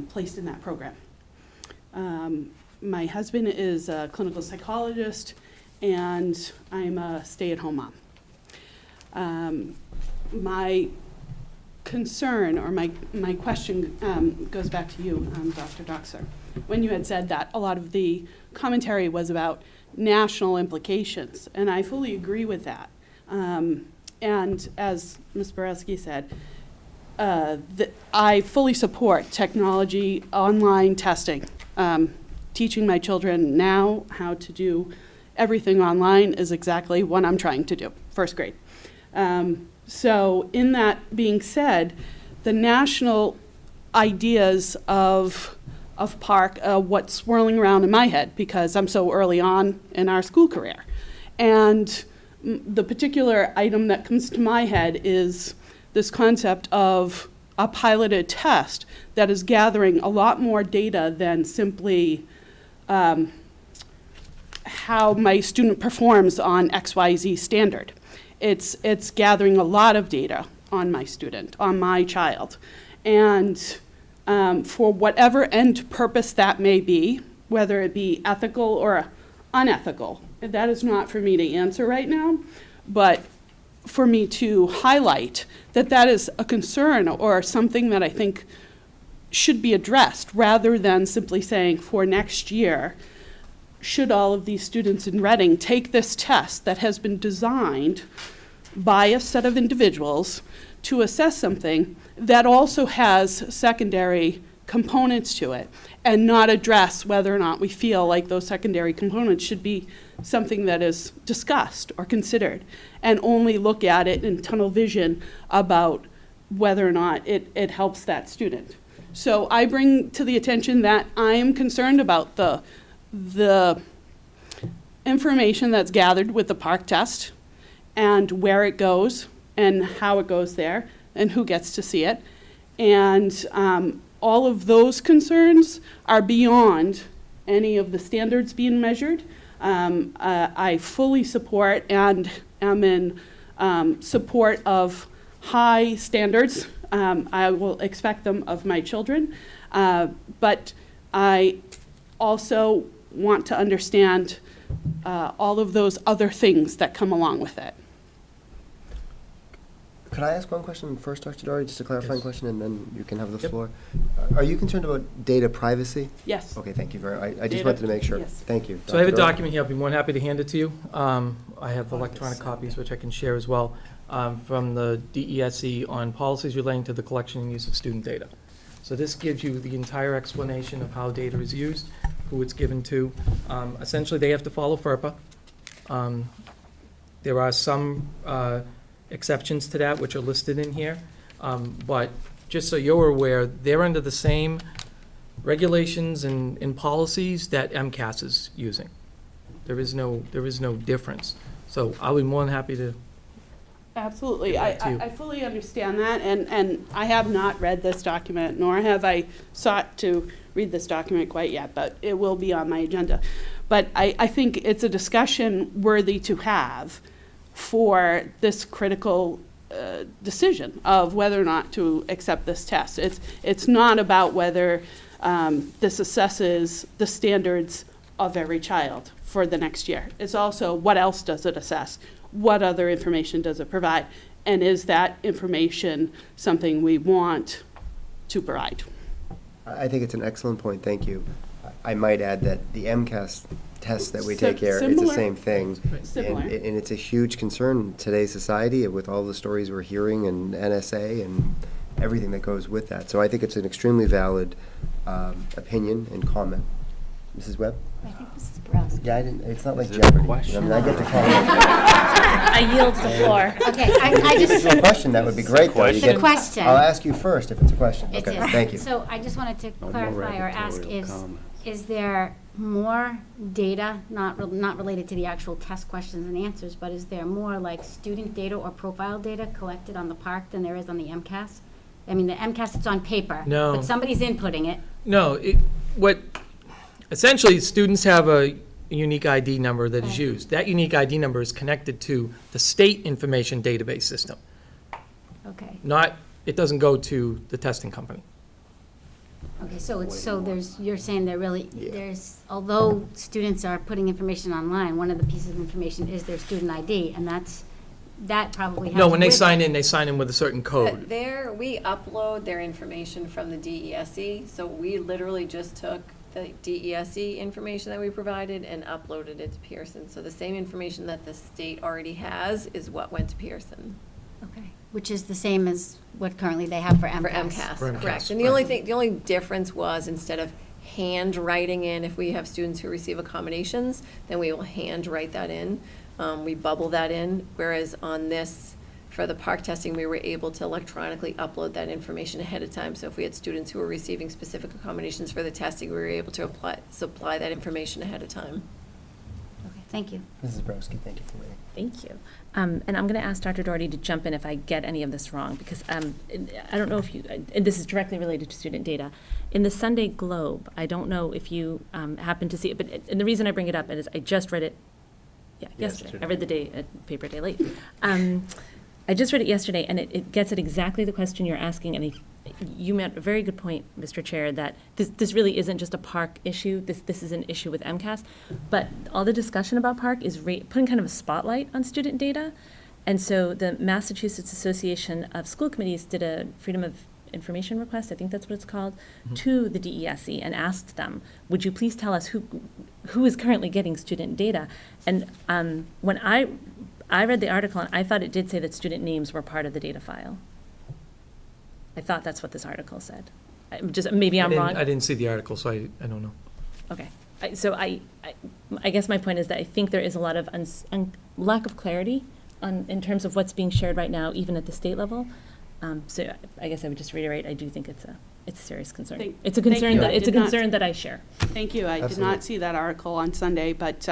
placed in that program. My husband is a clinical psychologist, and I'm a stay-at-home mom. My concern, or my question, goes back to you, Dr. Doxer. When you had said that a lot of the commentary was about national implications, and I fully agree with that. And as Ms. Borowski said, I fully support technology, online testing. Teaching my children now how to do everything online is exactly what I'm trying to do, 1st grade. So in that being said, the national ideas of PARCC, what's swirling around in my head, because I'm so early on in our school career. And the particular item that comes to my head is this concept of a piloted test that is gathering a lot more data than simply how my student performs on XYZ standard. It's gathering a lot of data on my student, on my child. And for whatever end purpose that may be, whether it be ethical or unethical, that is not for me to answer right now, but for me to highlight that is a concern or something that I think should be addressed, rather than simply saying for next year, should all of these students in Reading take this test that has been designed by a set of individuals to assess something that also has secondary components to it, and not address whether or not we feel like those secondary components should be something that is discussed or considered, and only look at it in tunnel vision about whether or not it helps that student. So I bring to the attention that I am concerned about the information that's gathered with the PARCC test, and where it goes, and how it goes there, and who gets to see it. And all of those concerns are beyond any of the standards being measured. I fully support and am in support of high standards. I will expect them of my children, but I also want to understand all of those other things that come along with it. Could I ask one question first, Dr. Doherty, just a clarifying Yes. question, and then you can have the Yep. floor? Are you concerned about data privacy? Yes. Okay, thank you very, I just Data- wanted to make sure. yes. Thank you. So I have a Dr. Doherty. document here, I'll be more than happy to hand it to you. I have electronic copies, which I can share as well, from the DESE on policies relating to the collection and use of student data. So this gives you the entire explanation of how data is used, who it's given to. Essentially, they have to follow FERPA. There are some exceptions to that, which are listed in here. But just so you're aware, they're under the same regulations and policies that MCAS is using. There is no difference. So I'll be more than happy to. Absolutely. Give that to you. I fully understand that, and I have not read this document, nor have I sought to read this document quite yet, but it will be on my agenda. But I think it's a discussion worthy to have for this critical decision of whether or not to accept this test. It's not about whether this assesses the standards of every child for the next year. It's also, what else does it assess? What other information does it provide? And is that information something we want to provide? I think it's an excellent point, thank you. I might add that the MCAS test that we take here, it's the Similar. same thing. Similar. And it's a huge concern in today's society with all the stories we're hearing and NSA and everything that goes with that. So I think it's an extremely valid opinion and comment. Mrs. Webb? I think Mrs. Borowski. Yeah, it's not like Is it a Jeopardy. question? I mean, I get to call it. I yield the floor. Okay, I If just. it's a question, that would be great, though. You It's a get- question. I'll ask you first if it's a question. It Okay, is. thank you. So I just wanted to No more clarify or ask, editorial comments. is there more data, not related to the actual test questions and answers, but is there more like student data or profile data collected on the park than there is on the MCAS? I mean, the MCAS, it's on paper. No. But somebody's inputting it. No, essentially, students have a unique ID number that is Right. used. That unique ID number is connected to the state information database system. Okay. It doesn't go to the testing company. Okay, you're saying although students are putting information online, one of the pieces of information is their student ID, and that probably has. No, when they with sign it. in, they sign in with a certain code. We upload their information from the DESE, so we literally just took the DESE information that we provided and uploaded it to Pearson. So the same information that the state already has is what went to Pearson. Okay, which is the same as what currently they have for MCAS. For MCAS, For MCAS, correct. And the only difference was, instead of handwriting in, if we have students who receive accommodations, then we will handwrite that in. We bubble that in, whereas on this, for the park testing, we were able to electronically upload that information ahead of time. So if we had students who were receiving specific accommodations for the testing, we were able to supply that information ahead of time. Okay, thank you. Mrs. Browski, thank you for waiting. Thank you. And I'm going to ask Dr. Doherty to jump in if I get any of this wrong, because I don't know if you, and this is directly related to student data. In the Sunday Globe, I don't know if you happen to see it, and the reason I bring it up is I just read it yesterday. I read the paper a day late. I just read it yesterday, and it gets at exactly the question you're asking, and you made a very good point, Mr. Chair, that this really isn't just a park issue. This is an issue with MCAS, but all the discussion about park is putting kind of a spotlight on student data, and so the Massachusetts Association of School Committees did a Freedom of Information request, I think that's what it's called, to the DESE and asked them, would you please tell us who is currently getting student data? And when I read the article, and I thought it did say that student names were part of the data file. I thought that's what this article said. Maybe I'm wrong. I didn't see the article, so I don't know. Okay. I guess my point is that I think there is a lot of lack of clarity in terms of what's being shared right now, even at the state level. So I guess I would just reiterate, I do think it's a serious concern. It's a concern that I share. Thank you. I did Absolutely. not see that article on Sunday, but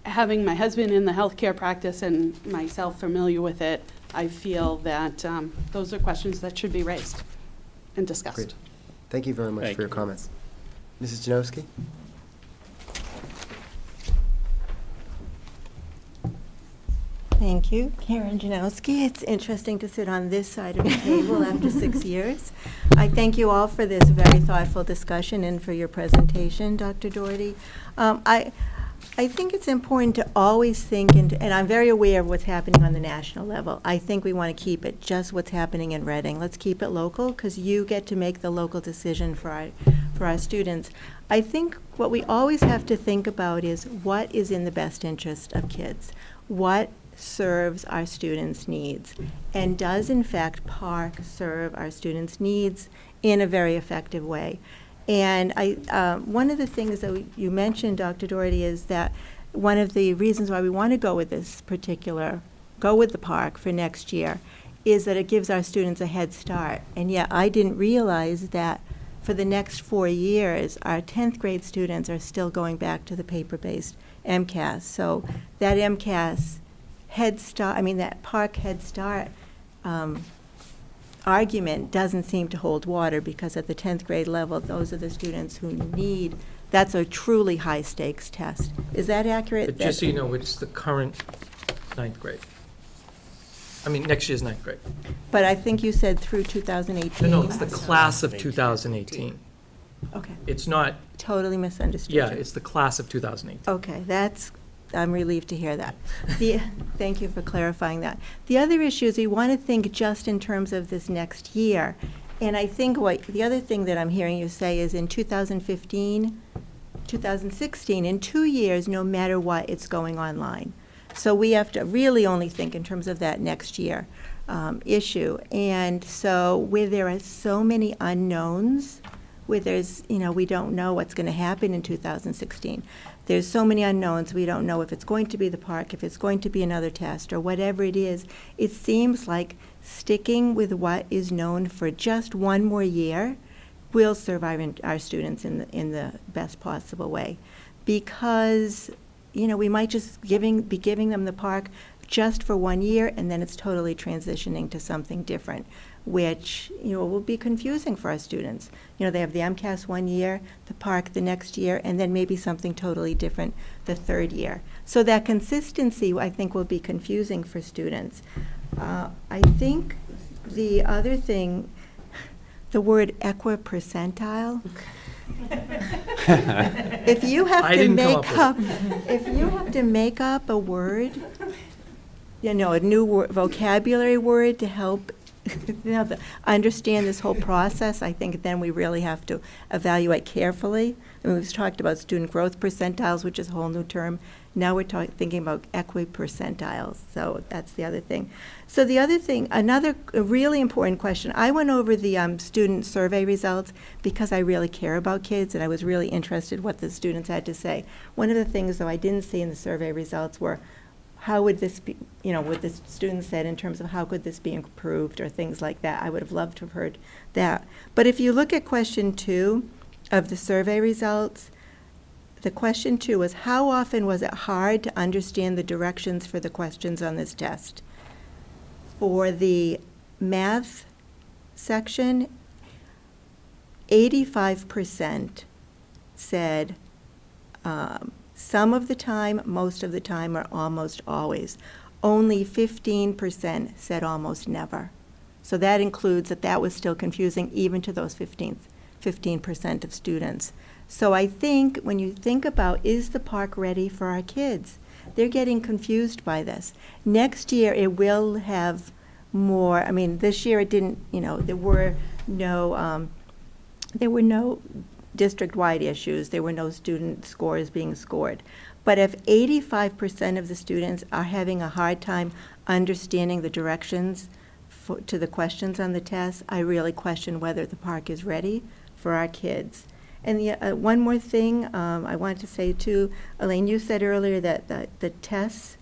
having my husband in the healthcare practice and myself familiar with it, I feel that those are questions that should be raised and discussed. Great. Thank you very much Thank for your you. comments. Mrs. Janowski? Thank you. Karen Janowski. It's interesting to sit on this side of the table after 6 years. I thank you all for this very thoughtful discussion and for your presentation, Dr. Doherty. I think it's important to always think, and I'm very aware of what's happening on the national level. I think we want to keep it just what's happening in Reading. Let's keep it local, because you get to make the local decision for our students. I think what we always have to think about is what is in the best interest of kids. What serves our students' needs? And does, in fact, Park serve our students' needs in a very effective way? And one of the things that you mentioned, Dr. Doherty, is that one of the reasons why we want to go with the Park for next year is that it gives our students a head start. And yet I didn't realize that for the next 4 years, our 10th grade students are still going back to the paper-based MCAS. So that MCAS head start, that Park head start argument doesn't seem to hold water, because at the 10th grade level, those are the students who need, that's a truly high-stakes test. Is that accurate? But just so you know, it's the current ninth grade. Next year's ninth grade. But I think you said through 2018. No, it's the class of 2018. Okay. It's not, Totally misunderstood yeah, you. it's the class of 2018. Okay, I'm relieved to hear that. Thank you for clarifying that. The other issue is we want to think just in terms of this next year. And I think the other thing that I'm hearing you say is in 2015, 2016, in 2 years, no matter what, it's going online. So we have to really only think in terms of that next year issue. And so where there are so many unknowns, where there's, we don't know what's going to happen in 2016. There's so many unknowns. We don't know if it's going to be the Park, if it's going to be another test, or whatever it is. It seems like sticking with what is known for just one more year will serve our students in the best possible way. Because, we might just be giving them the Park just for 1 year, and then it's totally transitioning to something different, which, will be confusing for our students. They have the MCAS 1 year, the Park the next year, and then maybe something totally different the third year. So that consistency, I think, will be confusing for students. I think the other thing, the word equipercentile. If you have to make up a word, a new vocabulary word to help understand this whole process, I think then we really have to evaluate carefully. We've talked about student growth percentiles, which is a whole new term. Now we're thinking about equipercentiles, so that's the other thing. So the other thing, another really important question, I went over the student survey results because I really care about kids, and I was really interested what the students had to say. One of the things, though, I didn't see in the survey results were how would this be, what the students said in terms of how could this be improved or things like that. I would have loved to have heard that. But if you look at question 2 of the survey results, the question 2 was, how often was it hard to understand the directions for the questions on this test? For the math section, 85% said some of the time, most of the time, or almost always. Only 15% said almost never. So that includes that was still confusing even to those 15% of students. So I think when you think about, is the Park ready for our kids? They're getting confused by this. Next year it will have more, this year it didn't, there were no district-wide issues. There were no student scores being scored. But if 85% of the students are having a hard time understanding the directions to the questions on the test, I really question whether the Park is ready for our kids. And one more thing I wanted to say too, Elaine, you said earlier that the tests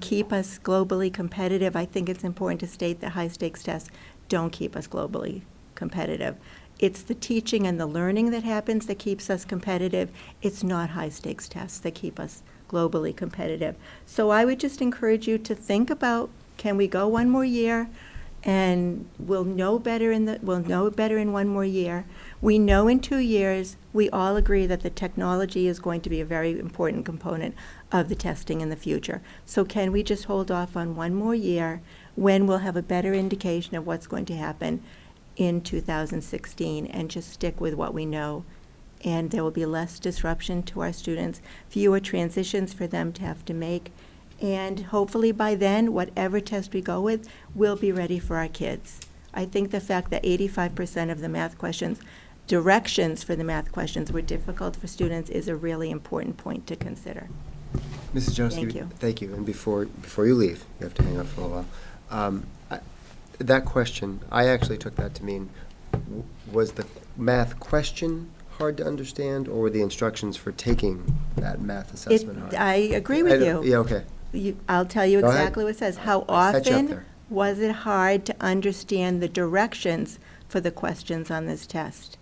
keep us globally competitive. I think it's important to state that high-stakes tests don't keep us globally competitive. It's the teaching and the learning that happens that keeps us competitive. It's not high-stakes tests that keep us globally competitive. So I would just encourage you to think about, can we go one more year? And we'll know better in 1 more year. We know in 2 years, we all agree that the technology is going to be a very important component of the testing in the future. So can we just hold off on 1 more year when we'll have a better indication of what's going to happen in 2016 and just stick with what we know and there will be less disruption to our students, fewer transitions for them to have to make. And hopefully by then, whatever test we go with, we'll be ready for our kids. I think the fact that 85% of the math questions, directions for the math questions were difficult for students is a really important point to consider. Mrs. Jones, Thank you. Thank you. And before you leave, you have to hang out for a little while. That question, I actually took that to mean, was the math question hard to understand, or were the instructions for taking that math assessment hard? I agree with you. Yeah, okay. I'll tell you Go ahead. exactly what it says. How I set you up often there. was it hard to understand the directions for the questions on this test?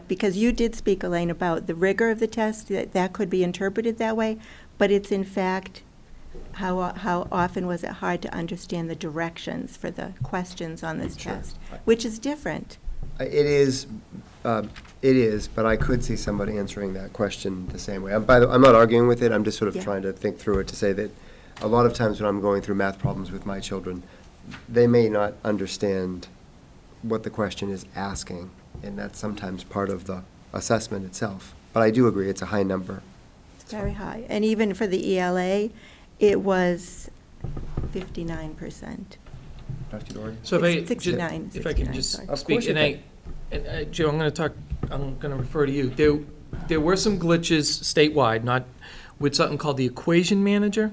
Because you did speak, Elaine, about the rigor of the test, that could be interpreted that way, but it's in fact, how often was it hard to understand the directions for the questions on this Sure. test, which is different. It is, but I could see somebody answering that question the same way. I'm not arguing with it, I'm just sort of Yeah. trying to think through it to say that a lot of times when I'm going through math problems with my children, they may not understand what the question is asking, and that's sometimes part of the assessment itself. But I do agree, it's a high number. It's very high. And even for the ELA, it was 59%. Dr. Doherty? So if I, 69, if I can 69, just sorry. Of speak, course you and Joe, I'm gonna refer to you. There were some glitches statewide, not, with something called the equation manager.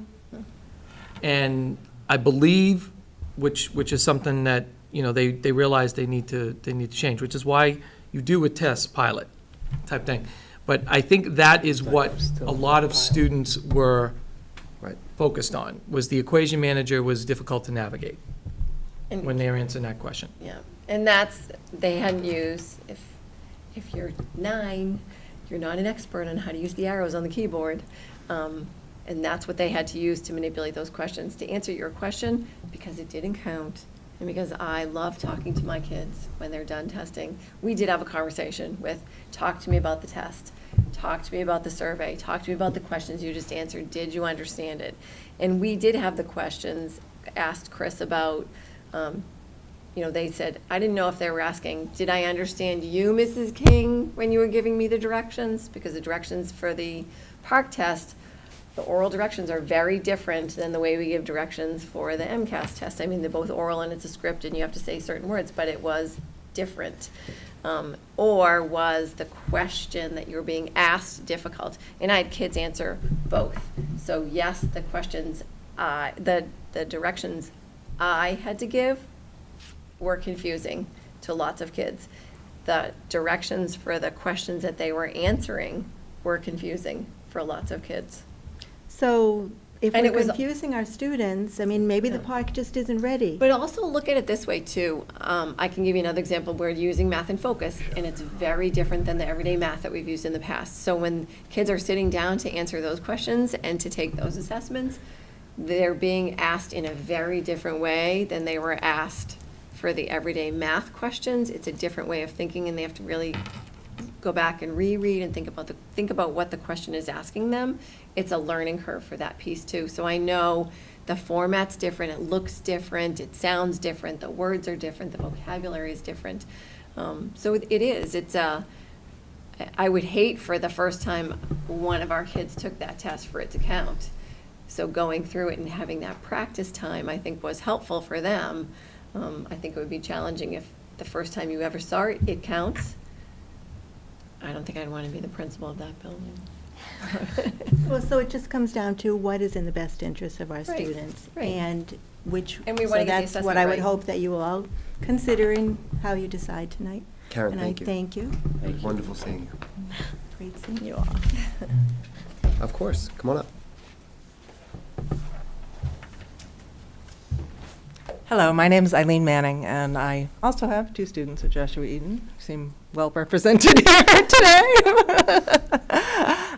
And I believe, which is something that, they realize they need to change, which is why you do a test pilot type thing. But I think that is what a lot of students were Right. focused on, was the equation manager was difficult to navigate And- when they were answering that question. Yeah, and that's, they hadn't used, if you're 9, you're not an expert on how to use the arrows on the keyboard. And that's what they had to use to manipulate those questions. To answer your question, because it didn't count, and because I love talking to my kids when they're done testing, we did have a conversation with, talk to me about the test, talk to me about the survey, talk to me about the questions you just answered, did you understand it? And we did have the questions, asked Chris about, they said, I didn't know if they were asking, did I understand you, Mrs. King, when you were giving me the directions? Because the directions for the park test, the oral directions are very different than the way we give directions for the MCAS test. I mean, they're both oral and it's a script and you have to say certain words, but it was different. Or was the question that you were being asked difficult? And I had kids answer both. So yes, the questions, the directions I had to give were confusing to lots of kids. The directions for the questions that they were answering were confusing for lots of kids. So if And we're it was- confusing our students, maybe the park just isn't ready. But also look at it this way too. I can give you another example. We're using Math in Focus, and it's very different than the everyday math that we've used in the past. So when kids are sitting down to answer those questions and to take those assessments, they're being asked in a very different way than they were asked for the everyday math questions. It's a different way of thinking, and they have to really go back and reread and think about what the question is asking them. It's a learning curve for that piece too. So I know the format's different, it looks different, it sounds different, the words are different, the vocabulary is different. So it is. I would hate for the first time one of our kids took that test for it to count. So going through it and having that practice time, I think, was helpful for them. I think it would be challenging if the first time you ever saw it, it counts. I don't think I'd want to be the principal of that building. Well, so it just comes down to what is in the best interest of our Right, students. right. And And we so wanna get the that's what assessment I would right. hope that you will all consider in how you decide tonight. Karen, thank you. And I thank you. Wonderful seeing you. Great seeing you all. Of course, come on up. Hello, my name is Eileen Manning, and I also have 2 students at Joshua Eaton, who seem well represented here today.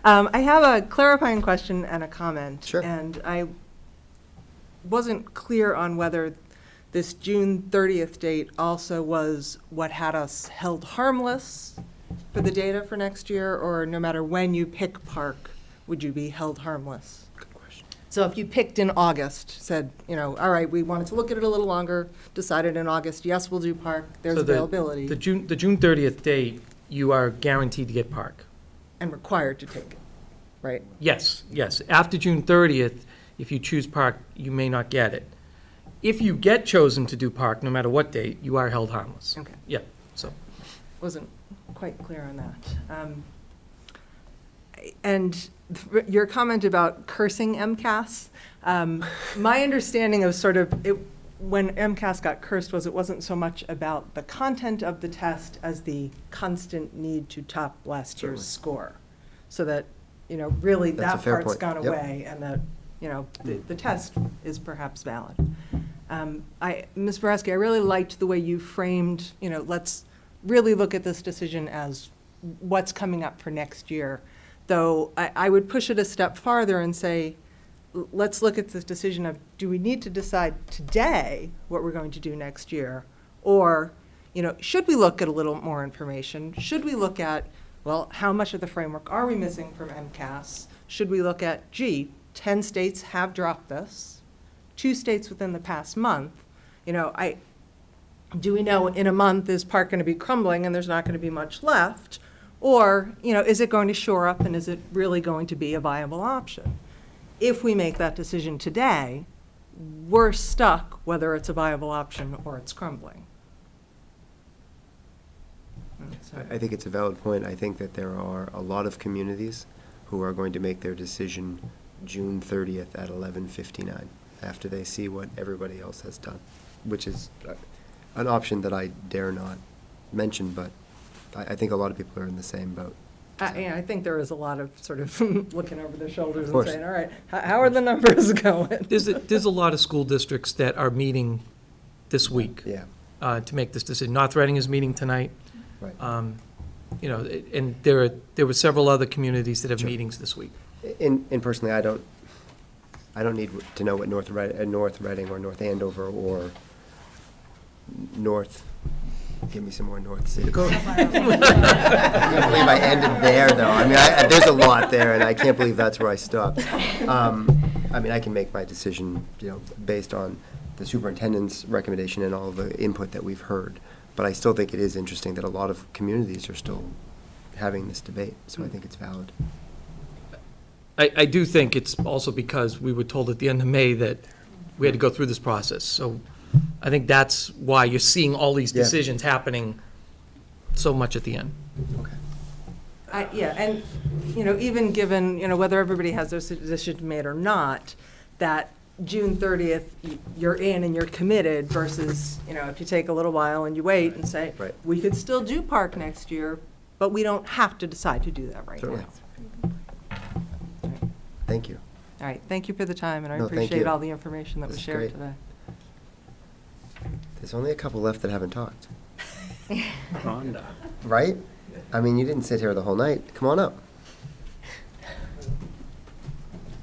I have a clarifying question and a comment. Sure. And I wasn't clear on whether this June 30th date also was what had us held harmless for the data for next year, or no matter when you pick park, would you be held harmless? Good question. So if you picked in August, said, all right, we wanted to look at it a little longer, decided in August, yes, we'll do park, there's So availability. The June 30th date you are guaranteed to get park. And required to take it, right? Yes, yes. After June 30th, if you choose park, you may not get it. If you get chosen to do park, no matter what date, you are held harmless. Okay. Yeah, so. Wasn't quite clear on that. And your comment about cursing MCAS, my understanding of sort of when MCAS got cursed was it wasn't so much about the content of the test as the constant need to top last year's score. So that, really That's a that fair part's point. gone Yep. away and that, the test is perhaps valid. Ms. Boraski, I really liked the way you framed, let's really look at this decision as what's coming up for next year. Though I would push it a step farther and say, let's look at this decision of, do we need to decide today what we're going to do next year? Or, should we look at a little more information? Should we look at, well, how much of the framework are we missing from MCAS? Should we look at, 10 states have dropped this, 2 states within the past month. Do we know in a month is park going to be crumbling and there's not going to be much left? Or, is it going to shore up and is it really going to be a viable option? If we make that decision today, we're stuck whether it's a viable option or it's crumbling. I think it's a valid point. I think that there are a lot of communities who are going to make their decision June 30th at 11:59, after they see what everybody else has done, which is an option that I dare not mention, but I think a lot of people are in the same boat. I think there is a lot of sort of looking over their shoulders Of and course. saying, all right, how are the numbers going? There's a lot of school districts that are meeting this week. Yeah. To make this decision. North Reading is meeting tonight. Right. And there were several other communities that have meetings this week. And personally, I don't need to know what North Reading or North Andover or North, give me some more North City. I can't believe I ended there, though. I mean, there's a lot there, and I can't believe that's where I stopped. I can make my decision, based on the superintendent's recommendation and all the input that we've heard. But I still think it is interesting that a lot of communities are still having this debate, so I think it's valid. I do think it's also because we were told at the end of May that we had to go through this process. So I think that's why you're seeing all these Yeah. decisions happening so much at the end. Okay. Yeah, and, even given, whether everybody has their decision made or not, that June 30th, you're in and you're committed versus, if you take a little while and you wait and say, Right. we could still do park next year, but we don't have to decide to do that right Certainly. now. Thank you. All right, thank you for the time, and I No, thank appreciate you. all the information that This was is shared great. today. There's only a couple left that haven't talked. Rhonda. Right? I mean, you didn't sit here the whole night. Come on up.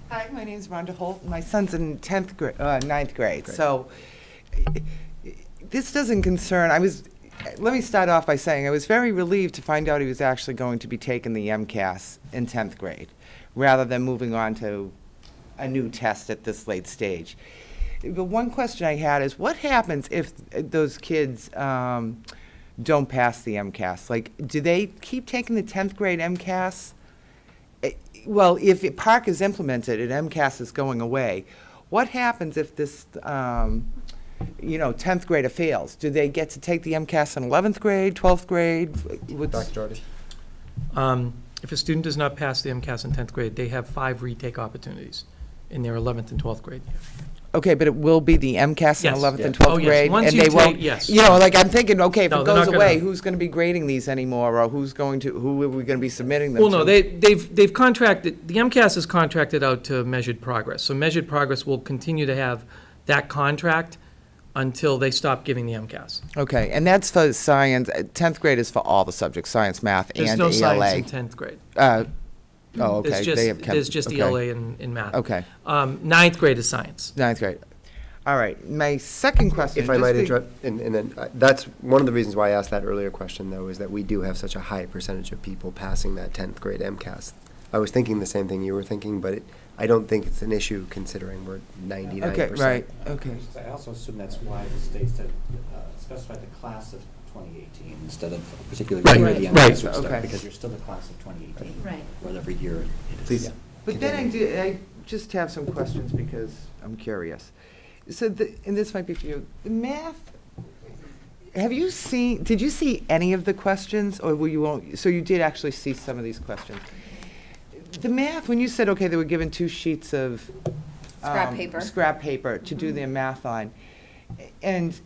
Hi, my name's Rhonda Holt. My son's in 9th grade, Great. so this doesn't concern, let me start off by saying I was very relieved to find out he was actually going to be taking the MCAS in 10th grade, rather than moving on to a new test at this late stage. The one question I had is, what happens if those kids don't pass the MCAS? Like, do they keep taking the 10th grade MCAS? Well, if park is implemented and MCAS is going away, what happens if this, 10th grader fails? Do they get to take the MCAS in 11th grade, 12th grade? Dr. Doherty? If a student does not pass the MCAS in 10th grade, they have 5 retake opportunities in their 11th and 12th grade year. Okay, but it will be the MCAS in Yes. 11th and Yeah. 12th Oh, yes. grade? Once and you they take- won't, yes. I'm thinking, okay, if No, it they're not goes gonna- away, who's going to be grading these anymore, or who are we going to be submitting them Well, to? no, they've contracted, the MCAS is contracted out to Measured Progress. So Measured Progress will continue to have that contract until they stop giving the MCAS. Okay, and that's for science, 10th grade is for all the subjects, science, math, There's and no ELA. science in 10th grade. Oh, okay. There's just, they have there's just okay. ELA in math. Okay. 9th grade is science. 9th grade. All right, my second question. If I might interrupt, and then, that's one of the reasons why I asked that earlier question, though, is that we do have such a high percentage of people passing that 10th grade MCAS. I was thinking the same thing you were thinking, but I don't think it's an issue considering we're 99%. Okay, right, okay. I also assume that's why the states that specified the class of 2018 instead of a particular Right, year the right. MCAS would start, Okay. because you're still the class of 2018. Right. Whatever year it is. Please. Yeah. But then I just have some questions because I'm curious. So, and this might be for you, the math, did you see any of the questions, or were you, so you did actually see some of these questions? The math, when you said, okay, they were given 2 sheets of scrap paper to do their math on, and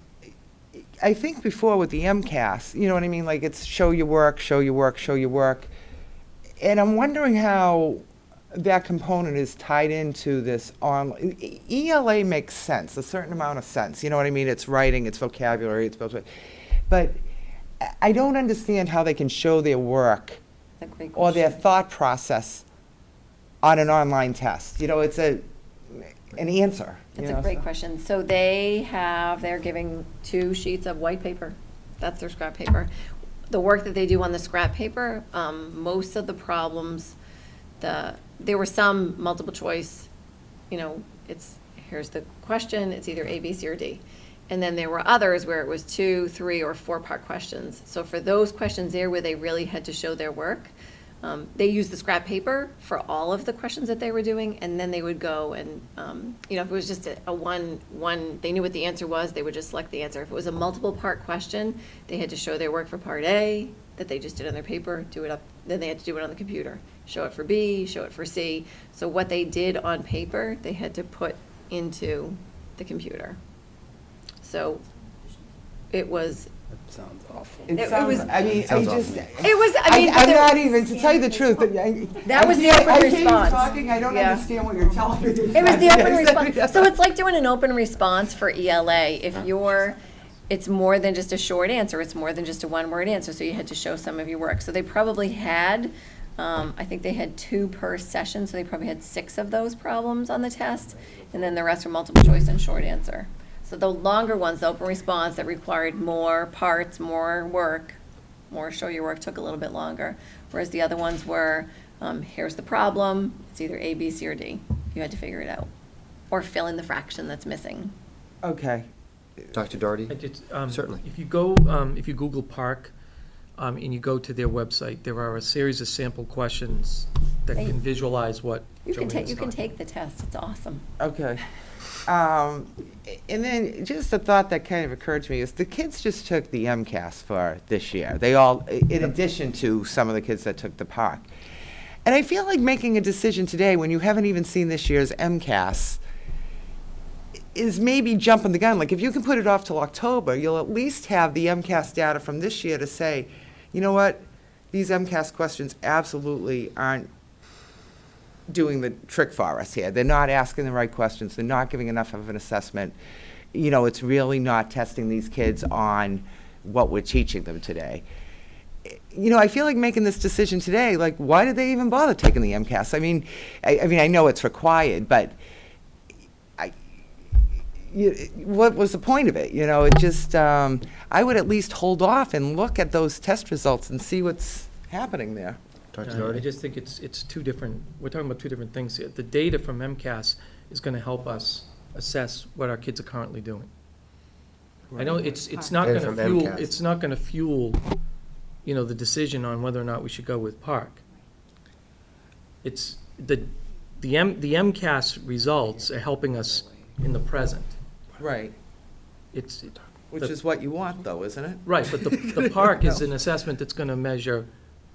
I think before with the MCAS, you know what I mean, like it's show your work, show your work, show your work, and I'm wondering how that component is tied into this online. ELA makes sense, a certain amount of sense. You know what I mean? It's writing, it's vocabulary, it's both. But I don't understand how they can show their work or their thought process on an online test. You know, it's an answer. It's a great question. So they're giving 2 sheets of white paper. That's their scrap paper. The work that they do on the scrap paper, most of the problems, there were some multiple choice, here's the question, it's either A, B, C, or D. And then there were others where it was 2, 3, or 4-part questions. So for those questions there where they really had to show their work, they used the scrap paper for all of the questions that they were doing, and then they would go and, if it was just a one, they knew what the answer was, they would just select the answer. If it was a multiple part question, they had to show their work for part A, that they just did on their paper, do it up, then they had to do it on the computer. Show it for B, show it for C. So what they did on paper, they had to put into the computer. So it was. That sounds awful. It It sounds, was- I mean, Sounds I just. awful. It was, I mean. I'm there- not even, to tell you the truth. That was the open I hear you response. talking, I don't Yeah. understand what you're telling me. It was the open response. So it's like doing an open response for ELA. It's more than just a short answer. It's more than just a 1-word answer. So you had to show some of your work. So they probably had, I think they had 2 per session. So they probably had 6 of those problems on the test. And then the rest were multiple choice and short answer. So the longer ones, the open response that required more parts, more work, more show your work, took a little bit longer. Whereas the other ones were, here's the problem, it's either A, B, C, or D. You had to figure it out. Or fill in the fraction that's missing. Okay. Dr. Doherty? Certainly. If you Google Park, and you go to their website, there are a series of sample questions that Hey. can visualize what You can Joanne's talking. take the test, it's awesome. Okay. And then just a thought that kind of occurred to me is the kids just took the MCAS for this year. They all, in addition to some of the kids that took the Park. And I feel like making a decision today when you haven't even seen this year's MCAS is maybe jumping the gun. Like if you can put it off till October, you'll at least have the MCAS data from this year to say, you know what, these MCAS questions absolutely aren't doing the trick for us here. They're not asking the right questions. They're not giving enough of an assessment. You know, it's really not testing these kids on what we're teaching them today. You know, I feel like making this decision today, like, why did they even bother taking the MCAS? I mean, I know it's required, but what was the point of it? You know, it just, I would at least hold off and look at those test results and see what's happening there. Dr. I Doherty? just think it's 2 different, we're talking about 2 different things here. The data from MCAS is going to help us assess what our kids are currently doing. I know it's not Data going to from fuel, MCAS. it's not going to fuel, the decision on whether or not we should go with Park. It's, the MCAS results are helping us in the present. Right. It's. Which is what you want, though, isn't it? Right, but the Park is an assessment that's going to measure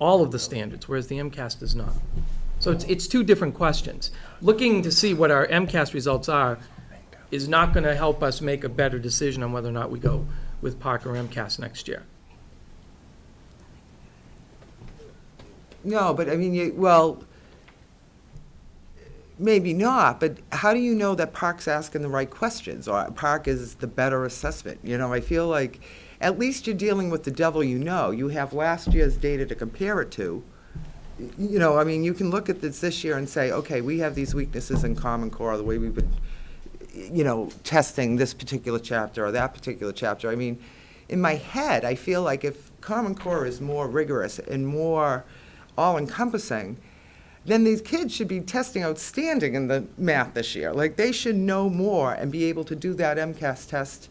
all of the standards, whereas the MCAS does not. So it's 2 different questions. Looking to see what our MCAS results are is not going to help us make a better decision on whether or not we go with Park or MCAS next year. No, but I mean, maybe not, but how do you know that Park's asking the right questions, or Park is the better assessment? You know, I feel like at least you're dealing with the devil you know. You have last year's data to compare it to. You know, I mean, you can look at this year and say, okay, we have these weaknesses in Common Core, the way we've been, testing this particular chapter or that particular chapter. I mean, in my head, I feel like if Common Core is more rigorous and more all-encompassing, then these kids should be testing outstanding in the math this year. Like, they should know more and be able to do that MCAS test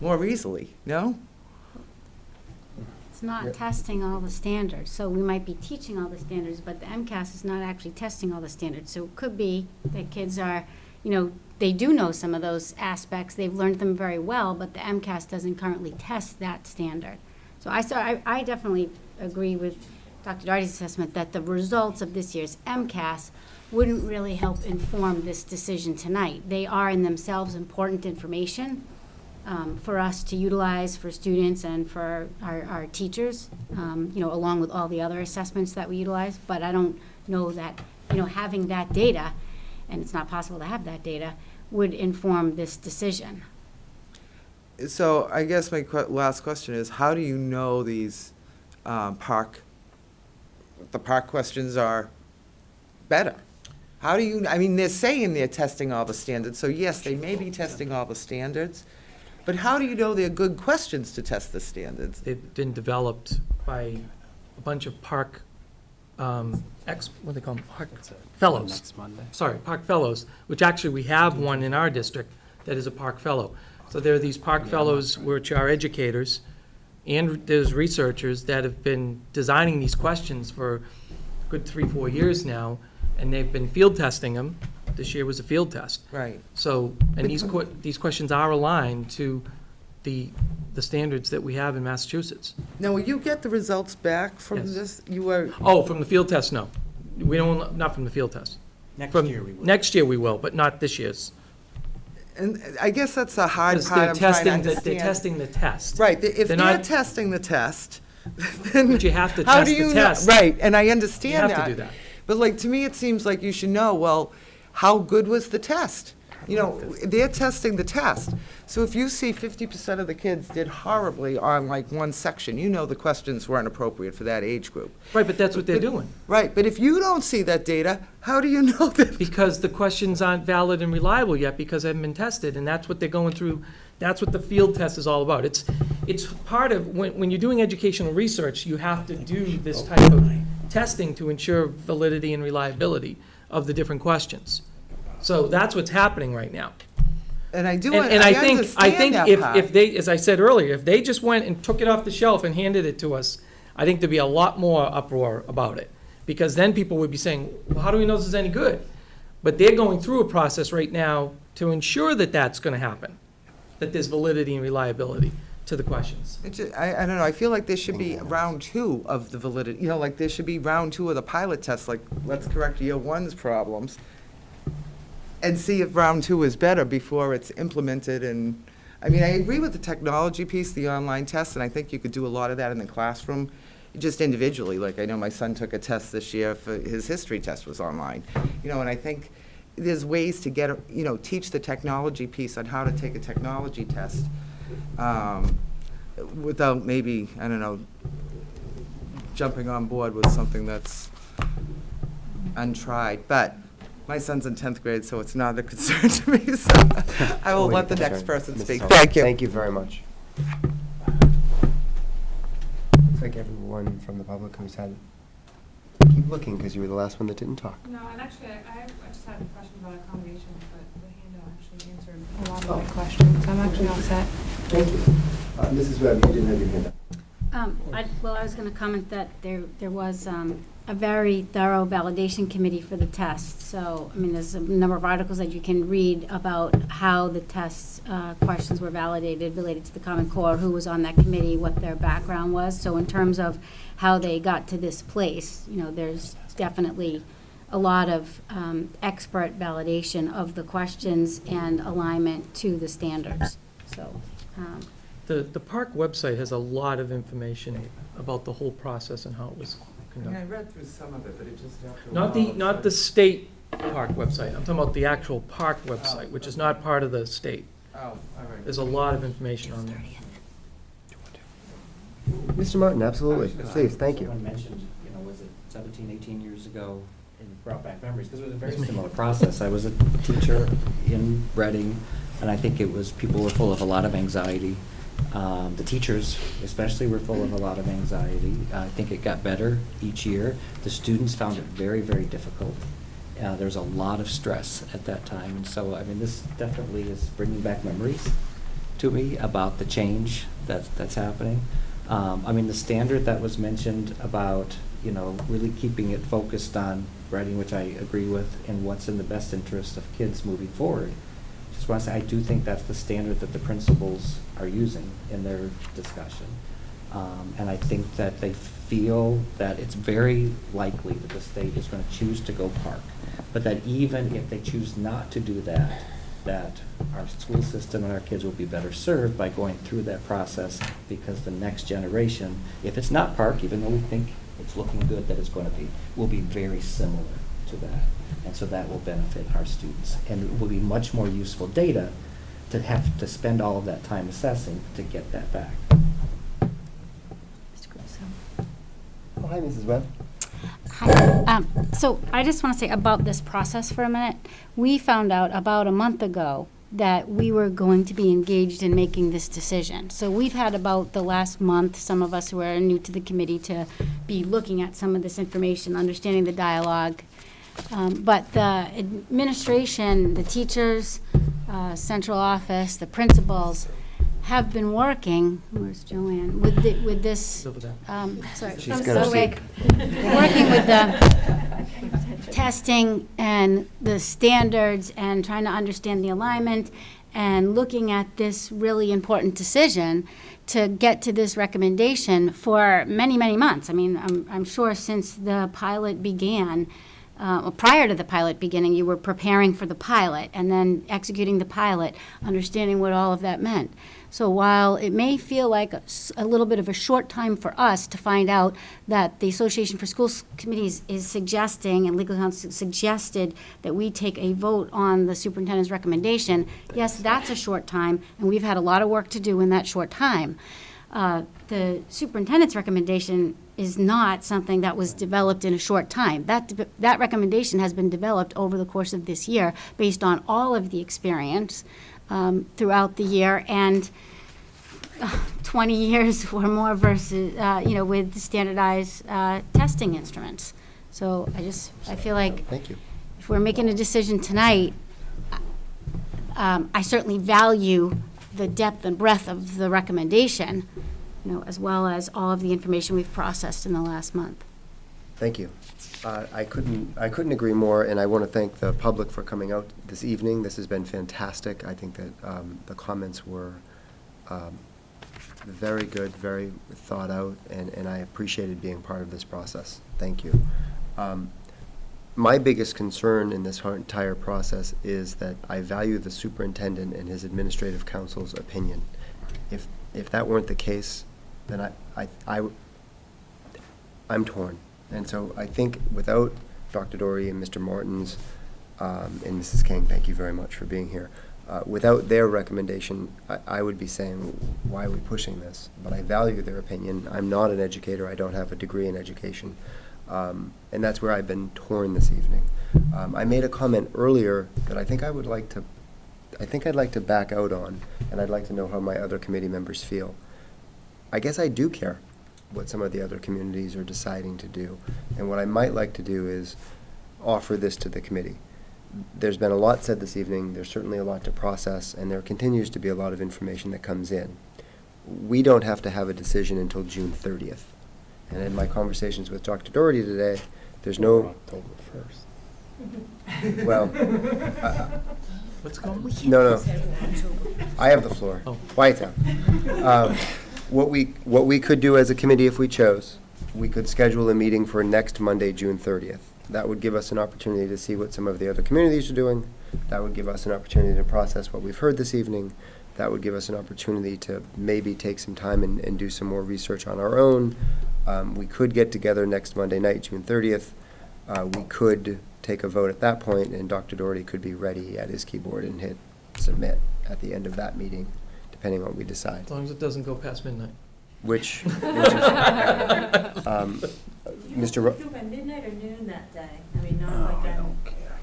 more easily, no? It's not testing all the standards, so we might be teaching all the standards, but the MCAS is not actually testing all the standards. So it could be that kids are, they do know some of those aspects, they've learned them very well, but the MCAS doesn't currently test that standard. So I definitely agree with Dr. Doherty's assessment that the results of this year's MCAS wouldn't really help inform this decision tonight. They are in themselves important information for us to utilize for students and for our teachers, along with all the other assessments that we utilize. But I don't know that, having that data, and it's not possible to have that data, would inform this decision. So I guess my last question is, how do you know these the park questions are better? How do you, they're saying they're testing all the standards, so yes, they may be testing all the standards, but how do you know they're good questions to test the standards? They've been developed by a bunch of park, what do they call them? Park fellows. Next Monday. Sorry, park fellows, which actually we have one in our district that is a park fellow. So there are these park fellows which are educators, and there's researchers that have been designing these questions for a good 3-4 years now, and they've been field testing them. This year was a field test. Right. So, and these questions are aligned to the standards that we have in Massachusetts. Now, will you get the results back from Yes. this? You were. Oh, from the field test, no. We don't, not from the field test. Next From year we will. Next year we will, but not this year's. And I guess that's a hard Because part they're I'm trying to testing, understand. they're testing the test. Right, if They're they're not- testing the test, then. But you have to how test do the you know- test. Right, and I understand You have that. to do that. But like, to me, it seems like you should know, well, how good was the test? They're testing the test. So if you see 50% of the kids did horribly on like one section, the questions weren't appropriate for that age group. Right, but that's what they're doing. Right, but if you don't see that data, how do you know that? Because the questions aren't valid and reliable yet because they haven't been tested, and that's what they're going through. That's what the field test is all about. It's part of, when you're doing educational research, you have to do this type of testing to ensure validity and reliability of the different questions. So that's what's happening right now. And I do, And I think understand that part. if they, as I said earlier, if they just went and took it off the shelf and handed it to us, I think there'd be a lot more uproar about it. Because then people would be saying, well, how do we know this is any good? But they're going through a process right now to ensure that that's going to happen, that there's validity and reliability to the questions. I don't know, I feel like there should be round 2 of the validity, like there should be round 2 of the pilot test, like, let's correct year 1's problems and see if round 2 is better before it's implemented. And, I agree with the technology piece, the online tests, and I think you could do a lot of that in the classroom, just individually. Like, I know my son took a test this year, for his history test was online, and I think there's ways to get, teach the technology piece on how to take a technology test without maybe, I don't know, jumping on board with something that's untried. But my son's in 10th grade, so it's not a concern to me, so I will Always let a the next concern. person Mrs. speak. Sullivan, Thank you. Thank you very much. Looks like everyone from the public who's had, keep looking, because you were the last one that didn't talk. No, and actually, I just had a question about accommodations, but the handout actually answered a lot of my questions. I'm actually all set. Thank you. Mrs. Webb, you didn't have your hand up. I was going to comment that there was a very thorough validation committee for the test. So, there's a number of articles that you can read about how the test questions were validated related to the Common Core, who was on that committee, what their background was. So in terms of how they got to this place, there's definitely a lot of expert validation of the questions and alignment to the standards. So, The park website has a lot of information about the whole process and how it was I conducted. read through some of it, but it just after a while. Not the state park website. I'm talking about the actual park website, which is not part of the state. Oh, all right. There's a lot of information on there. Mr. Martin, absolutely. Please, thank you. Someone mentioned, was it 17, 18 years ago, and brought back memories, because it was a very similar process. I was a teacher in Reading, and I think people were full of a lot of anxiety. The teachers especially were full of a lot of anxiety. I think it got better each year. The students found it very, very difficult. There's a lot of stress at that time. And so, this definitely is bringing back memories to me about the change that's happening. I mean, the standard that was mentioned about, you know, really keeping it focused on writing, which I agree with, and what's in the best interest of kids moving forward. Just want to say, I do think that's the standard that the principals are using in their discussion. And I think that they feel that it's very likely that the state is going to choose to go park. But that even if they choose not to do that, that our school system and our kids will be better served by going through that process, because the next generation, if it's not park, even though we think it's looking good that it's going to be, will be very similar to that. And so that will benefit our students. And it will be much more useful data to have to spend all of that time assessing to get that back. Oh, hi, Mrs. Webb. Hi. So I just want to say about this process for a minute. We found out about a month ago that we were going to be engaged in making this decision. So we've had about the last month, some of us who are new to the committee, to be looking at some of this information, understanding the dialogue. But the administration, the teachers, central office, the principals have been working, where's Joanne, with this, sorry. She's got a seat. Working with the testing and the standards and trying to understand the alignment and looking at this really important decision to get to this recommendation for many, many months. I mean, I'm sure since the pilot began, prior to the pilot beginning, you were preparing for the pilot and then executing the pilot, understanding what all of that meant. So while it may feel like a little bit of a short time for us to find out that the Association for Schools Committees is suggesting, and legal counsel suggested, that we take a vote on the superintendent's recommendation, yes, that's a short time, and we've had a lot of work to do in that short time. The superintendent's recommendation is not something that was developed in a short time. That recommendation has been developed over the course of this year based on all of the experience throughout the year and 20 years or more versus, with standardized testing instruments. So I feel like Thank you. if we're making a decision tonight, I certainly value the depth and breadth of the recommendation, as well as all of the information we've processed in the last month. Thank you. I couldn't agree more, and I want to thank the public for coming out this evening. This has been fantastic. I think that the comments were very good, very thought out, and I appreciated being part of this process. Thank you. My biggest concern in this entire process is that I value the superintendent and his administrative counsel's opinion. If that weren't the case, then I'm torn. And so I think without Dr. Doherty and Mr. Martins and Mrs. King, thank you very much for being here. Without their recommendation, I would be saying, why are we pushing this? But I value their opinion. I'm not an educator. I don't have a degree in education. And that's where I've been torn this evening. I made a comment earlier that I think I'd like to back out on, and I'd like to know how my other committee members feel. I guess I do care what some of the other communities are deciding to do. And what I might like to do is offer this to the committee. There's been a lot said this evening. There's certainly a lot to process, and there continues to be a lot of information that comes in. We don't have to have a decision until June 30th. And in my conversations with Dr. Doherty today, there's no... October 1st. Well... What's going on? No. I have the floor. Oh. Quiet down. What we could do as a committee, if we chose, we could schedule a meeting for next Monday, June 30th. That would give us an opportunity to see what some of the other communities are doing. That would give us an opportunity to process what we've heard this evening. That would give us an opportunity to maybe take some time and do some more research on our own. We could get together next Monday night, June 30th. We could take a vote at that point, and Dr. Doherty could be ready at his keyboard and hit submit at the end of that meeting, depending on what we decide. As long as it doesn't go past midnight. Which is, Mr. Do by midnight or noon that day? I mean, not like I'm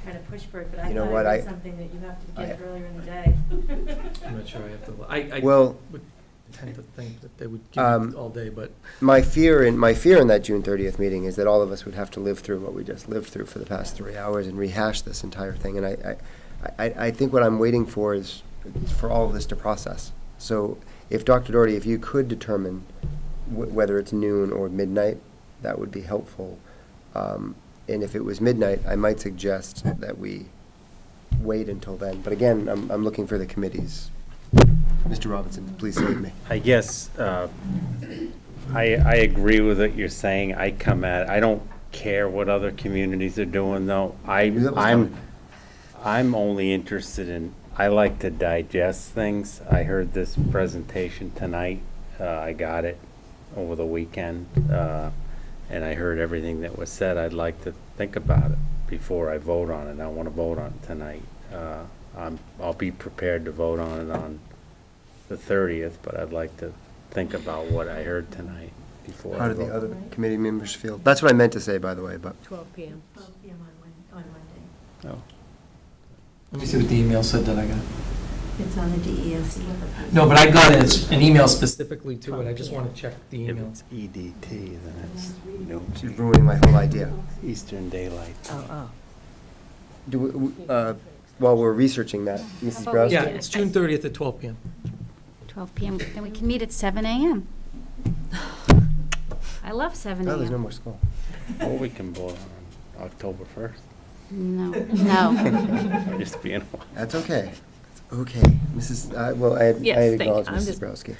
trying to push for it, but I You know thought what, it was I- something that you have to get earlier in the day. I'm not sure I have to, I Well- would tend to think that they would give it all day, but My fear in that June 30th meeting is that all of us would have to live through what we just lived through for the past 3 hours and rehash this entire thing. And I think what I'm waiting for is for all of this to process. So if Dr. Doherty, if you could determine whether it's noon or midnight, that would be helpful. And if it was midnight, I might suggest that we wait until then. But again, I'm looking for the committees. Mr. Robinson, please stay with me. I guess, I agree with what you're saying. I don't care what other communities are doing, though. I'm only interested in, I like to digest things. I heard this presentation tonight. I got it over the weekend, and I heard everything that was said. I'd like to think about it before I vote on it. I want to vote on it tonight. I'll be prepared to vote on it on the 30th, but I'd like to think about what I heard tonight before How I do the vote. other committee members feel? That's what I meant to say, by the way, but. 12 p.m. 12 p.m. on Monday. Oh. Let me see what the email said that I got. It's on the DES. No, but I got an email specifically to it. I just want to check the If email. it's EDT, then it's, you know, She's ruining my whole idea. Eastern Daylight. Oh. While we're researching that, Mrs. Browski? Yeah, it's June 30th at 12 p.m. 12 p.m., then we can meet at 7 a.m. I love 7 Oh, there's no a.m. more school. Or we can vote on October 1st. No, no. Just being. That's okay. It's okay. Mrs., I Yes, thank acknowledge you. I'm Mrs. just- Browski.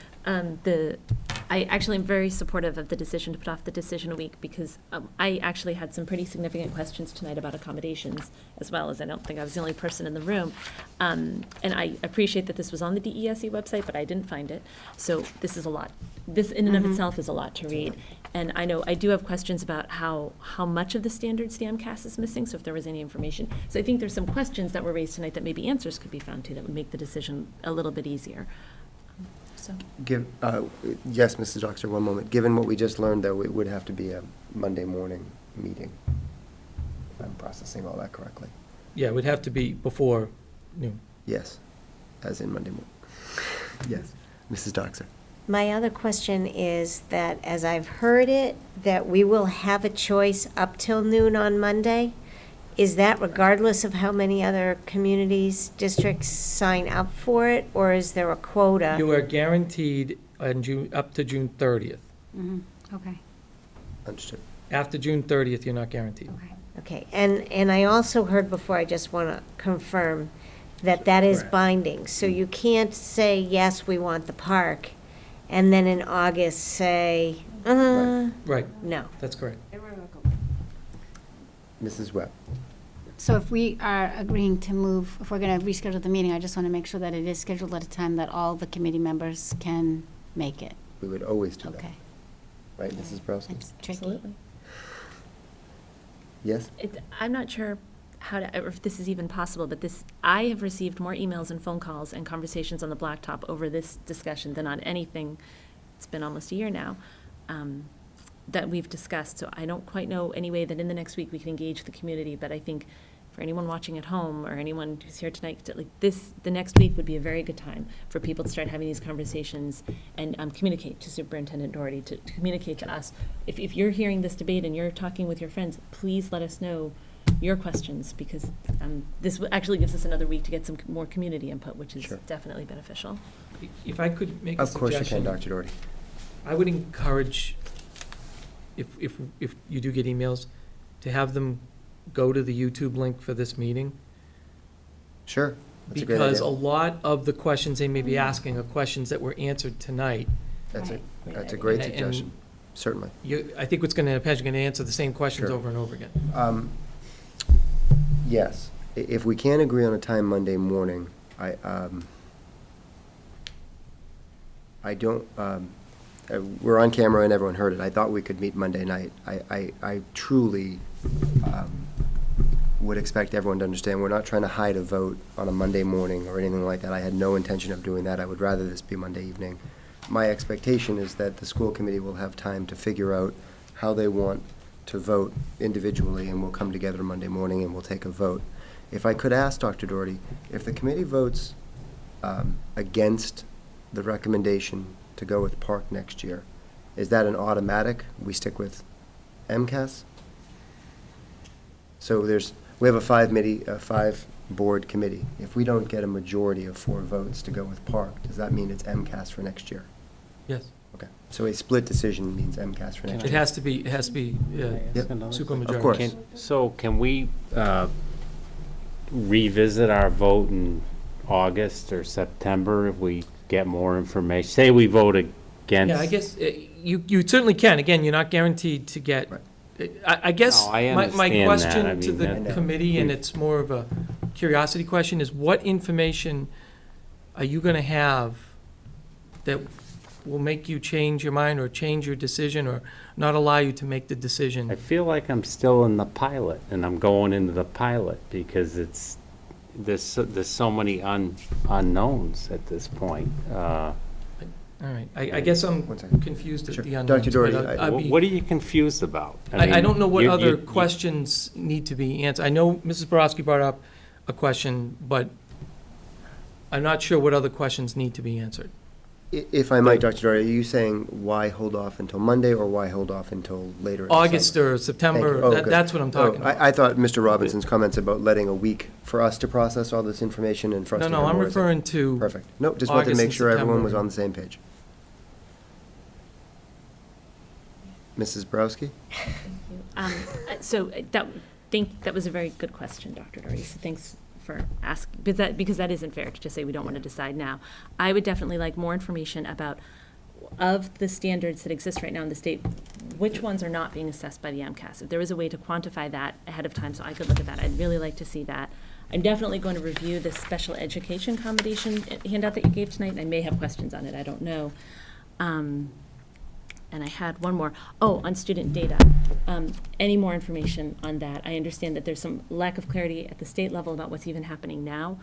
I actually am very supportive of the decision to put off the decision a week because I actually had some pretty significant questions tonight about accommodations as well, as I don't think I was the only person in the room. And I appreciate that this was on the DESE website, but I didn't find it. So this is a lot. This in and of itself is a lot to read. And I know I do have questions about how much of the standard STEMcast is missing, so if there was any information. So I think there's some questions that were raised tonight that maybe answers could be found too that would make the decision a little bit easier. So. Yes, Mrs. Doxer, one moment. Given what we just learned, though, it would have to be a Monday morning meeting. If I'm processing all that correctly. Yeah, it would have to be before noon. Yes, as in Monday morning. Yes, Mrs. Doxer. My other question is that, as I've heard it, that we will have a choice up till noon on Monday. Is that regardless of how many other communities, districts sign up for it, or is there a quota? You are guaranteed on up to June 30th. Okay. Understood. After June 30th, you're not guaranteed. Okay, and I also heard before, I just want to confirm, that is binding. So you can't say, yes, we want the park, and then in August say, Right. no. That's correct. Mrs. Webb. So if we are agreeing to move, if we're going to reschedule the meeting, I just want to make sure that it is scheduled at a time that all the committee members can make it. We would always do that. Okay. Right, Mrs. Browski? It's tricky. Absolutely. Yes? I'm not sure or if this is even possible, but I have received more emails and phone calls and conversations on the Blacktop over this discussion than on anything, it's been almost a year now, that we've discussed. So I don't quite know any way that in the next week we can engage the community, but I think for anyone watching at home or anyone who's here tonight, the next week would be a very good time for people to start having these conversations and communicate to Superintendent Doherty, to communicate to us. If you're hearing this debate and you're talking with your friends, please let us know your questions, because this actually gives us another week to get some more community input, which is definitely beneficial. If I could make a Of course suggestion. you can, Dr. Doherty. I would encourage, if you do get emails, to have them go to the YouTube link for this meeting. Sure. That's a great Because a idea. lot of the questions they may be asking are questions that were answered tonight. That's a great And- suggestion, certainly. I think what's going to happen is you're going to answer the same questions Sure. over and over again. Yes, if we can't agree on a time Monday morning, I don't, we're on camera and everyone heard it. I thought we could meet Monday night. I truly would expect everyone to understand, we're not trying to hide a vote on a Monday morning or anything like that. I had no intention of doing that. I would rather this be Monday evening. My expectation is that the school committee will have time to figure out how they want to vote individually, and we'll come together Monday morning and we'll take a vote. If I could ask Dr. Doherty, if the committee votes against the recommendation to go with Park next year, is that an automatic, we stick with MCAS? So we have a five-board committee. If we don't get a majority of 4 votes to go with Park, does that mean it's MCAS for next year? Yes. Okay, so a split decision means MCAS for next It year. has to be, Yep. supermajority. Of course. So can we revisit our vote in August or September if we get more information? Say we vote against. Yeah, I guess you certainly can. Again, you're not guaranteed to get, I guess, No, I my understand that. I question to mean, the that- committee, and we've- it's more of a curiosity question, is what information are you going to have that will make you change your mind or change your decision or not allow you to make the decision? I feel like I'm still in the pilot, and I'm going into the pilot because there's so many unknowns at this point. All right, I guess I'm One second. confused at Sure. the Dr. unknowns. but Doherty, I'd be- What are you confused about? I mean, don't know what you- other you- questions need to be answered. I know Mrs. Borowski brought up a question, but I'm not sure what other questions need to be answered. If I might, Dr. Doherty, are you saying why hold off until Monday or why hold off until later in the August summer? or September, Thank you. Oh, that- good. that's what I'm talking Oh, about. I thought Mr. Robinson's comments about letting a week for us to process all this information and for us to No, hear I'm more is- referring to Perfect. No, just wanted to August make and sure everyone September. was on the same page. Mrs. Borowski? So that was a very good question, Dr. Doherty, so thanks for asking, because that isn't fair to just say we don't want to decide now. I would definitely like more information about, of the standards that exist right now in the state, which ones are not being assessed by the MCAS. If there was a way to quantify that ahead of time so I could look at that, I'd really like to see that. I'm definitely going to review the special education accommodation handout that you gave tonight, and I may have questions on it, I don't know. And I had one more. Oh, on student data. Any more information on that? I understand that there's some lack of clarity at the state level about what's even happening now,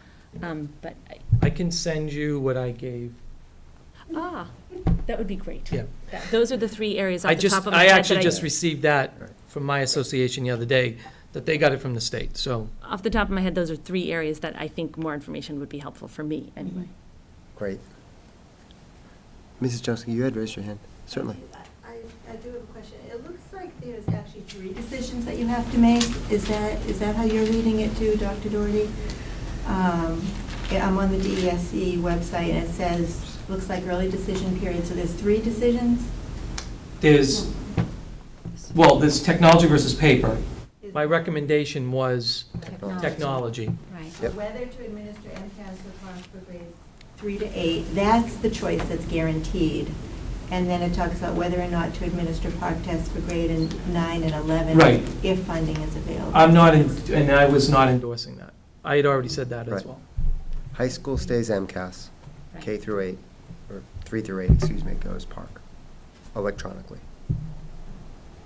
but, I can send you what I gave. that would be great. Yeah. Those are the three areas I off the top just, of my I head actually that just received that from my association the other day, that they got it from the state, so. Off the top of my head, those are three areas that I think more information would be helpful for me, anyway. Great. Mrs. Johnson, you had raised your hand. Certainly. I do have a question. It looks like there's actually 3 decisions that you have to make. Is that how you're reading it too, Dr. Doherty? Yeah, I'm on the DESE website, and it says, looks like early decision period, so there's 3 decisions? There's technology versus paper. My recommendation was technology. Right. So whether to administer MCAS or PARCC for grades 3 to 8, that's the choice that's guaranteed. And then it talks about whether or not to administer PARCC tests for grade 9 and 11. Right. If funding is available. I'm not, and I was not endorsing that. I had already said that as Right. well. High school stays MCAS, K through 8, or 3 through 8, excuse me, goes PARCC, electronically.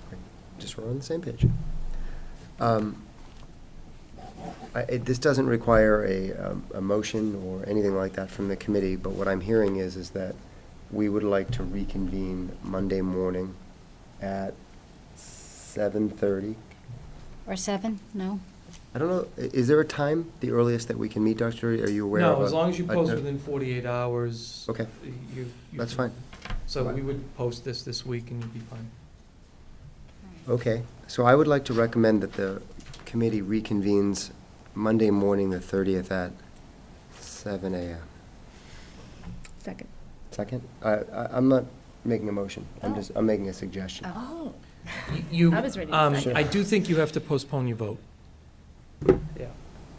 Great. Just we're on the same page. This doesn't require a motion or anything like that from the committee, but what I'm hearing is that we would like to reconvene Monday morning at 7:30. Or 7? No? I don't know, is there a time, the earliest that we can meet, Dr. Doherty? Are you aware of? No, as long as you post a- within 48 hours. Okay. you That's can- fine. So we would post this week and you'd be fine. Okay, so I would like to recommend that the committee reconvenes Monday morning, the 30th at 7 a.m. Second. Second? I'm not making a motion, I'm making a suggestion. Oh. You, I was ready to second. I do think you have to postpone your vote. Yeah.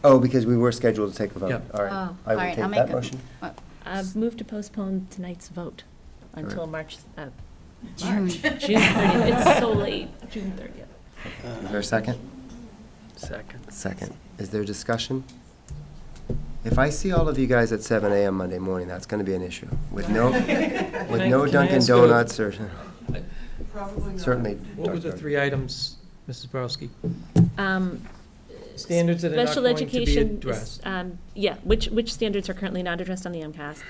Oh, because we were scheduled to take a vote. Yeah. All right. Oh, I all will right, take I'll that make a- motion. Move to postpone tonight's vote until right. March, June. June 30th. It's so late, June 30th. Is there a second? Second. Second. Is there discussion? If I see all of you guys at 7 a.m. Monday morning, that's going to be an issue. With no, with no can I Dunkin' ask a- Donuts or, Probably not. certainly. What were the Dr. 3 items, Mrs. Borowski? Um, Standards that are not Special going to be education, addressed. yeah, which standards are currently not addressed on the MCAS?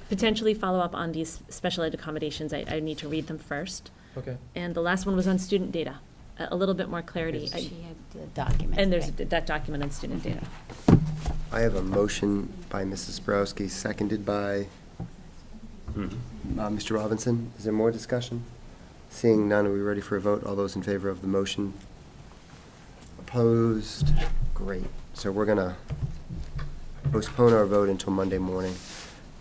Potentially follow up on these special ed accommodations, I need to read them first. Okay. And the last one was on student data, a little bit more clarity. She had the document. And there's that document on student data. I have a motion by Mrs. Borowski, seconded by Mr. Robinson. Is there more discussion? Seeing none, are we ready for a vote? All those in favor of the motion? Opposed? Great. So we're going to postpone our vote until Monday morning.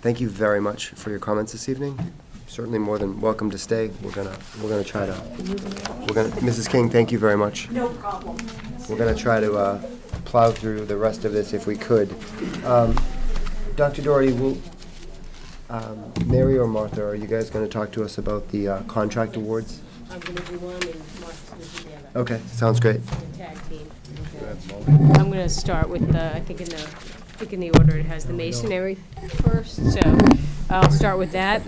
Thank you very much for your comments this evening. certainly more than welcome to stay. We're gonna try to, Mrs. King, thank you very much. No problem. We're gonna try to plow through the rest of this if we could. Dr. Doherty, will, Mary or Martha, are you guys gonna talk to us about the contract awards? I'm gonna do one and Mark's gonna do the other. Okay, sounds great. Tag team. I'm gonna start with the, I think in the order it has the masonry first, so I'll start with that.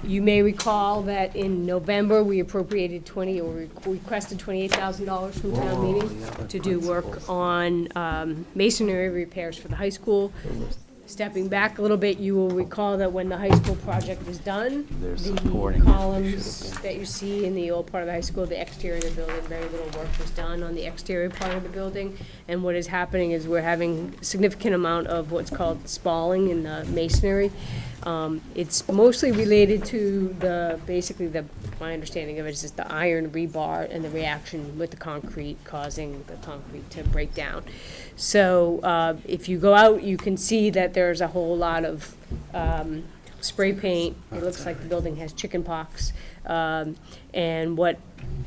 You may recall that in November, we appropriated requested $28,000 from town meeting to do work on masonry repairs for the high school. Stepping back a little bit, you will recall that when the high school project was done, the columns that you see in the old part of the high school, the exterior of the building, very little work was done on the exterior part of the building. And what is happening is we're having a significant amount of what's called spalling in the masonry. It's mostly related to my understanding of it is just the iron rebar and the reaction with the concrete causing the concrete to break down. So if you go out, you can see that there's a whole lot of spray paint. It looks like the building has chicken pox. And what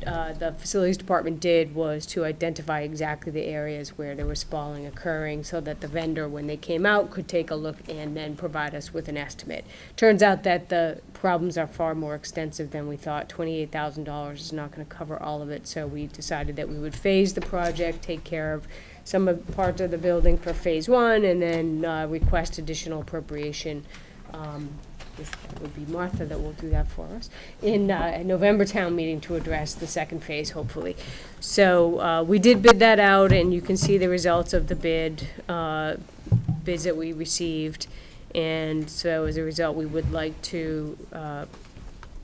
the facilities department did was to identify exactly the areas where there was spalling occurring so that the vendor, when they came out, could take a look and then provide us with an estimate. Turns out that the problems are far more extensive than we thought. $28,000 is not going to cover all of it, so we decided that we would phase the project, take care of some of parts of the building for phase one, and then request additional appropriation. This would be Martha that will do that for us in a November town meeting to address the second phase, hopefully. So we did bid that out, and you can see the results of the bids that we received. And so as a result, we would like to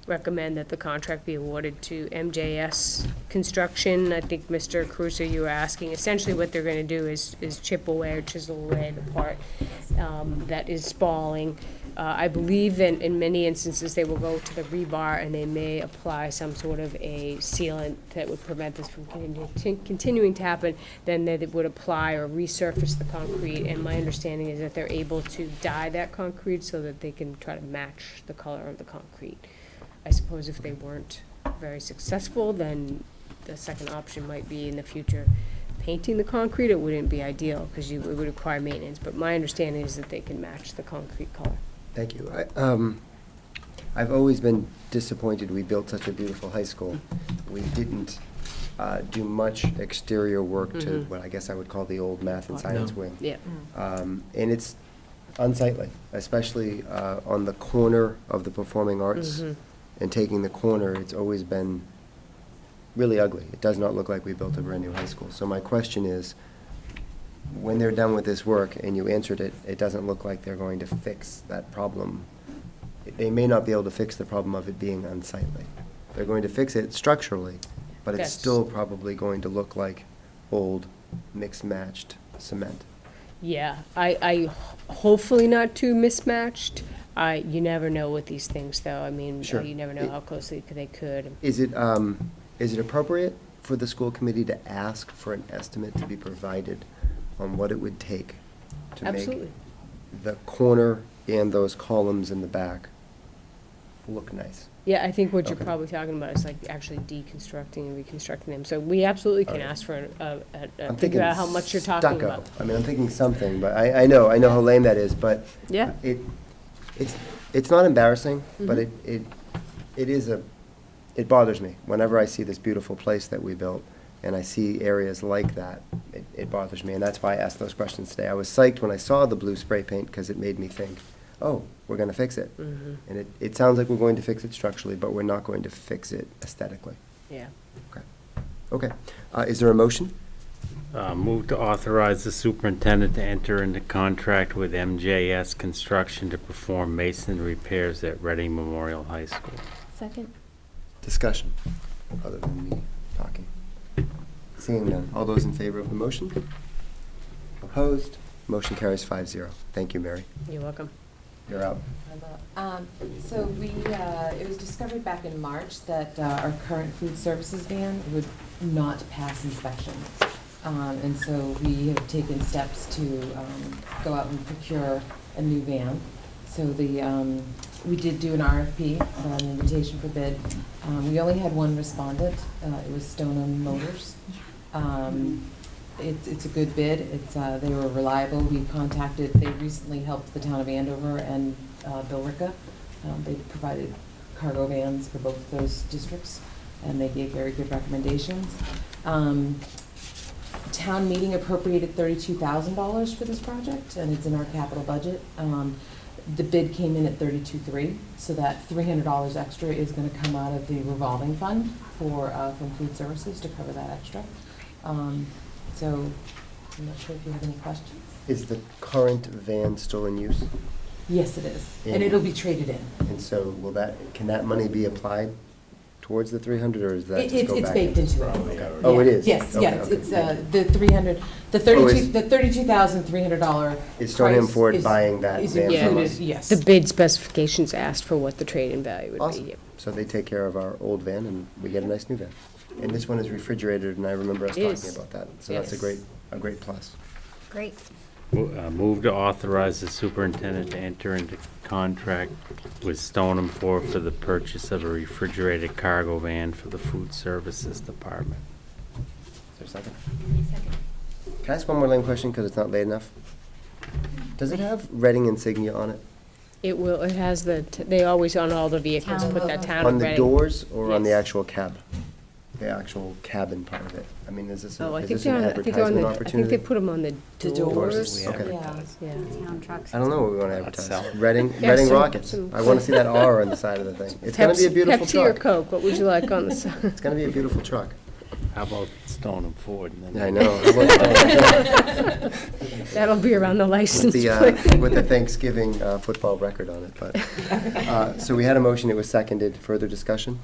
recommend that the contract be awarded to MJS Construction. I think, Mr. Caruso, you were asking, essentially what they're going to do is chip away or chisel away the part that is spalling. I believe that in many instances, they will go to the rebar and they may apply some sort of a sealant that would prevent this from continuing to happen. Then they would apply or resurface the concrete, and my understanding is that they're able to dye that concrete so that they can try to match the color of the concrete. I suppose if they weren't very successful, then the second option might be in the future painting the concrete. It wouldn't be ideal because it would require maintenance, but my understanding is that they can match the concrete color. Thank you. I've always been disappointed we built such a beautiful high school. We didn't do much exterior work to what I guess I would call the old math and science wing. Yeah. And it's unsightly, especially on the corner of the performing arts. And taking the corner, it's always been really ugly. It does not look like we built a brand-new high school. So my question is, when they're done with this work, and you answered it, it doesn't look like they're going to fix that problem. They may not be able to fix the problem of it being unsightly. They're going to fix it structurally, but it's still probably going to look like old mixed-matched cement. Yeah, I hopefully not too mismatched. You never know with these things, though. I mean, Sure. you never know how closely they could. Is it appropriate for the school committee to ask for an estimate to be provided on what it would take to Absolutely. make the corner and those columns in the back look nice? Yeah, I think what you're Okay. probably talking about is like actually deconstructing and reconstructing them. So we absolutely can ask for I'm figure thinking out how much you're talking stucco. about. I mean, I'm thinking something, but I know how lame that is, but Yeah. it's not embarrassing, but Mhm. it bothers me whenever I see this beautiful place that we built and I see areas like that. It bothers me, and that's why I asked those questions today. I was psyched when I saw the blue spray paint because it made me think, oh, we're going to fix it. And it sounds like we're going to fix it structurally, but we're not going to fix it aesthetically. Yeah. Okay. Is there a motion? Move to authorize the superintendent to enter into contract with MJS Construction to perform mason repairs at Reading Memorial High School. Second. Discussion, other than me talking. Seeing none. All those in favor of the motion? Opposed? Motion carries 5-0. Thank you, Mary. You're welcome. You're out. So it was discovered back in March that our current food services van would not pass inspection. And so we have taken steps to go out and procure a new van. So we did do an RFP, an invitation for bid. We only had one respondent. It was Stoneham Motors. It's a good bid. They were reliable. They recently helped the town of Andover and Billerica. They provided cargo vans for both of those districts, and they gave very good recommendations. Town meeting appropriated $32,000 for this project, and it's in our capital budget. The bid came in at $32,300, so that $300 extra is going to come out of the revolving fund from food services to cover that extra. So I'm not sure if you have any questions. Is the current van still in use? Yes, it is, and it'll be traded in. And so can that money be applied towards the 300, or is that just go back? It's baked into it. Okay. Oh, it is? Yes, Okay, yes, okay. it's the $32,300 Is Stoneham price Ford is- buying that is van from included, us? yes. The bid specifications asked for what the trade-in value would be. Awesome. So they take care of our old van, and we get a nice new van. And this one is refrigerated, and I remember us It talking is. about that. So that's a Yes. great plus. Great. Move to authorize the superintendent to enter into contract with Stoneham Ford for the purchase of a refrigerated cargo van for the food services department. Is there a second? Can I ask one more lame question, because it's not late enough? Does it have Reading insignia on it? It has they always on all the vehicles Town put that logo. town On of the Reading. doors or on the Yes. actual cab? The actual cabin part of it? I mean, is this Oh, I is think this they're an on, I think they're on advertisement the, I think opportunity? they put them on the doors. Okay. Yeah. Town trucks. I don't know what we want to Let's advertise. sell it. Reading Yeah, Reading some- Rockets. some- I want to see that R on the side of the thing. It's going to be a beautiful Pepsi or truck. Coke, what would you like on the side? It's going to be a beautiful truck. How about Stoneham Ford? And then- I know. How about that? That'll be around the license with plate. the Thanksgiving football record on it. But so we had a motion. It was seconded. Further discussion?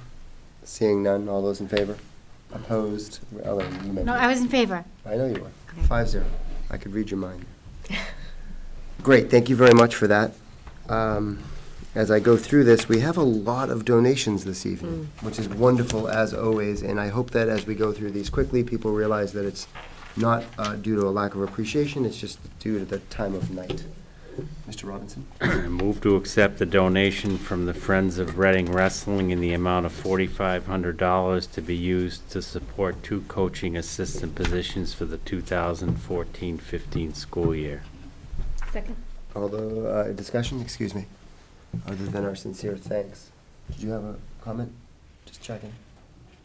Seeing none. All those in favor? Opposed? Ellen, you mentioned. No, I was in favor. I know you were. Okay. 5-0. I could read your mind. Great. Thank you very much for that. As I go through this, we have a lot of donations this evening, which is wonderful as always. And I hope that as we go through these quickly, people realize that it's not due to a lack of appreciation. It's just due to the time of night. Mr. Robinson? Move to accept the donation from the Friends of Reading Wrestling in the amount of $4,500 to be used to support 2 coaching assistant positions for the 2014-15 school year. Second. Although, discussion, excuse me, other than our sincere thanks. Did you have a comment? Just checking.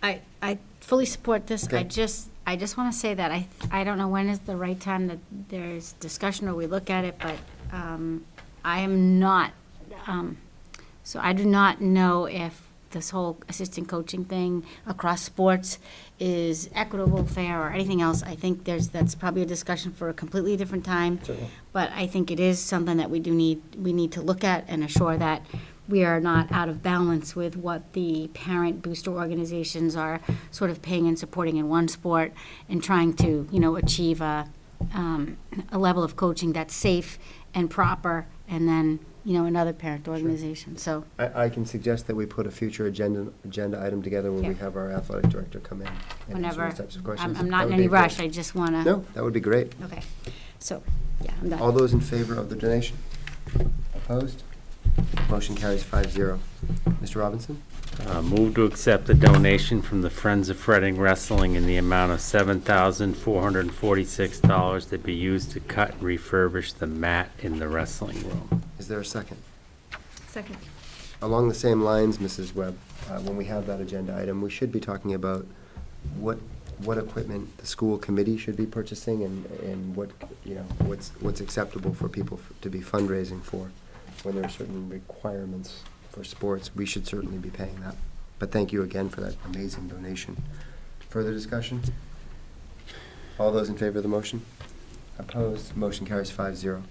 I fully support this. Okay. I just want to say that I don't know when is the right time that there's discussion or we look at it, but I am not, so I do not know if this whole assistant coaching thing across sports is equitable, fair, or anything else. I think that's probably a discussion for a completely different time. Certainly. But I think it is something that we need to look at and assure that we are not out of balance with what the parent booster organizations are sort of paying and supporting in one sport and trying to, achieve a level of coaching that's safe and proper, and then, another parent organization. So I can suggest that we put a future agenda item together when we Yeah. have our athletic director come in and answer whenever, those types of questions. I'm That not in would any be great. rush. I just want to. No, that would be great. Okay. So, yeah, I'm done. All those in favor of the donation? Opposed? Motion carries 5-0. Mr. Robinson? Move to accept the donation from the Friends of Reading Wrestling in the amount of $7,446 to be used to cut and refurbish the mat in the wrestling room. Is there a second? Second. Along the same lines, Mrs. Webb, when we have that agenda item, we should be talking about what equipment the school committee should be purchasing and what's acceptable for people to be fundraising for. When there are certain requirements for sports, we should certainly be paying that. But thank you again for that amazing donation. Further discussion? All those in favor of the motion? Opposed? Motion carries 5-0.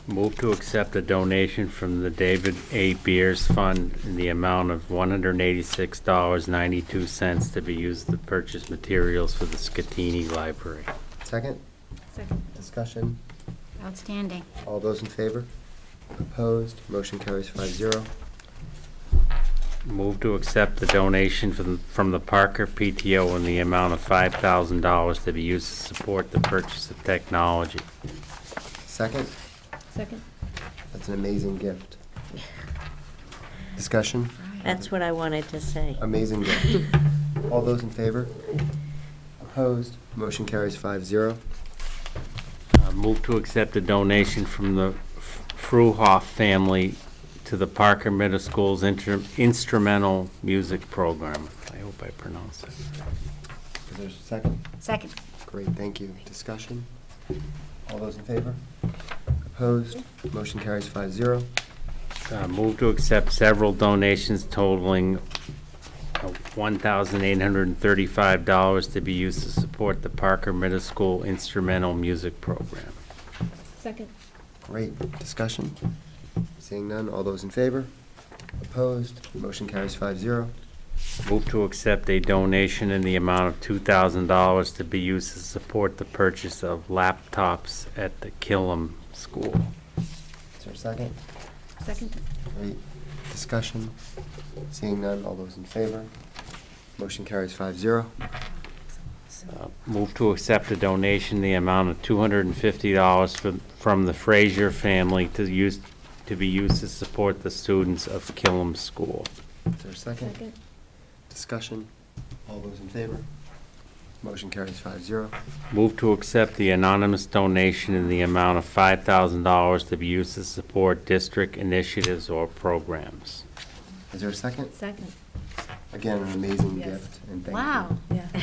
Move to accept a donation from the David A. Beers Fund in the amount of $186.92 to be used to purchase materials for the Scatini Library. Second? Second. Discussion? Outstanding. All those in favor? Opposed? Motion carries 5-0. Move to accept the donation from the Parker PTO in the amount of $5,000 to be used to support the purchase of technology. Second? Second. That's an amazing gift. Discussion? That's what I wanted to say. Amazing gift. All those in favor? Opposed? Motion carries 5-0. Move to accept a donation from the Fruhoff family to the Parker Middle School's instrumental music program. I hope I pronounced it. Is there a second? Second. Great, thank you. Discussion? All those in favor? Opposed? Motion carries 5-0. Move to accept several donations totaling $1,835 to be used to support the Parker Middle School instrumental music program. Second. Great. Discussion? Seeing none, all those in favor? Opposed? Motion carries 5-0. Move to accept a donation in the amount of $2,000 to be used to support the purchase of laptops at the Killam School. Is there a second? Second. Great. Discussion? Seeing none, all those in favor? Motion carries 5-0. Move to accept a donation in the amount of $250 from the Frazier family to be used to support the students of Killam School. Is there a second? Discussion? All those in favor? Motion carries 5-0. Move to accept the anonymous donation in the amount of $5,000 to be used to support district initiatives or programs. Is there a second? Second. Again, an amazing Yes. gift, and thank Wow. Yeah. you.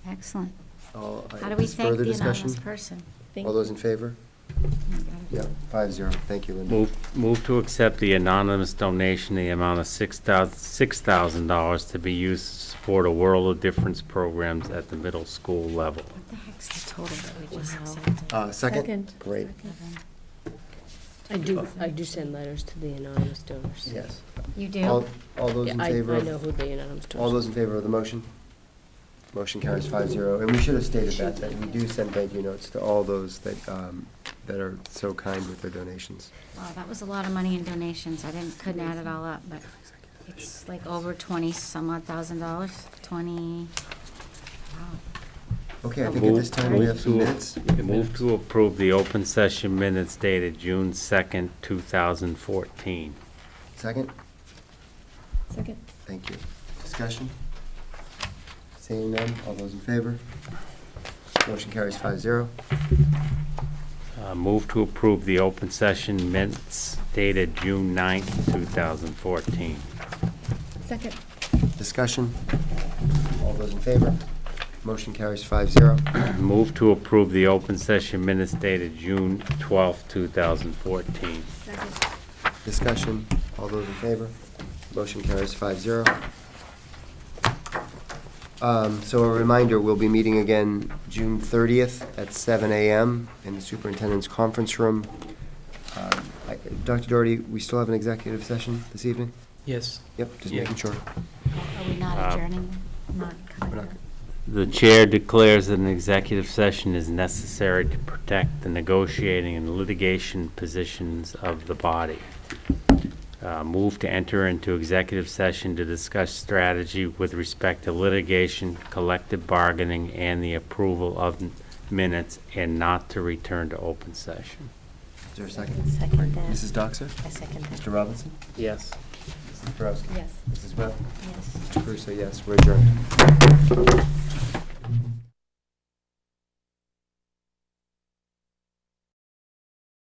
Excellent. How How do we thank the anonymous person? All those in favor? Yep, 5-0. Thank you, Linda. Move to accept the anonymous donation in the amount of $6,000 to be used to support a World of Difference programs at the middle school level. What the heck's the total that we just Wow. accepted? Second? Great. I do send letters to the anonymous donors. Yes. You do? All those Yeah, in I favor? know who the anonymous donors are. All those in favor of the motion? Motion carries 5-0. And we should have stated that we do send thank you notes to all those that are so kind with their donations. Wow, that was a lot of money in donations. Couldn't add it all up, but it's like over 20-some-odd $1,000. 20, wow. Okay, I think at this time we have some minutes. Move to approve the open session minutes dated June 2nd, 2014. Second? Second. Thank you. Discussion? Seeing none, all those in favor? Motion carries 5-0. Move to approve the open session minutes dated June 9th, 2014. Second. Discussion? All those in favor? Motion carries 5-0. Move to approve the open session minutes dated June 12th, 2014. Second. Discussion? All those in favor? Motion carries 5-0. So a reminder, we'll be meeting again June 30th at 7 a.m. in the superintendent's conference room. Dr. Doherty, we still have an executive session this evening? Yes. Yep, just Yeah. making sure. Are we not adjourning? Not We're not- The chair declares that an executive session is necessary to protect the negotiating and litigation positions of the body. Move to enter into executive session to discuss strategy with respect to litigation, collective bargaining, and the approval of minutes, and not to return to open session. Is there a second? Second that. Mrs. Doxer? I second that. Mr. Robinson? Yes. Mrs. Borowski? Yes. Mrs. Webb? Yes. Mr. Caruso, yes. We're adjourned.